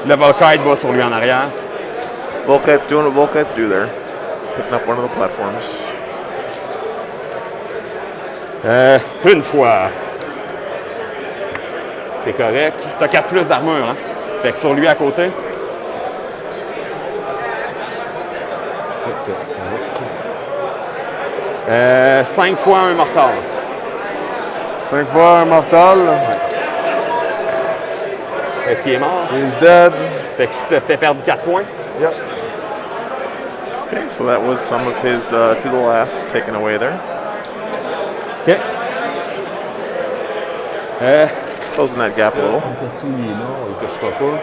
Le Volkite va sur lui en arrière. Volkite's doing what Volkites do there. Picking up one of the platforms. Une fois. T'es correct. T'as 4 plus d'armure, hein? Fait que sur lui à côté. 5 fois un mortal. 5 fois un mortal. Fait qu'il est mort. He's dead. Fait que je te fais perdre 4 points. Yep. Okay, so that was some of his to the last taken away there. OK. Closing that gap a little. Perso, il est mort, il touchera pas.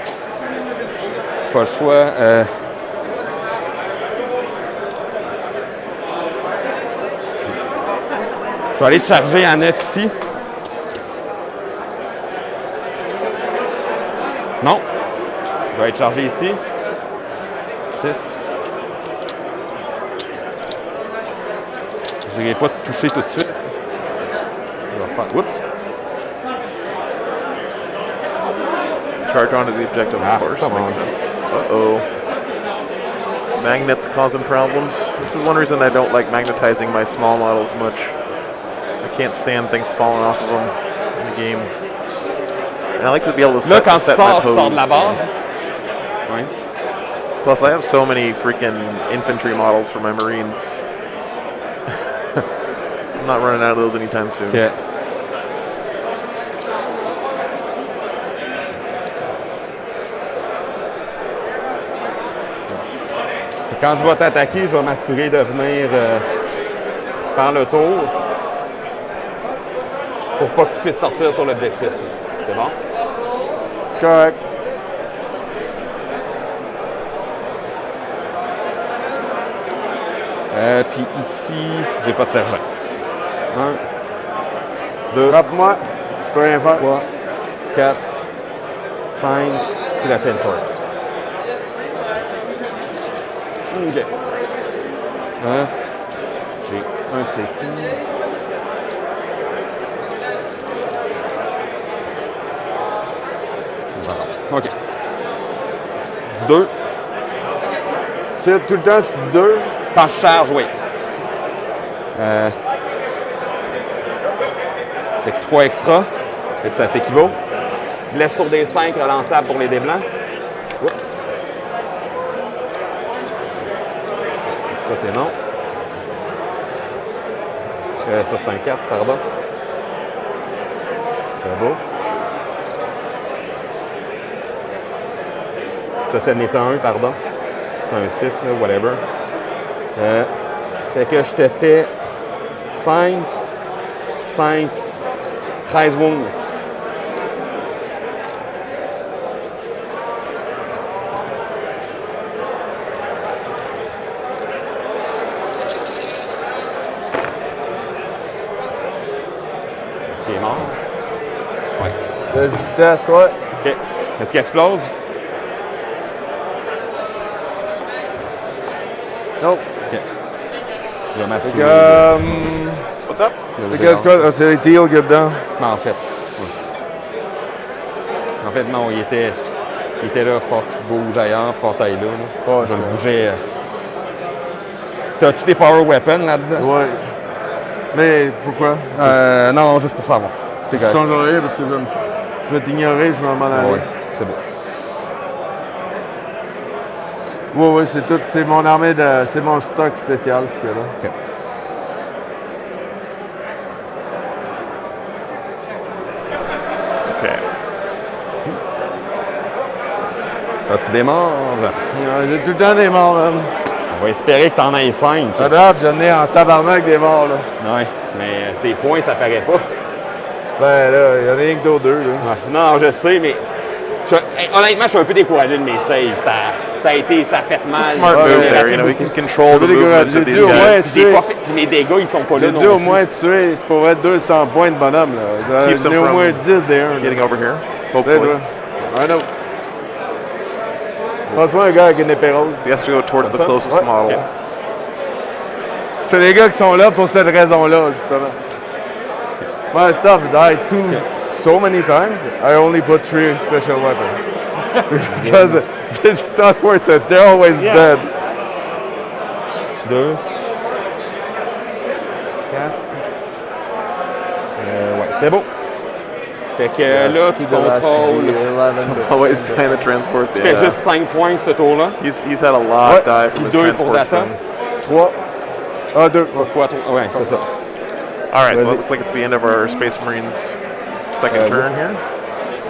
Pas le choix. Je vais aller te charger à 9 ici. Non. Je vais être chargé ici. 6. Je n'irai pas te toucher tout de suite. Je vais faire. Oups. Charge onto the objective, Ah, of course. come Makes on. sense. Uh-oh. Magnets causing problems. This is one reason I don't like magnetizing my small models much. I can't stand things falling off of them in the game. And I like to be able to Là, set, quand tu set my sors, pose. tu sors de la base. Ouais. Plus, I have so many freaking infantry models for my Marines. I'm not running out of those anytime soon. OK. Quand je vais t'attaquer, je vais m'assurer de venir faire le tour pour pas que tu puisses sortir sur l'objectif. C'est bon? Correct. Puis ici, j'ai pas de sergent. 1, 2, Frappe-moi. Je peux rien faire. 3, 4, 5, puis la chain sword. OK. J'ai un CP. OK. Du 2. C'est tout le temps sur du 2. Quand je charge, oui. Fait que 3 extra. Fait que ça s'équivaut. Blesse sur des 5 relançables pour les dés blancs. Oups. Ça, c'est non. Ça, c'est un 4, pardon. C'est beau. Ça, ce n'est un 1, pardon. C'est un 6, là, whatever. Fait que je te fais 5, 5, 13 wounds. Il est mort. Ouais. De justesse, ouais. OK. Est-ce qu'il explose? Non. OK. Je vais m'assurer. What's up? C'est qu'est-ce que c'est les teals qu'il y a dedans. Non, en fait. En fait, non, il était là, fort qu'il bouge ailleurs, fort taille là. Ouais, je le c'est bougeais. T'as-tu des power weapons là-dedans? Ouais. Mais pourquoi? Non, juste pour savoir. Je change rien parce que je vais t'ignorer, je vais m'en aller. Ouais, c'est beau. Ouais, c'est tout. C'est mon armée de. C'est mon stock spécial, ce que-là. OK. OK. As-tu des morts? J'ai tout le temps des morts, man. On va espérer que t'en aies 5. À date, j'en ai en tabarnak des morts, là. Ouais, mais ces points, ça paraît pas. Ben là, il y en a rien que d'autres deux, là. Ouais. Non, je sais, mais honnêtement, je suis un peu découragé de mes saves. Ça a fait mal. Smart Ouais, move ouais, there. You know, we can control the J'ai movements of dit these au moins guys. J'ai pas fait, puis mes dégâts, ils sont pas là J'ai non dit au plus. moins tuer, c'est pour être 200 points de bonhomme, là. Keeps J'en ai them au from moins 10 des 1. Getting over here, C'est hopefully. toi. Un autre. Passe-moi un gars avec une épée rose. So he has to go towards the Ça? closest Ouais. model. Ok. C'est les gars qui sont là pour cette raison-là, justement. My stuff died so many times, I only put 3 special weapons. Because it's not worth it. They're always dead. 2, 4. Ouais, c'est beau. Fait que là, tu contrôles. Always die in the transports. Tu fais Yeah. juste 5 points ce tour-là. He's had a lot Ouais. die from Puis his 2 pour transports. d'attente. then. 3. Ah, 2. Pourquoi 3? Ouais, c'est ça. All right, so Ready. it looks like it's the end of our Space Marines' second turn here.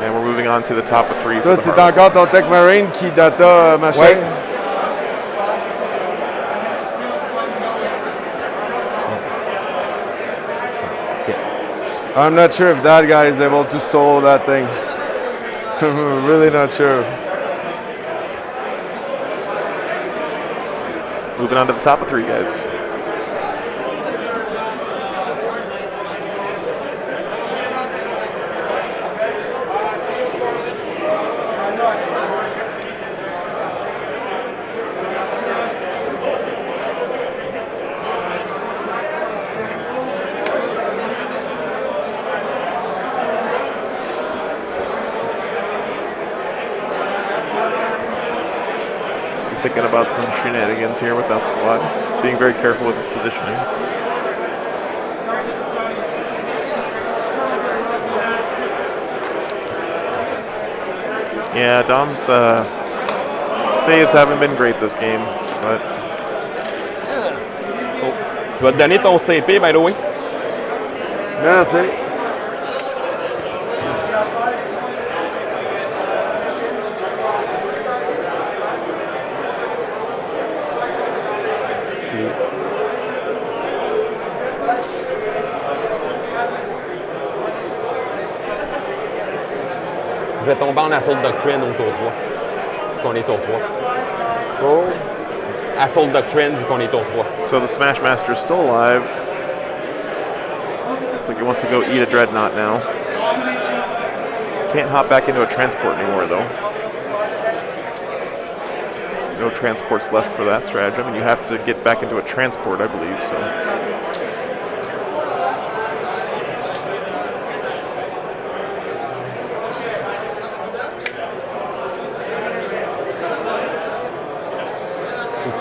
And we're moving on to the top of 3 for Ça, the c'est Harlequin. encore ton Tech Marine qui data machin. Ouais. I'm not sure if that guy is able to solo that thing. Really not sure. Moving on to the top of 3, guys. thinking about some shenanigans here with that squad. Being very careful with his positioning. Yeah, Dom's saves haven't been great this game, but... Oh. Je vais te donner ton CP, by the way. Merci. Je vais tomber en Assault Doctrine au tour 3. Qu'on est tour 3. Oh. Assault Doctrine vu qu'on est tour 3. So the Smash Master's still alive. Looks like he wants to go eat a Dreadnought now. Can't hop back into a transport anymore though. No transports left for that stratagem, and you have to get back into a transport, I believe, so.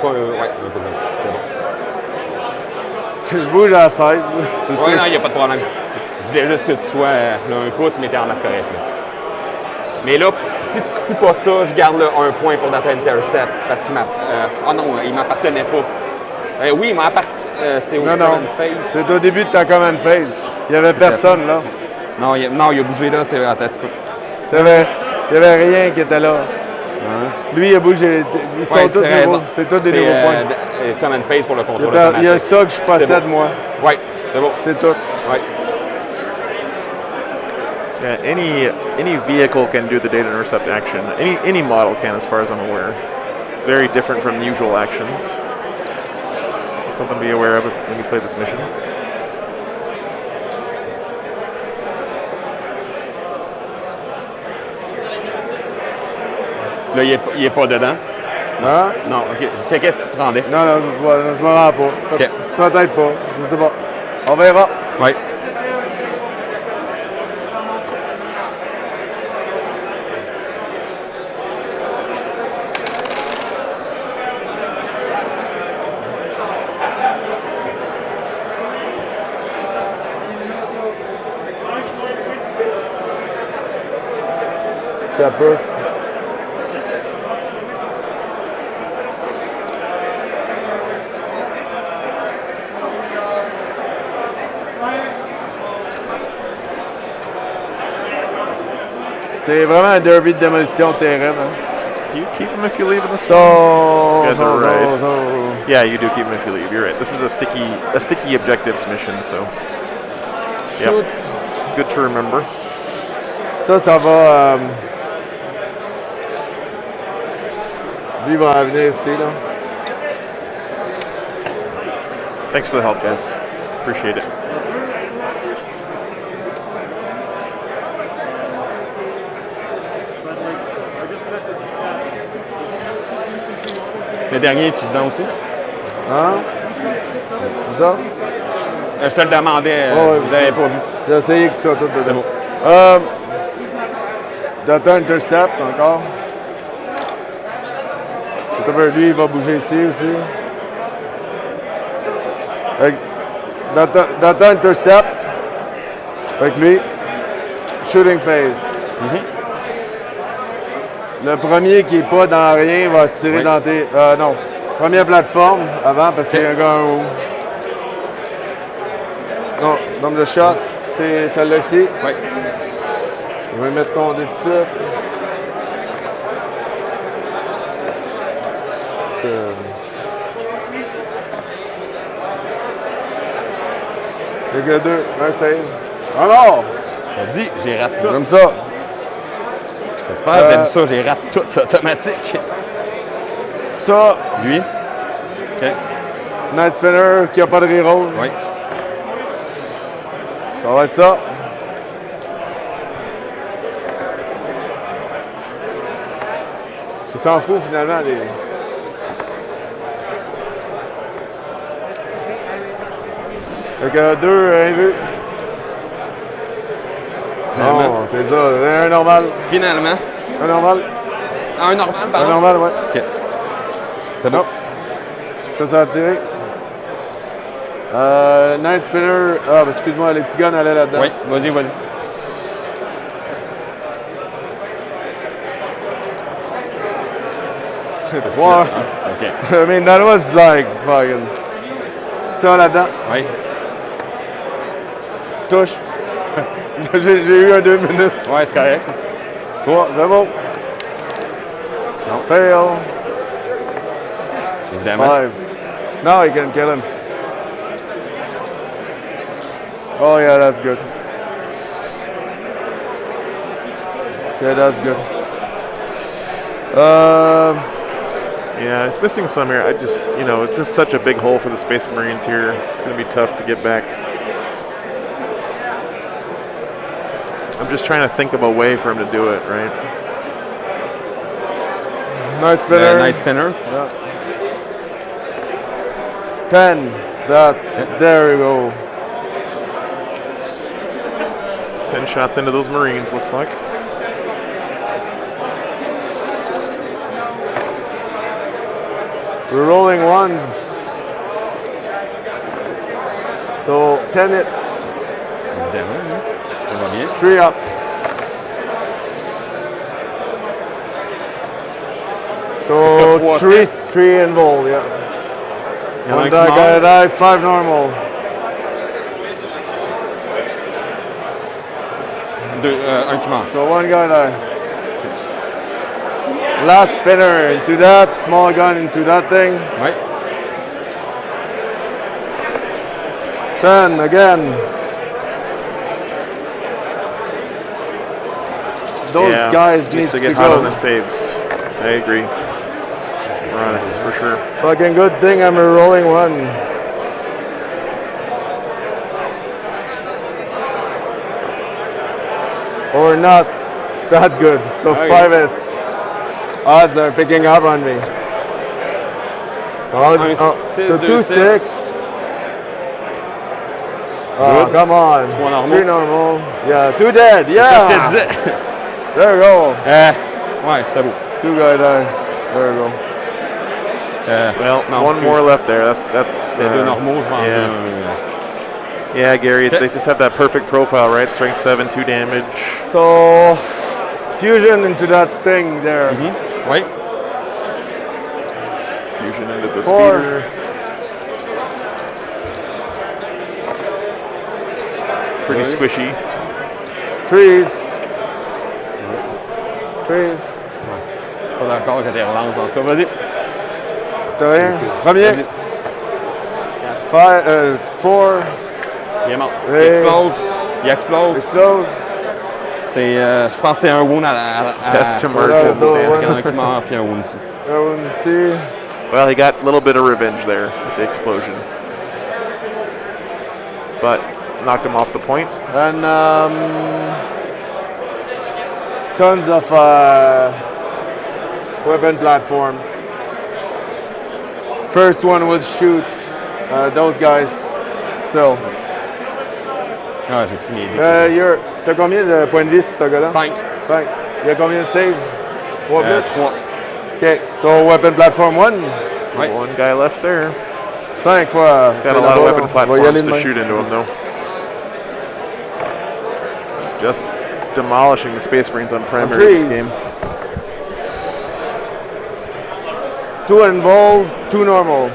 Ouais, c'est bon. Je bouge à 16. Ouais, non, il n'y a pas de problème. Je voulais juste que tu sois là, un pouce, mais t'es en masse correcte. Mais là, si tu ne tues pas ça, je garde là, un point pour Data Intercept. Parce qu'il m'a. Oh non, il m'appartenait pas. Oui, il m'appartenait. C'est au Command Phase. C'est au début de ta Command Phase. Il n'y avait personne là. Non, il a bougé là, c'est attends un petit peu. Il n'y avait rien qui était là. Lui, il a bougé. Ils sont tous nouveaux. C'est tous des nouveaux points. Command Phase pour le contrôle. Il y a ça que je possède, moi. Oui, c'est bon. C'est tout. Oui. Yeah, any vehicle can do the data intercept action. Any model can, as far as I'm aware. It's very different from the usual actions. Something to be aware of when you play this mission. Là, il est pas dedans. Hein? Non, ok. Je checkais si tu te rendais. Non, je me rends pas. Okay. Peut-être pas. Je sais pas. On verra. Oui. Ça pousse. C'est vraiment un derby de démolition terrible. Hein? Do you keep him if you leave in the So, You guys are right. Yeah, you do keep him if you leave. You're right. This is a sticky objectives mission, so. Yep. Good to remember. Ça va. Lui va venir ici, là. Thanks for the help, guys. Appreciate it. Le dernier, tu dedans aussi? Hein? C'est ça? Je te le demandais, vous n'avez pas vu. J'ai essayé qu'ils soient tous dedans. C'est bon. Data Intercept encore. Lui, il va bouger ici aussi. Avec Data Intercept. Avec lui. Shooting Phase. Le premier qui n'est pas dans rien va tirer dans tes... non. Première plateforme avant parce qu'il y a un gars en haut. Non, nombre de shots, c'est celle-là-ci. Oui. Tu vas mettre ton dé tout de suite. Il y a deux, un save. Alors! T'as dit, j'ai raté tout. Comme ça. J'espère que t'as vu ça, j'ai raté tout, c'est automatique. Ça, Lui. OK. Night Spinner qui n'a pas de reroll. Oui. Ça va être ça. Il s'en fout finalement. Fait que deux invus. Finalement. Non, c'est ça. Un normal. Finalement. Un normal. Ah, un normal, pardon? Un normal, ouais. OK. C'est bon. Ça a tiré. Night Spinner. Ah, bah, excuse-moi, les petits guns allaient là-dedans. Oui, vas-y, vas-y. Wow. OK. I mean, that was like fucking. Ça là-dedans. Oui. Touche. J'ai eu un 2 minutes. Ouais, c'est correct. 3, c'est bon. Non. Fail. Évidemment. 5. Now you can kill him. Oh yeah, that's good. Okay, that's good. Yeah, it's missing some here. I just, it's just such a big hole for the Space Marines here. It's going to be tough to get back. I'm just trying to think of a way for him to do it, right? Night Spinner. Night Spinner. Yeah. 10. There we go. 10 shots into those Marines, looks like. We're rolling ones. So 10 hits. Évidemment. Ça va bien. 3 ups. So three involved, yeah. Il y en a un One qui meurt. die, 5 normal. Un qui meurt. So one guy die. Last spinner into that, small gun into that thing. Oui. 10 again. Those guys need to to get hot on the go. saves. I agree. Ronix, for sure. Fucking good thing I'm a rolling one. Or not that good. So Okay. 5 hits. Odds are picking up on me. So 2 6. Oh, Good. come on. 3 normaux. 3 normal. Yeah, 2 dead. Ça, je Yeah. te disais. There we go. Ouais, c'est beau. 2 guy die. There we go. Well, non, one excuse. more left there. That's Les deux normaux, je vais en yeah, Gary. Okay. They just have that perfect profile, right? Strength 7, 2 damage. So fusion into that thing there. Oui. Fusion into the 4. speeder. Pretty squishy. Trees. Trees. Pas d'accord quand tu relances dans ce cas. Vas-y. T'as rien? Premier. Vas-y. 4. Il est mort. Il Hey. explose. Il explose. Explose. C'est, je pense que c'est un wound à Death to Il y Merchants. en a un qui meurt puis un wound ici. Everyone see. Well, he got a little bit of revenge there with the explosion. But knocked him off the point. And tons of weapon platform. First one will shoot those guys still. Ah, j'ai fini les dés. T'as combien de points de vie ce gars-là? 5. 5. Il y a combien de save? 3 plus? 3. OK, so weapon platform 1. Ouais. One guy left there. 5 fois. Got a lot of weapon platforms to shoot into him, though. Just demolishing the Space Marines on primary this game. 2 involved, 2 normal.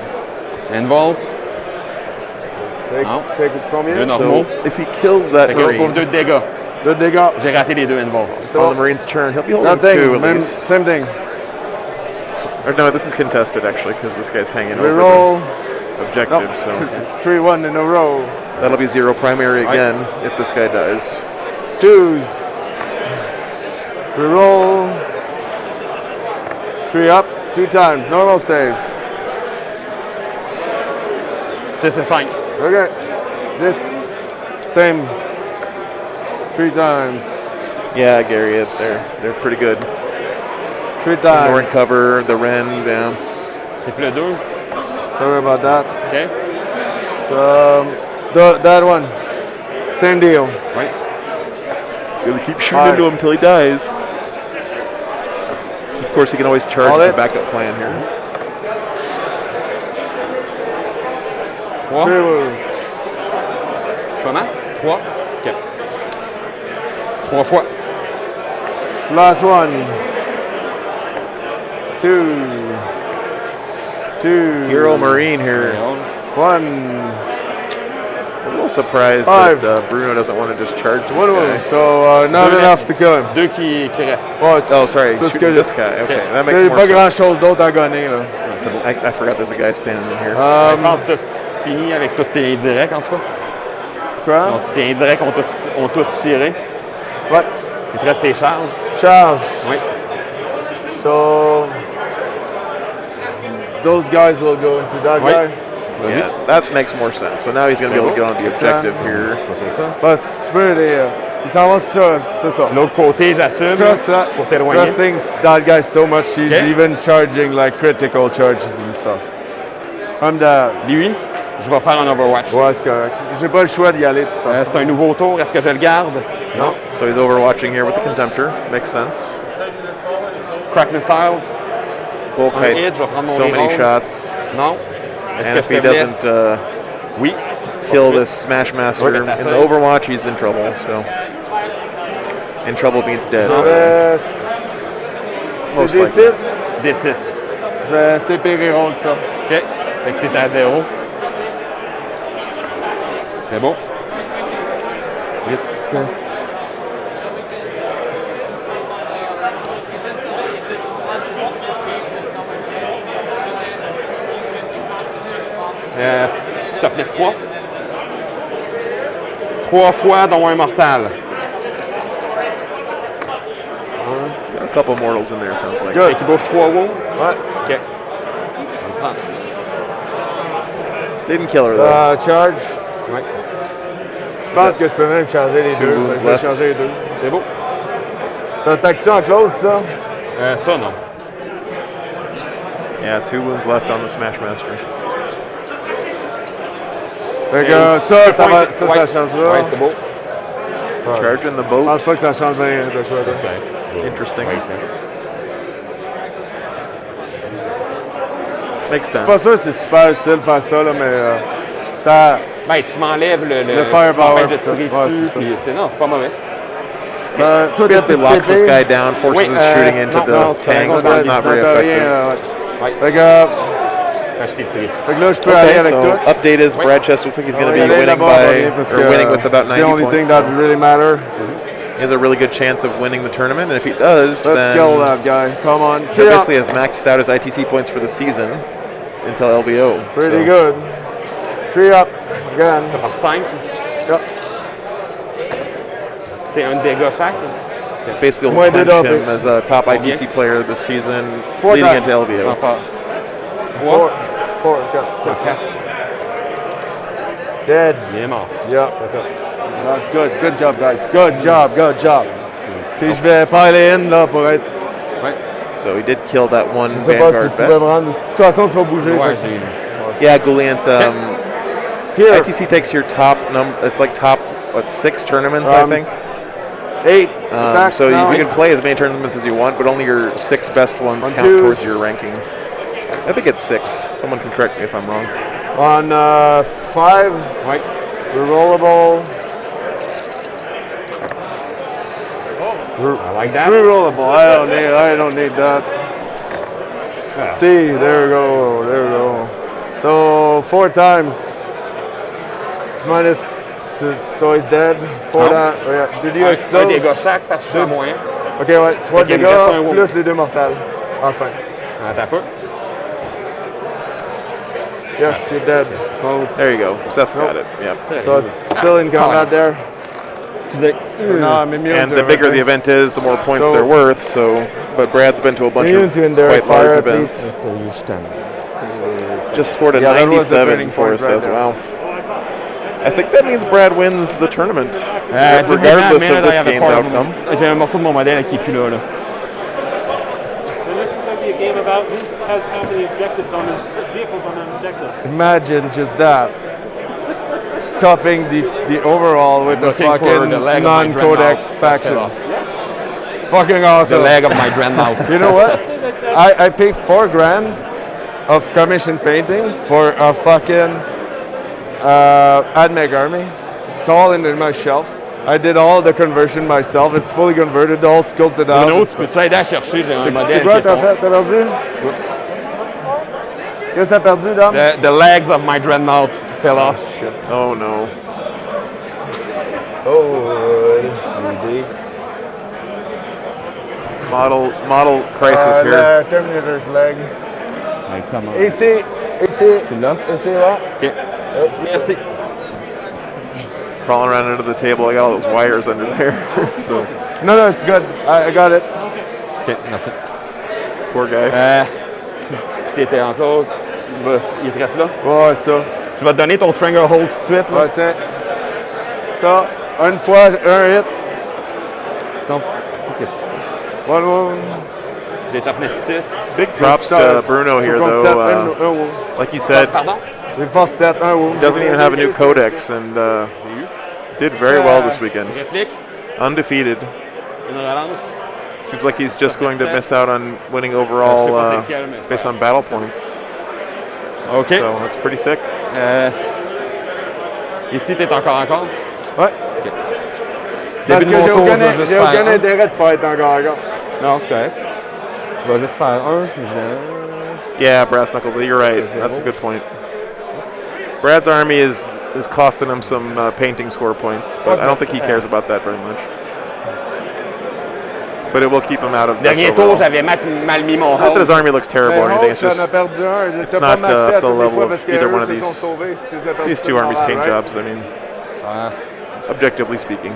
Involve. Take combien? 2 normaux. If he kills that Fait que je Marine pauvre 2 de dégâts. 2 dégâts. J'ai raté les 2 involve. on the Marine's turn, he'll be holding Nothing. 2 at Même, least. same thing. Or no, this is contested actually because this guy's hanging over Reroll. the objective. So It's 3-1 in a row. that'll be 0 primary again if this guy dies. 2s. Reroll. 3 up. 2 times. Normal saves. 6 et 5. Okay. This same 3 times. Yeah, Gary, they're pretty good. 3 times. Ignoring cover, the Ren, yeah. Triple 2. Sorry about that. OK. So that one. Same deal. Oui. Gonna keep shooting into him until he dies. Of course, he can always charge All as a hits. backup plan here. 3. 3 wounds. Comment? 3. OK. 3 fois. Last one. 2. 2. Hero Marine here. 1. I'm a little surprised 5. that Bruno doesn't want to just charge this One guy. wound. So not Deux enough to kill him. 2 qui restent. Oh, Oh, sorry, c'est ce shooting que this guy. Okay, that il makes n'y a more pas grand sense. chose d'autre à gagner là. I forgot there's a guy standing in here. Je pense que tu as fini avec tous tes indirects, en tout cas. Quoi? Donc, tes indirects ont tous tiré. Ouais. Il te reste tes charges. Charge. Oui. So those guys will go into that Oui. guy. Yeah, that makes more sense. So now he's going to be able to get on the objective here. But tu peux ils s'en vont sur ça, c'est ça. De l'autre côté, j'assume Trust that. pour t'éloigner. Trusting that guy so much, he's Okay. even charging like critical charges and stuff. Comme that. Lui, je vais faire un Overwatch. Ouais, c'est correct. J'ai pas le choix d'y aller de toute façon. C'est un nouveau tour. Est-ce que je le garde? Non. So he's overwatching here with the Contemptor. Makes sense. Crack Missile. Bull Un kite, hit, je vais prendre mon so many reroll. shots. Non. Est-ce And que if je he te laisse? doesn't Oui. kill this Smash Master Oui, in that's the it. Overwatch, he's in trouble. So in trouble means dead. Most C'est likely. D6. D6. Je vais CP reroll ça. OK. Fait que t'es à 0. C'est bon. 8. Toughness 3. 3 fois, dont un mortal. Got a couple mortals in there, sounds like. Fait qu'il bouffe 3 wounds. Ouais. OK. On le prend. Didn't kill her though. Charge. Ouais. Je pense que je peux même charger les Two deux. wounds Fait que je vais left. charger les deux. C'est beau. Ça attaque-tu en close, ça? Ça, non. Yeah, 2 wounds left on the Smash Master. Fait que ça changera. Ouais, c'est beau. Charging the Je boat. pense pas que ça change rien de quoi. là. Interesting. Makes Je suis pas sense. sûr que c'est super utile de faire ça, là, mais ça. Ben, tu m'enlèves le firepower, tu m'empêches de tirer ouais, dessus, c'est ça. puis non, c'est pas mauvais. Toi, Basically t'as locks this CP. guy down, forces Oui, his shooting into non, the non, t'as tank, raison, but it's t'as not very T'as effective. rien, Ouais. Fait que Quand je t'ai tiré dessus. là, je peux aller Okay, avec so toi. update is Brad Chest looks like he's going to be winning parce by, que or winning with about it's the 90 only thing points. that So really matter. he has a really good chance of winning the tournament, and if he does, Let's then kill that guy. Come on. he'll Tree up. basically have maxed out his ITC points for the season until LVO. Pretty So good. Tree up. Again. Ça fait 5. Yep. C'est un dégât chaque. it basically will Moins deux clinch dopés. him as a top Combien? ITC player this season, 4 leading times. into J'en LVO. parle. 4. 4. OK. Dead. Il est mort. Yep. That's good. Good job, guys. Good job. Good job. Puis je vais piler in là pour être. Ouais. So he did kill that one Je sais pas si Vanguard tu peux vet. me rendre. De toute façon, tu vas bouger. Ouais, fait que- j'ai. Yeah, Gouliant, Here. ITC takes your top number, it's like top, 6 tournaments, I think. 8. Attacks So now. you can play as many tournaments as you want, but only your 6 best ones 1, count 2. towards your ranking. I think it's 6. Someone can correct me if I'm wrong. On 5s. Ouais. Rerollable. I like that. Rerollable. I don't need that. See, there we go. There we go. So 4 times. Minus. So he's dead. 4 Non. times. Oh, yeah. Did you Un explode? dégât chaque parce que je suis à moins. Ok, ouais. 3 Fait qu'il me dégâts reste un wound. plus les 2 mortels. Enfin. Attends un peu. Yes, you're dead. Close. There you go. Seth's got it. Yeah. So it's still in combat there. Excusez. No, I'm immune And to the bigger the everything. event is, the more points So- they're worth. So, but Brad's been to a bunch Immune of to indirect quite large fire, at events. least. Just scored a Yeah, that was the 97 turning for point us right as there. well. I think that means Brad wins the tournament, Deuxièmement, regardless mais of là, this il y avait game's pas outcome. J'ai un morceau de mon modèle qui est plus là. And this is going to be a game about who has how many objectives on his vehicles on an objective. Imagine just that. Topping the overall with the Looking for fucking the leg of my non-codex Dreadnought. faction. Fell off. It's fucking The awesome. leg of my Dreadnought. You know what? I paid $4,000 of commission painting for a fucking AdMech Army. It's all in my shelf. I did all the conversion myself. It's fully converted, all sculpted out. Bruno, tu peux-tu aider à chercher? J'ai un modèle. C'est quoi qui est t'as bon. fait? T'as perdu? Oups. Qu'est-ce que t'as perdu, Dom? The legs of my dreadnought fell off. Oh no. Oh, indeed. Model crisis here. Le Terminator's leg. Hey, come on. Ici. Tu l'as? Ici, là. OK. Merci. Crawling around under the table. I got all those wires under there. So No, it's good. I got it. OK, merci. poor guy. Tu étais en cause. Il te reste là. Ouais, ça. Je vais te donner ton stranglehold tout de suite. Là. Ouais, tiens. Ça, une fois, un hit. Donc, qu'est-ce que c'est? One. J'ai toughness 6. Big props to Bruno here, though. Like he said, Pardon? J'ai force 7, un wound. doesn't even have a new codex and did very well this weekend. Réplique. Undefeated. Une relance. Seems like he's just going to miss out on winning overall based on battle points. OK. So that's pretty sick. Ici, t'es encore. Ouais. OK. Parce Début que de j'ai mon tour, aucun, je vais juste j'ai faire aucun un. intérêt de pas être encore. Non, c'est correct. Je vais juste faire un. Yeah, Brass Knuckles, you're right. That's a good point. Brad's army is costing him some painting score points, but I don't think he cares about that very much. But it will keep him out of this Dernier tour, overall. j'avais mal mis mon Not that hold. his army looks terrible or anything, it's J'en ai just perdu un. it's not up to the level of either one of these two armies' paint right? jobs. I mean, objectively speaking.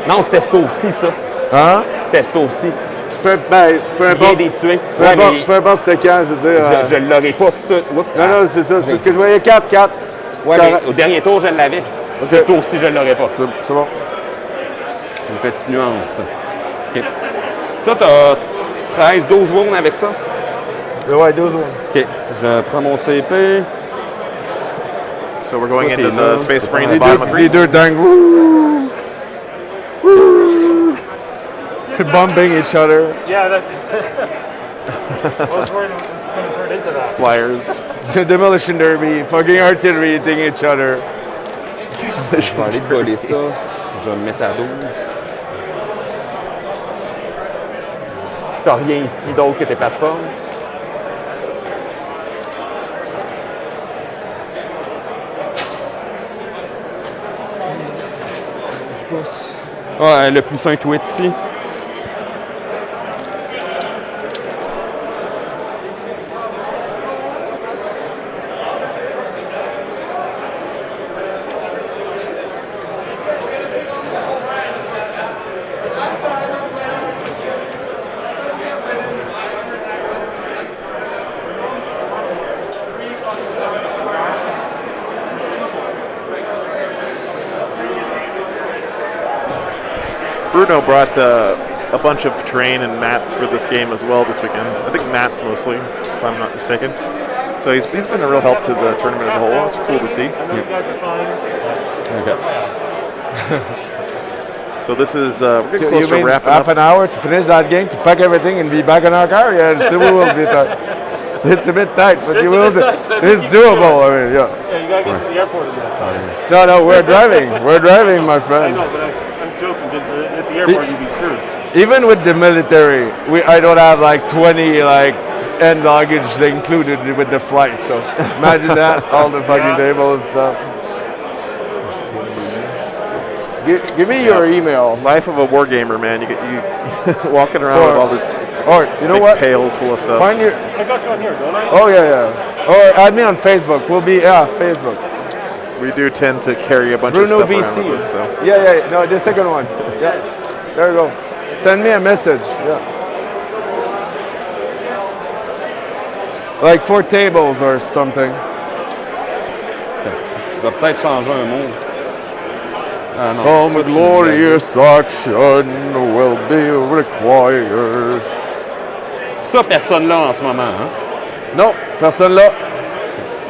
Non, c'était ce tour-ci, ça. Hein? C'était ce tour-ci. Peu Tu viens importe. d'y tuer. Peu importe c'est quand, je veux dire. Je l'aurais pas, ça. Oups. Non, c'est ça. C'est parce que je voyais 4. Ouais, mais au dernier tour, je l'avais. Ce tour-ci, je l'aurais pas. C'est bon. Une petite nuance. OK. Ça, t'as 13-12 wounds avec ça? Ouais, 12 wounds. OK. Je prends mon CP. So we're going Okay, into no, the Space Marine at Les the bottom of deux, 3. les deux dingues. Woo! Woo! Bumping each other. Yeah, that. I was worried it was going to turn into that. Flyers. Demolition derby. Fucking artillery hitting each other. Je vais aller coller ça. Je vais me mettre à 12. T'as rien ici d'autre que tes plateformes? Ouais, le plus 1 tweet ici. Bruno brought a bunch of terrain and mats for this game as well this weekend. I think mats mostly, if I'm not mistaken. So he's been a real help to the tournament as a whole. It's cool to see. I know you guys are fine. Okay. So this is we're getting close You to mean wrapping half up. an hour to finish that game, to pack everything and be back in our car? Yeah, it will be tight. It's a bit tight, but you will. It's doable. I mean, yeah. Yeah, you got to get to the airport again. No, we're driving. We're driving, my I friend. know, but I'm joking because at the airport you'd be screwed. Even with the military, I don't have like 20 end luggage included with the flight. So imagine that, all the fucking table and stuff. Give me your email. Life of a wargamer, man. You walking around with all this Or you know big what? pails full of stuff. Find your. I got you on here, don't I? Oh yeah. Or add me on Facebook. We'll be Facebook. We do tend to carry a bunch Bruno of stuff around BC. with us. So. Yeah. No, the second one. Yeah. There you go. Send me a message. Yeah. Like 4 tables or something. Je vais peut-être changer un mot. Ah non, Some ça, tu glorious action will be required. Ça, personne là en ce moment. Hein? Non, personne là.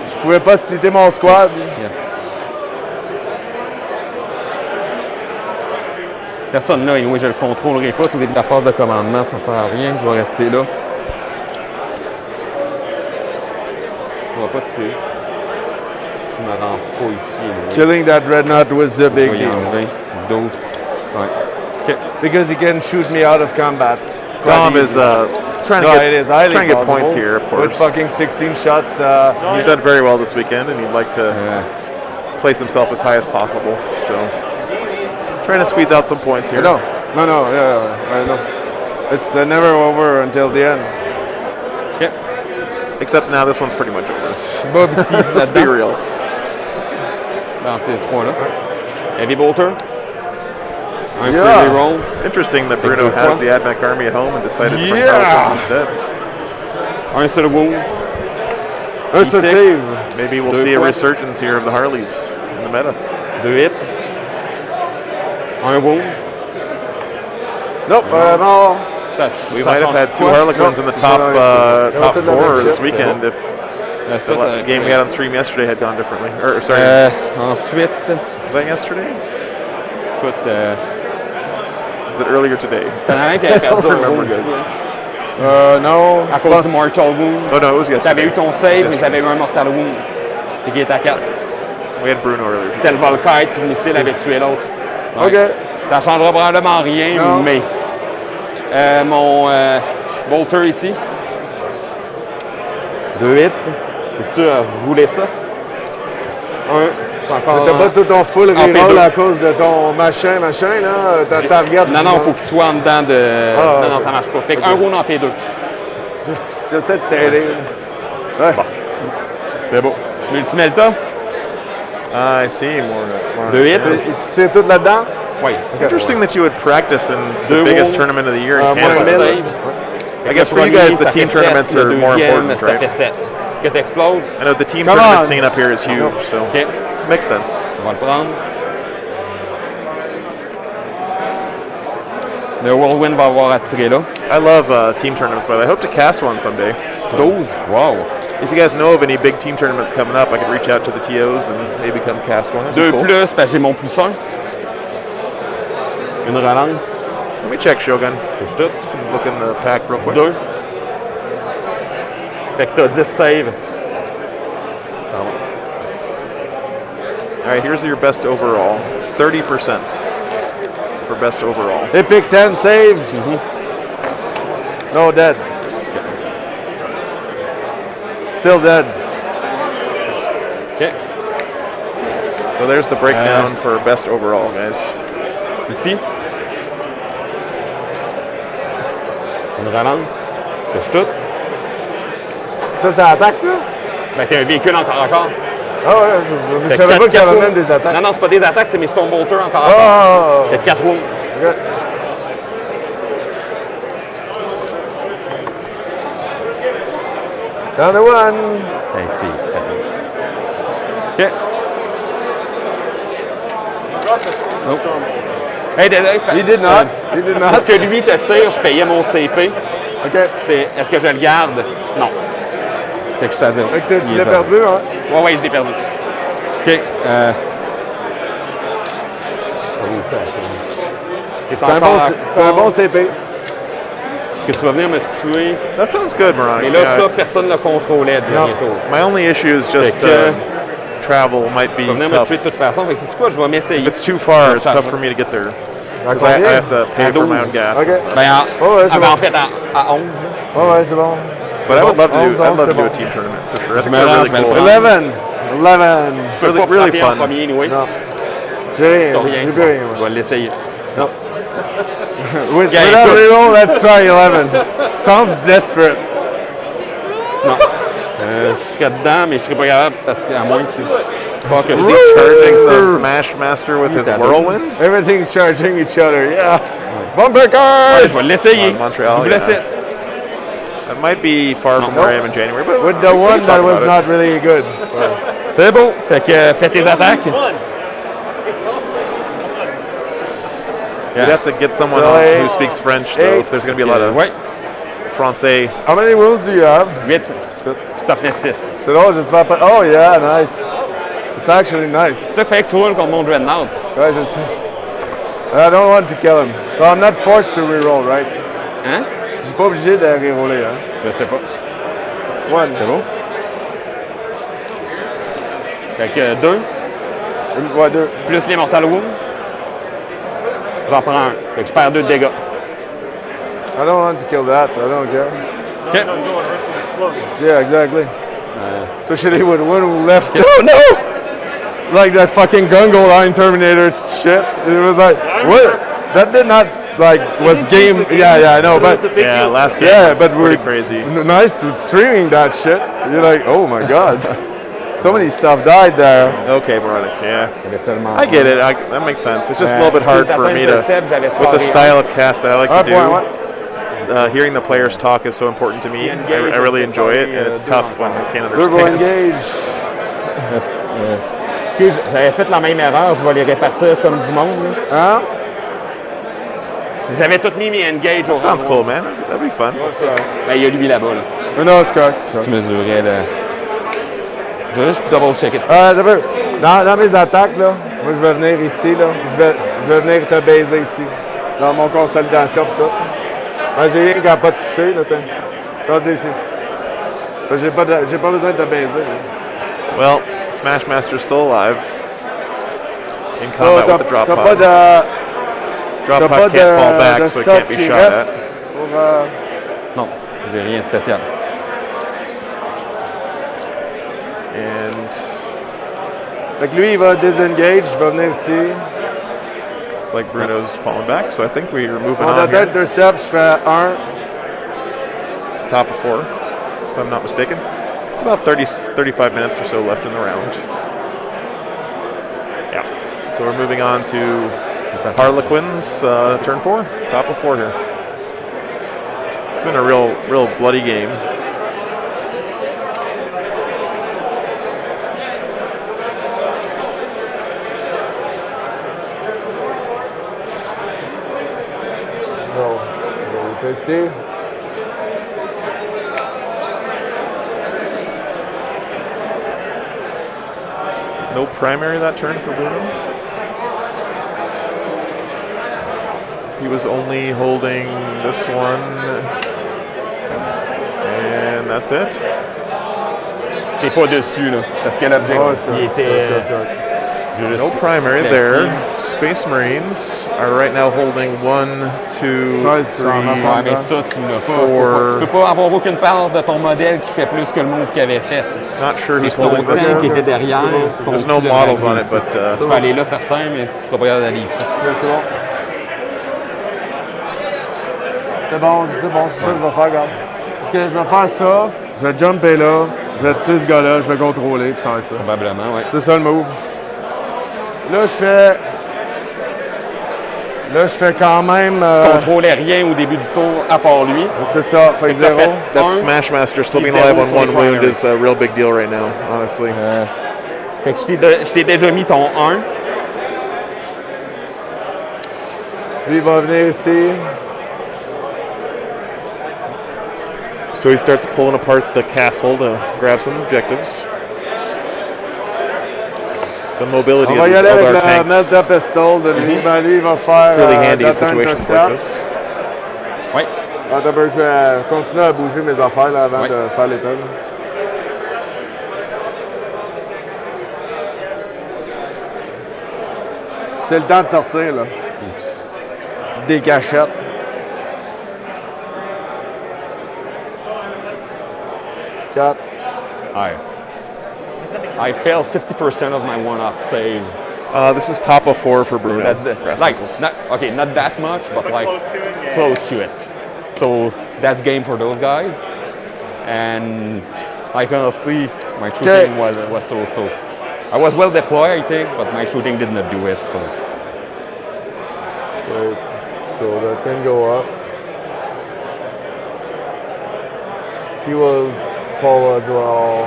Je pouvais pas splitter mon squad. Personne là, et oui, je le contrôlerai pas. Si vous êtes de la phase de commandement, ça sert à rien. Je vais rester là. Je vais pas tirer. Je me rends pas ici. Killing that dreadnought was a Je big vais y deal. enlever 12. Ouais. OK. Because he can shoot me out of combat. Dom is trying to No, get, it is highly trying to get possible. points here, of With course. fucking 16 shots. He's done very well this weekend, and he'd like to place himself as high as possible. So, trying to squeeze out some points here. No, yeah, I know. It's never over until the end. OK. Except now this one's pretty much over. Bob ici, Let's be là-dedans, real. dans ces points-là. Heavy bolter. Un Yeah. free roll. It's interesting that Bruno deux has fois. the Admech army at home and decided to bring Yeah. Harlequins instead. Un seul wound. Un seul D6. save. Maybe we'll Deux see a fois. resurgence here of the Harleys in the meta. 2 hits. Un wound. Nope, no. Ça, We ça might have change had two quoi? Harlequins in the top top Nothing that 4 makes this shit. weekend if Ça, the ça game we had on stream yesterday had gone differently. Or sorry, ensuite, was that yesterday? écoute, Was it earlier today? t'en as un qui avait perdu un remember, wound guys. ici, No. à cause du Mortal Wound. Oh no, it was yesterday. J'avais eu ton save, mais j'avais eu un Mortal Wound. Et qui est à 4. We had Bruno earlier. C'était le Volkite, puis le missile avait tué l'autre. Ouais. OK. Ça changera probablement rien, Non. mais mon bolter ici. 2 hits. Peux-tu rouler ça? Un. Je suis encore. T'as pas tout ton full En reroll P2. à cause de ton machin, là. T'as regardé. Non, non, il faut qu'il soit en dedans de. Ah, non, non, ok. ça marche pas. Fait qu'un round en P2. J'essaie de t'aider. Ouais. C'est beau. Multimelta, I see more. 2 hits. Tu tires tout là-dedans? Oui. Interesting that you would practice in the Deux biggest rolls. tournament of the year in Moins Canada. mille. Save. I guess for Le you guys, premier, the ça team fait tournaments sept. are Le more deuxième, important, ça right? fait 7. Est-ce que tu exploses? I know the team Come tournament on. scene up here is huge, so OK. makes sense. On va le prendre. Le Whirlwind va avoir attiré là. I love team tournaments, but I hope to cast one someday. So 12. Wow. if you guys know of any big team tournaments coming up, I could reach out to the TOs and maybe come cast one. That'd be 2 cool. plus, parce que j'ai mon plus 1. Une relance. Let me check Shogun. C'est tout. Look in the pack real quick. 2. Fait que t'as 10 saves. Ça va. All right, here's your best overall. It's 30% for best overall. Epic 10 saves. No, dead. Still dead. OK. So there's the breakdown for best overall, guys. Ici. Une relance. Touche tout. Ça, ça attaque, ça? Ben, t'as un véhicule encore à corps. Ah ouais, je Fait savais pas que ça quatre avait wounds. même des attaques. Non, non, c'est pas des attaques, c'est mes Stone Bolter encore à corps. Ah! Fait 4 wounds. Ok. Down to one. Ben, c'est. OK. Oh. Hey, désolé. He did not. He did Pour not. que lui te tire, je payais mon CP. OK. C'est, est-ce que je le garde? Non. Fait que je suis à 0. Fait que tu Il l'as est perdu, hein? Ouais, ouais, je l'ai perdu. OK. C'est un bon CP. Est-ce que tu vas venir me tuer? That sounds good, Moronic. Mais là, ça, personne ne le contrôlait de Non. dernier tour. My only issue is just Fait que- travel might be Tu vas venir me tough. tuer de toute façon. Fait que sais-tu quoi? Je vais m'essayer. If it's too far, it's Ça- tough for me to get there. À 'Cause I combien? have to pay À for my 12. own gas. OK. and stuff. Ben, Oh, ouais, c'est ben, bon. en fait, à 11. Ouais, ouais, c'est bon. But I would love to do. 11, I'd love to c'est do a bon. team tournament for sure. I think me they're lance, really je vais le cool. prendre. 11. 11. Tu peux Really- pas really frapper en fun. premier, anyway. Non. J'ai rien. T'as rien. J'ai plus rien. Je vais l'essayer. Non. With, Yeah, without écoute. reroll, let's try 11. Sounds desperate. Non. Je serais dedans, mais je serais pas capable parce qu'à moins que tu. Pas que Is je he charging the Smash Master with his that whirlwind? Everything's charging each other, yeah. Bumper Ouais, cars! je vais l'essayer. Montreal, Double yeah. SS. That might be far from where I am in January, but With we the can one talk that was about it. not really good. C'est beau. Fait que fais tes attaques. You'd have to get someone So, on who speaks French, though, if there's going to be a lot of Ouais. Francais. How many wounds do you have? 8. Toughness 6. C'est drôle, j'espère pas. Oh yeah, nice. It's actually nice. C'est ça fait que tu roules contre mon Dreadnought. Ouais, je sais. I don't want to kill him. So I'm not forced to reroll, right? Hein? Je suis pas obligé de reroller, hein? Je sais pas. One. C'est beau? Fait que 2, Ouais, 2. plus les Mortal Wounds. J'en prends un. Fait que je perds 2 de dégâts. I don't want to kill that. I don't care. OK. No, you want to wrestle it slowly. Yeah, exactly. Especially with one who left. No, no! Like that fucking Gungo line Terminator shit. It was like, what? That did not, like, was game. Yeah, I know, but. Yeah, last game Yeah, was but we're pretty crazy. nice with streaming that shit. You're like, oh my god. So many stuff died there. Okay, Moronics, yeah. J'avais seulement I get it. That makes sense. It's just a little bit hard for me to, with the style of cast that I like to do. Hearing the players talk is so important to me. I really enjoy it, and it's tough when I can't Turbo understand. engage. Excuse, j'avais fait la même erreur, je vais les répartir comme du monde. Là. Hein? Ils avaient tous mis mes engage au Sounds rang. cool, man. That'd be fun. Ben, il y a lui là-bas. Là. Mais non, c'est correct. Tu mesurais là. Je vais juste double check it. D'abord, dans mes attaques, là, moi je vais venir ici, là. Je vais venir te baiser ici. Dans mon consolidation et tout. J'ai rien qu'à pas te toucher, là, tiens. Vas-y ici. J'ai pas besoin de te baiser. Là. Well, Smash Master's still alive. In So, combat with the drop t'as pod. pas de. Drop T'as pod pas can't fall de back, so it stock can't be qui shot reste at. pour. Non, j'ai rien de spécial. And Fait que lui, il va disengage, il va venir ici. it's like Bruno's falling back, so I think we're moving On on a here. intercept, je fais 1. Top of 4, if I'm not mistaken. It's about 35 minutes or so left in the round. Yeah. So we're moving on to Harlequins, turn 4, top of 4 here. It's been a real bloody game. Bon, je vais tester. No primary that turn for Bruno. He was only holding this one. And that's it. T'es pas dessus, là. Parce que l'objectif, Oh, c'est il correct. était. C'est correct. Je juste No primary clarifier. there. Space Marines are right now holding 1, 2, Ça, c'est 3. Ouais, mais ça, tu l'as pas. Four. Tu peux pas avoir aucune part de ton modèle qui fait plus que le move qu'il avait fait. Not sure who's C'est ton holding this tank one. qui était derrière. ton There's no petit models devant on it, ici. but Tu peux aller là, certain, mais tu seras pas capable d'aller ici. C'est bon. C'est bon, c'est ça que je vais faire, regarde. Parce que je vais faire ça, je vais jumper là, je vais tuer ce gars-là, je vais contrôler, puis ça va être ça. Probablement, ouais. C'est ça le move. Là, je fais quand même. Tu contrôlais rien au début du tour, à part lui. C'est ça, fait que Fait que t'as 0. fait that un, Smash Master still puis being alive zéro on sur les one wound primary. is a real big deal right now, honestly. Fait que je t'ai déjà mis ton 1. Lui, il va venir ici. So he starts pulling apart the castle to grab some objectives. The mobility On of va y these aller avec Eldar la tanks Melta Pistol de lui. Ben, lui, il va faire really handy in data situations like intercept. this. Ouais. Attends, ben, je vais continuer à bouger mes affaires là, avant Ouais. de faire l'étonne. C'est le temps de sortir, là. Des cachettes. Quatre. I failed 50% of my one-up save. This is top of 4 for Bruno. That's the, Grass like, Knuckles. not that much, but like close to it, yeah. close to it. So that's game for those guys. And like honestly, my shooting was so. I was well deployed, I think, but my shooting did not do it. So Right. So that can go up. He will fall as well.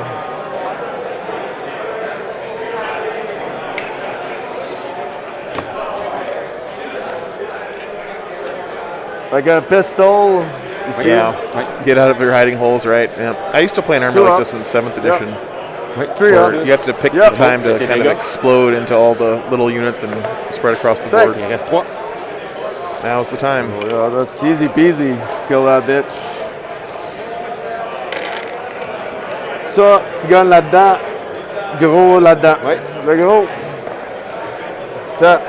Like a pistol, you see? Yeah. Get out of your hiding holes, right? Yeah. I used to play an army Two like up. this in 7th edition. Three Where up. you have to pick Yep. the time to There kind you of go. explode into all the little units and spread across the board. Six. il reste 3. Now's the time. Yeah, that's easy peasy to kill that bitch. Ça, tu gagnes là-dedans gros là-dedans. Ouais. Le gros. Ça.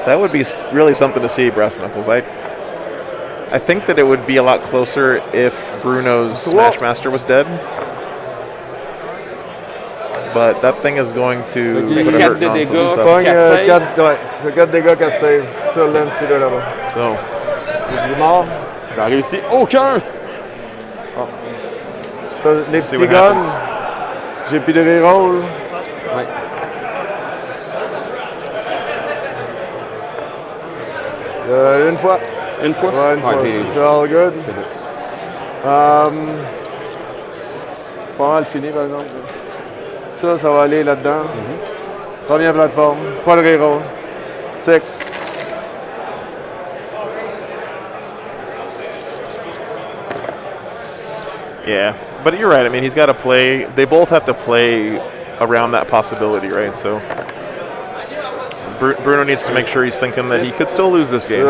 That would be really something to see, Brass Knuckles. I think that it would be a lot closer if Bruno's Smash Master was dead. But that thing is going to Okay. put a hurt Quatre de on some dégâts. stuff. Pogne 4 4 ouais, c'est 4 dégâts, 4 saves sur le land speeder là-bas. So, Il est mort. J'en réussi aucun. Ça, les see petits what guns, happens. j'ai plus de reroll. Ouais. Une fois. Une fois? Ouais, une fois. puis- C'est all good. C'est bon. C'est pas mal fini, par exemple. Ça va aller là-dedans. Première plateforme. Pas de reroll. 6. yeah. But you're right. I mean, he's got to play. They both have to play around that possibility, right? So Bruno needs to make sure he's thinking that he could still lose this game.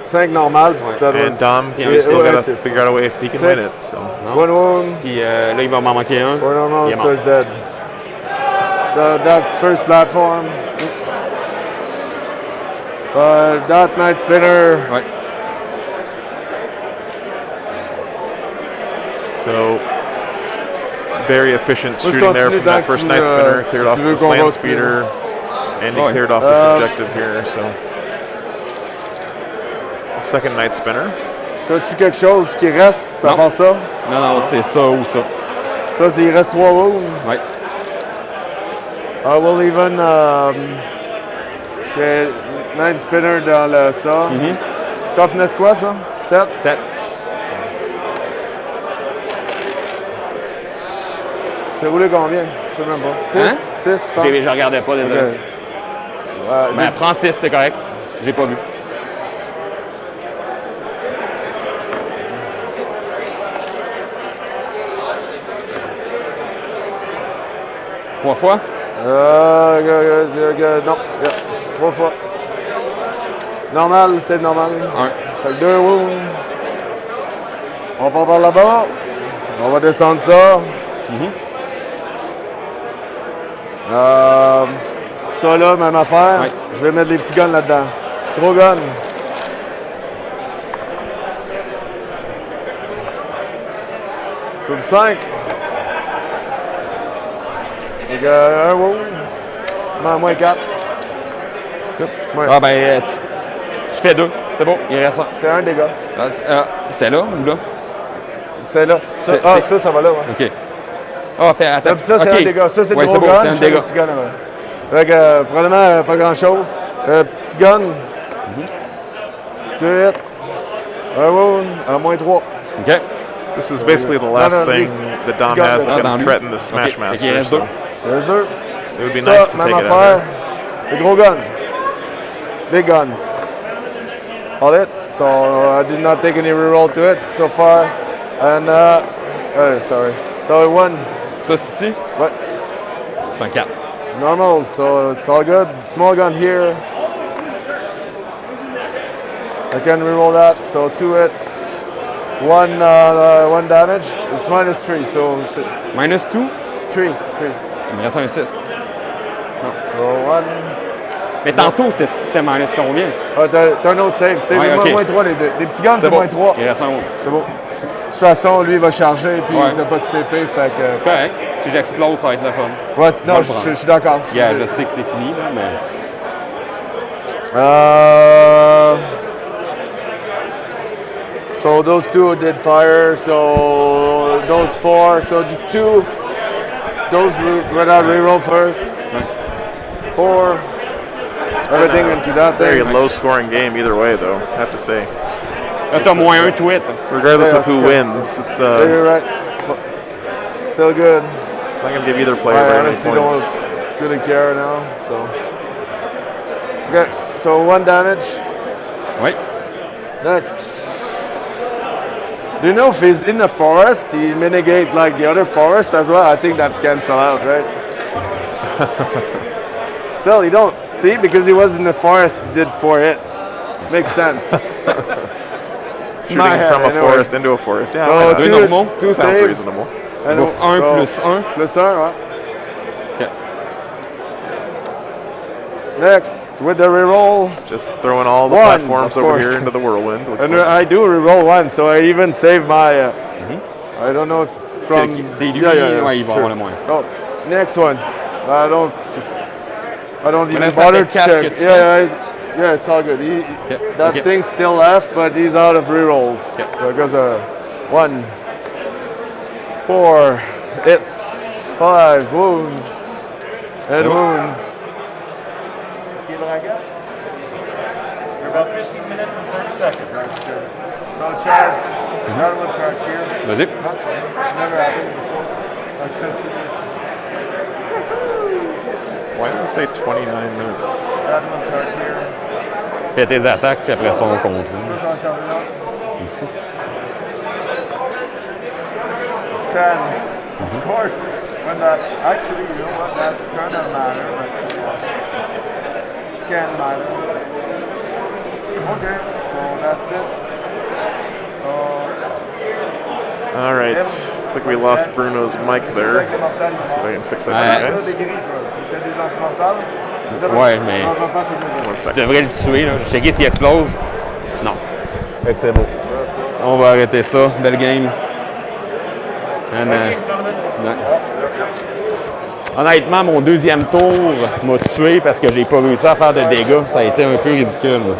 5 normal, puis Ouais. t'as le And Dom, Yeah, he's still ouais, got to c'est figure out a way if he can Six. win it. So. one wound. Puis là, il va m'en manquer un. One normal, Il est so mort. it's dead. That's first platform. That night spinner. Ouais. So very efficient Let's shooting there continue from that back first to, night spinner. si Cleared tu off veux this qu'on land continue. speeder. And he Ouais. cleared off this objective here. So second night spinner. T'as-tu quelque chose qui reste à Non. part ça? Non, non, c'est ça ou ça. Ça, il reste 3 wounds. Ouais. I will even okay, 9 spinner dans le ça. Toughness quoi ça? 7? 7. J'ai roulé combien? Je sais même pas. 6? Hein? 6, je pense. Je regardais pas, désolé. Ok. Ouais, Ben, prends 6, c'est correct. J'ai pas vu. Trois fois? non, 3 fois. Normal, c'est normal. Un. Fait que 2 wounds. On part par là-bas. On va descendre ça. Ça là, même affaire. Ouais. Je vais mettre les petits guns là-dedans. Gros gun. Sur du 5. Fait que 1 wound. Moins 4. Ouais. Ah, ben, tu fais 2. C'est bon, il reste un. C'est un dégât. C'était là ou là? C'est là. Ça, C'est- ça va là, ouais. OK. Ah, fait, attends. Puis ça, c'est OK. un dégât. Ça, c'est le Ouais, gros c'est bon, gun. c'est un je fais le dégât. petit gun avant. Fait que, probablement, pas grand-chose. Petit gun. 2 hits. 1 wound. Moins 3. OK. This is basically the last no, thing that Dom got has that. that Dans can lui. threaten the Smash Ok, Master. il reste So deux. Il reste 2. it would be Ça, nice to même take it affaire. out. Les gros guns. Big guns. All hits. So I did not take any reroll to it so far. And, sorry. So 1. Ça, c'est ici? What? C'est un 4. Normal, so it's all good. Small gun here. I can reroll that. So 2 hits, 1 damage. It's -3, so 6. Minus 2? 3. Il me reste un 6. So 1. Mais tantôt, c'était minus combien? T'as un autre save. C'était Ouais, ok. moins 3 les deux. Les petits guns, c'est bon. moins 3. Il reste un autre. C'est bon. De toute façon, lui, il va charger, puis Ouais. il n'a pas de CP, fait que... C'est correct. Si j'explose, ça va être le fun. Ouais, va non, le prendre. je suis d'accord. Yeah, je sais que c'est fini, là, mais... So those 2 did fire, so those 4, so the 2, those went out reroll first. 4, everything into that Very thing. low scoring game either way, though, I have to say. Là, t'as moins un tweet. Regardless Yeah, of who that's good. wins, it's Yeah, you're right. Still good. not going to give either player I very many honestly points. don't really care now, so. Okay, so 1 damage. Oui. Next. Do you know if he's in the forest, he mitigate like the other forest as well? I think that cancel out, right? Still, you don't. See, because he was in the forest, he did 4 hits. Makes sense. shooting my head, from a anyway. forest into a forest. Yeah, So why not? Deux normaux? two Sounds saves. reasonable. And Bouffe 1 plus 1. Plus 1, ouais. OK. Next, with the reroll. Just throwing all the One, platforms of over course. here into the whirlwind. Looks And like. I do reroll 1, so I even save my. I don't know if from. C'est lui, yeah, ouais, il va sure. avoir le moins. Oh, next one. I don't even Là, ça bother fait to quatre check. que tu Yeah, it's all good. That OK. thing's still left, but he's out of rerolls. So it goes 1, 4, it's 5 wounds and wounds. You're about 15 minutes and 30 seconds. So charge. Another one charge here. Vas-y. Never happened before. Why does it say 29 minutes? Another one charge here. Fais tes attaques, puis après ça, on continue. Ça, ça, ça, Ici. 10. Of course, when that actually, you know what, that kind of matter, but can matter. Okay, so that's it. So, All right. Looks like we lost Bruno's mic there. See if I can fix that for you guys. Ouais, mais One tu second. devrais le tuer. Là. Checker s'il explose. Non. Fait que c'est beau. On va arrêter ça. Belle game. And, ouais. Honnêtement, mon deuxième tour m'a tué parce que j'ai pas réussi à faire de dégâts. Ça a été un peu ridicule.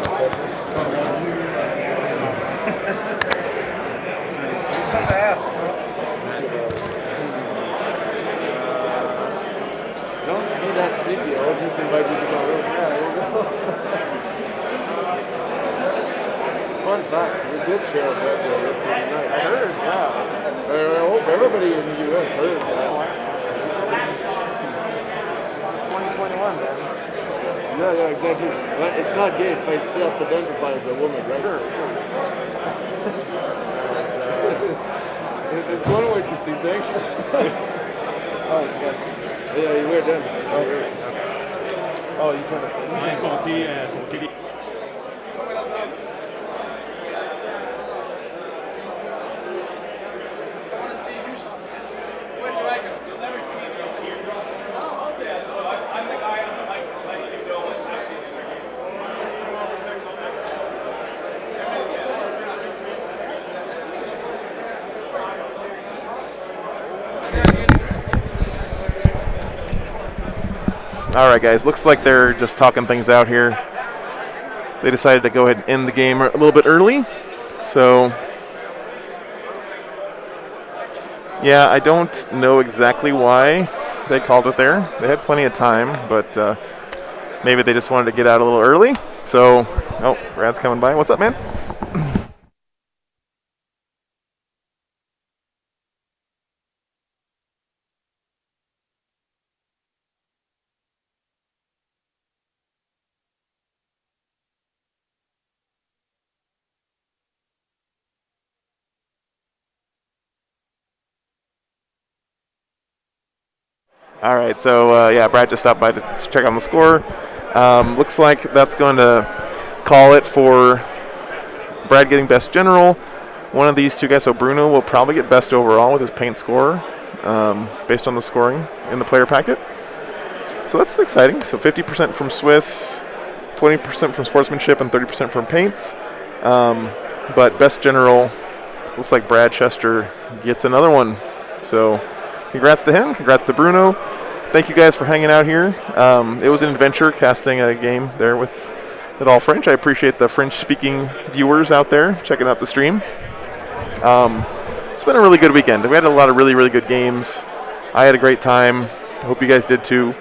Fun fact, we did share a birthday yesterday night. I heard, yeah. I hope everybody in the U.S. heard that. This is 2021, man. Yeah, exactly. But it's not gay if I self-identify as a woman, right? Sure. It's one way to see things. Oh, yes. Yeah, you wear them. Oh, you trying to... All right, guys. Looks like they're just talking things out here. They decided to go ahead and end the game a little bit early. So, yeah, I don't know exactly why they called it there. They had plenty of time, but maybe they just wanted to get out a little early. So, oh, Brad's coming by. What's up, man? All right, so yeah, Brad just stopped by to check on the score. Looks like that's going to call it for Brad getting best general. One of these two guys, so Bruno, will probably get best overall with his paint score based on the scoring in the player packet. So that's exciting. So 50% from Swiss, 20% from sportsmanship, and 30% from paints. But best general, looks like Brad Chester gets another one. So congrats to him. Congrats to Bruno. Thank you guys for hanging out here. It was an adventure casting a game there with it all French. I appreciate the French-speaking viewers out there checking out the stream. It's been a really good weekend. We had a lot of really, really good games. I had a great time. I hope you guys did too.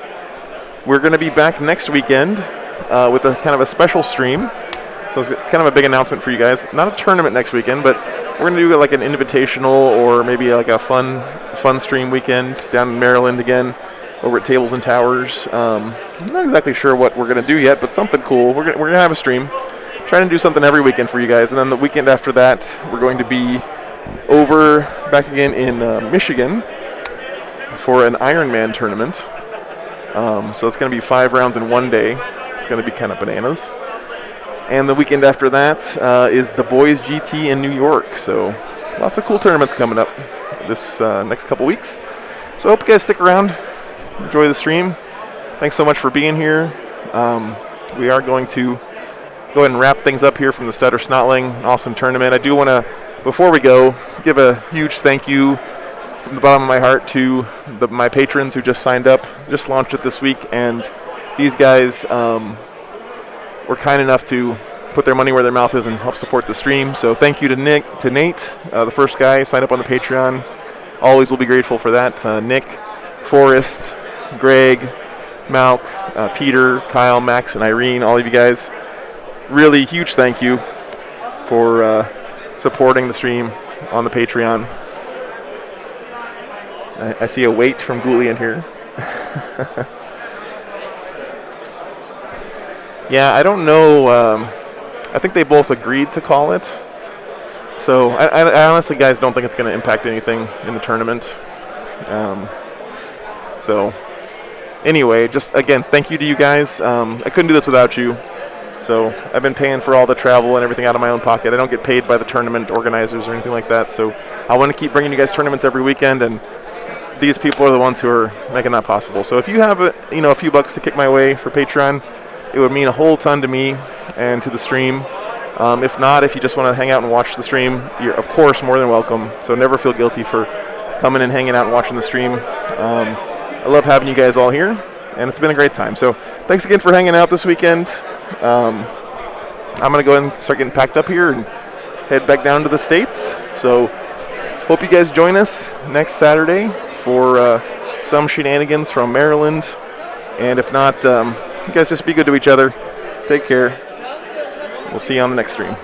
We're going to be back next weekend with a kind of a special stream. So it's kind of a big announcement for you guys. Not a tournament next weekend, but we're going to do like an invitational or maybe like a fun stream weekend down in Maryland again over at Tables and Towers. I'm not exactly sure what we're going to do yet, but something cool. We're going to have a stream. Trying to do something every weekend for you guys. And then the weekend after that, we're going to be over back again in Michigan for an Ironman tournament. So it's going to be 5 rounds in one day. It's going to be kind of bananas. And the weekend after that is the Boys GT in New York. So lots of cool tournaments coming up this next couple weeks. So I hope you guys stick around, enjoy the stream. Thanks so much for being here. We are going to go ahead and wrap things up here from the Stutter Snotling. An awesome tournament. I do want to, before we go, give a huge thank you from the bottom of my heart to my patrons who just signed up. Just launched it this week, and these guys were kind enough to put their money where their mouth is and help support the stream. So thank you to Nate, the first guy signed up on the Patreon. Always will be grateful for that. Nick, Forrest, Greg, Malk, Peter, Kyle, Max, and Irene, all of you guys, really huge thank you for supporting the stream on the Patreon. I see a wait from Ghoulie in here. Yeah, I don't know. I think they both agreed to call it. So I honestly, guys, don't think it's going to impact anything in the tournament. So anyway, just again, thank you to you guys. I couldn't do this without you. So I've been paying for all the travel and everything out of my own pocket. I don't get paid by the tournament organizers or anything like that. So I want to keep bringing you guys tournaments every weekend, and these people are the ones who are making that possible. So if you have a few bucks to kick my way for Patreon, it would mean a whole ton to me and to the stream. If not, if you just want to hang out and watch the stream, you're of course more than welcome. So never feel guilty for coming and hanging out and watching the stream. I love having you guys all here, and it's been a great time. So thanks again for hanging out this weekend. I'm going to go ahead and start getting packed up here and head back down to the States. So hope you guys join us next Saturday for some shenanigans from Maryland. And if not, you guys just be good to each other. Take care. We'll see you on the next stream.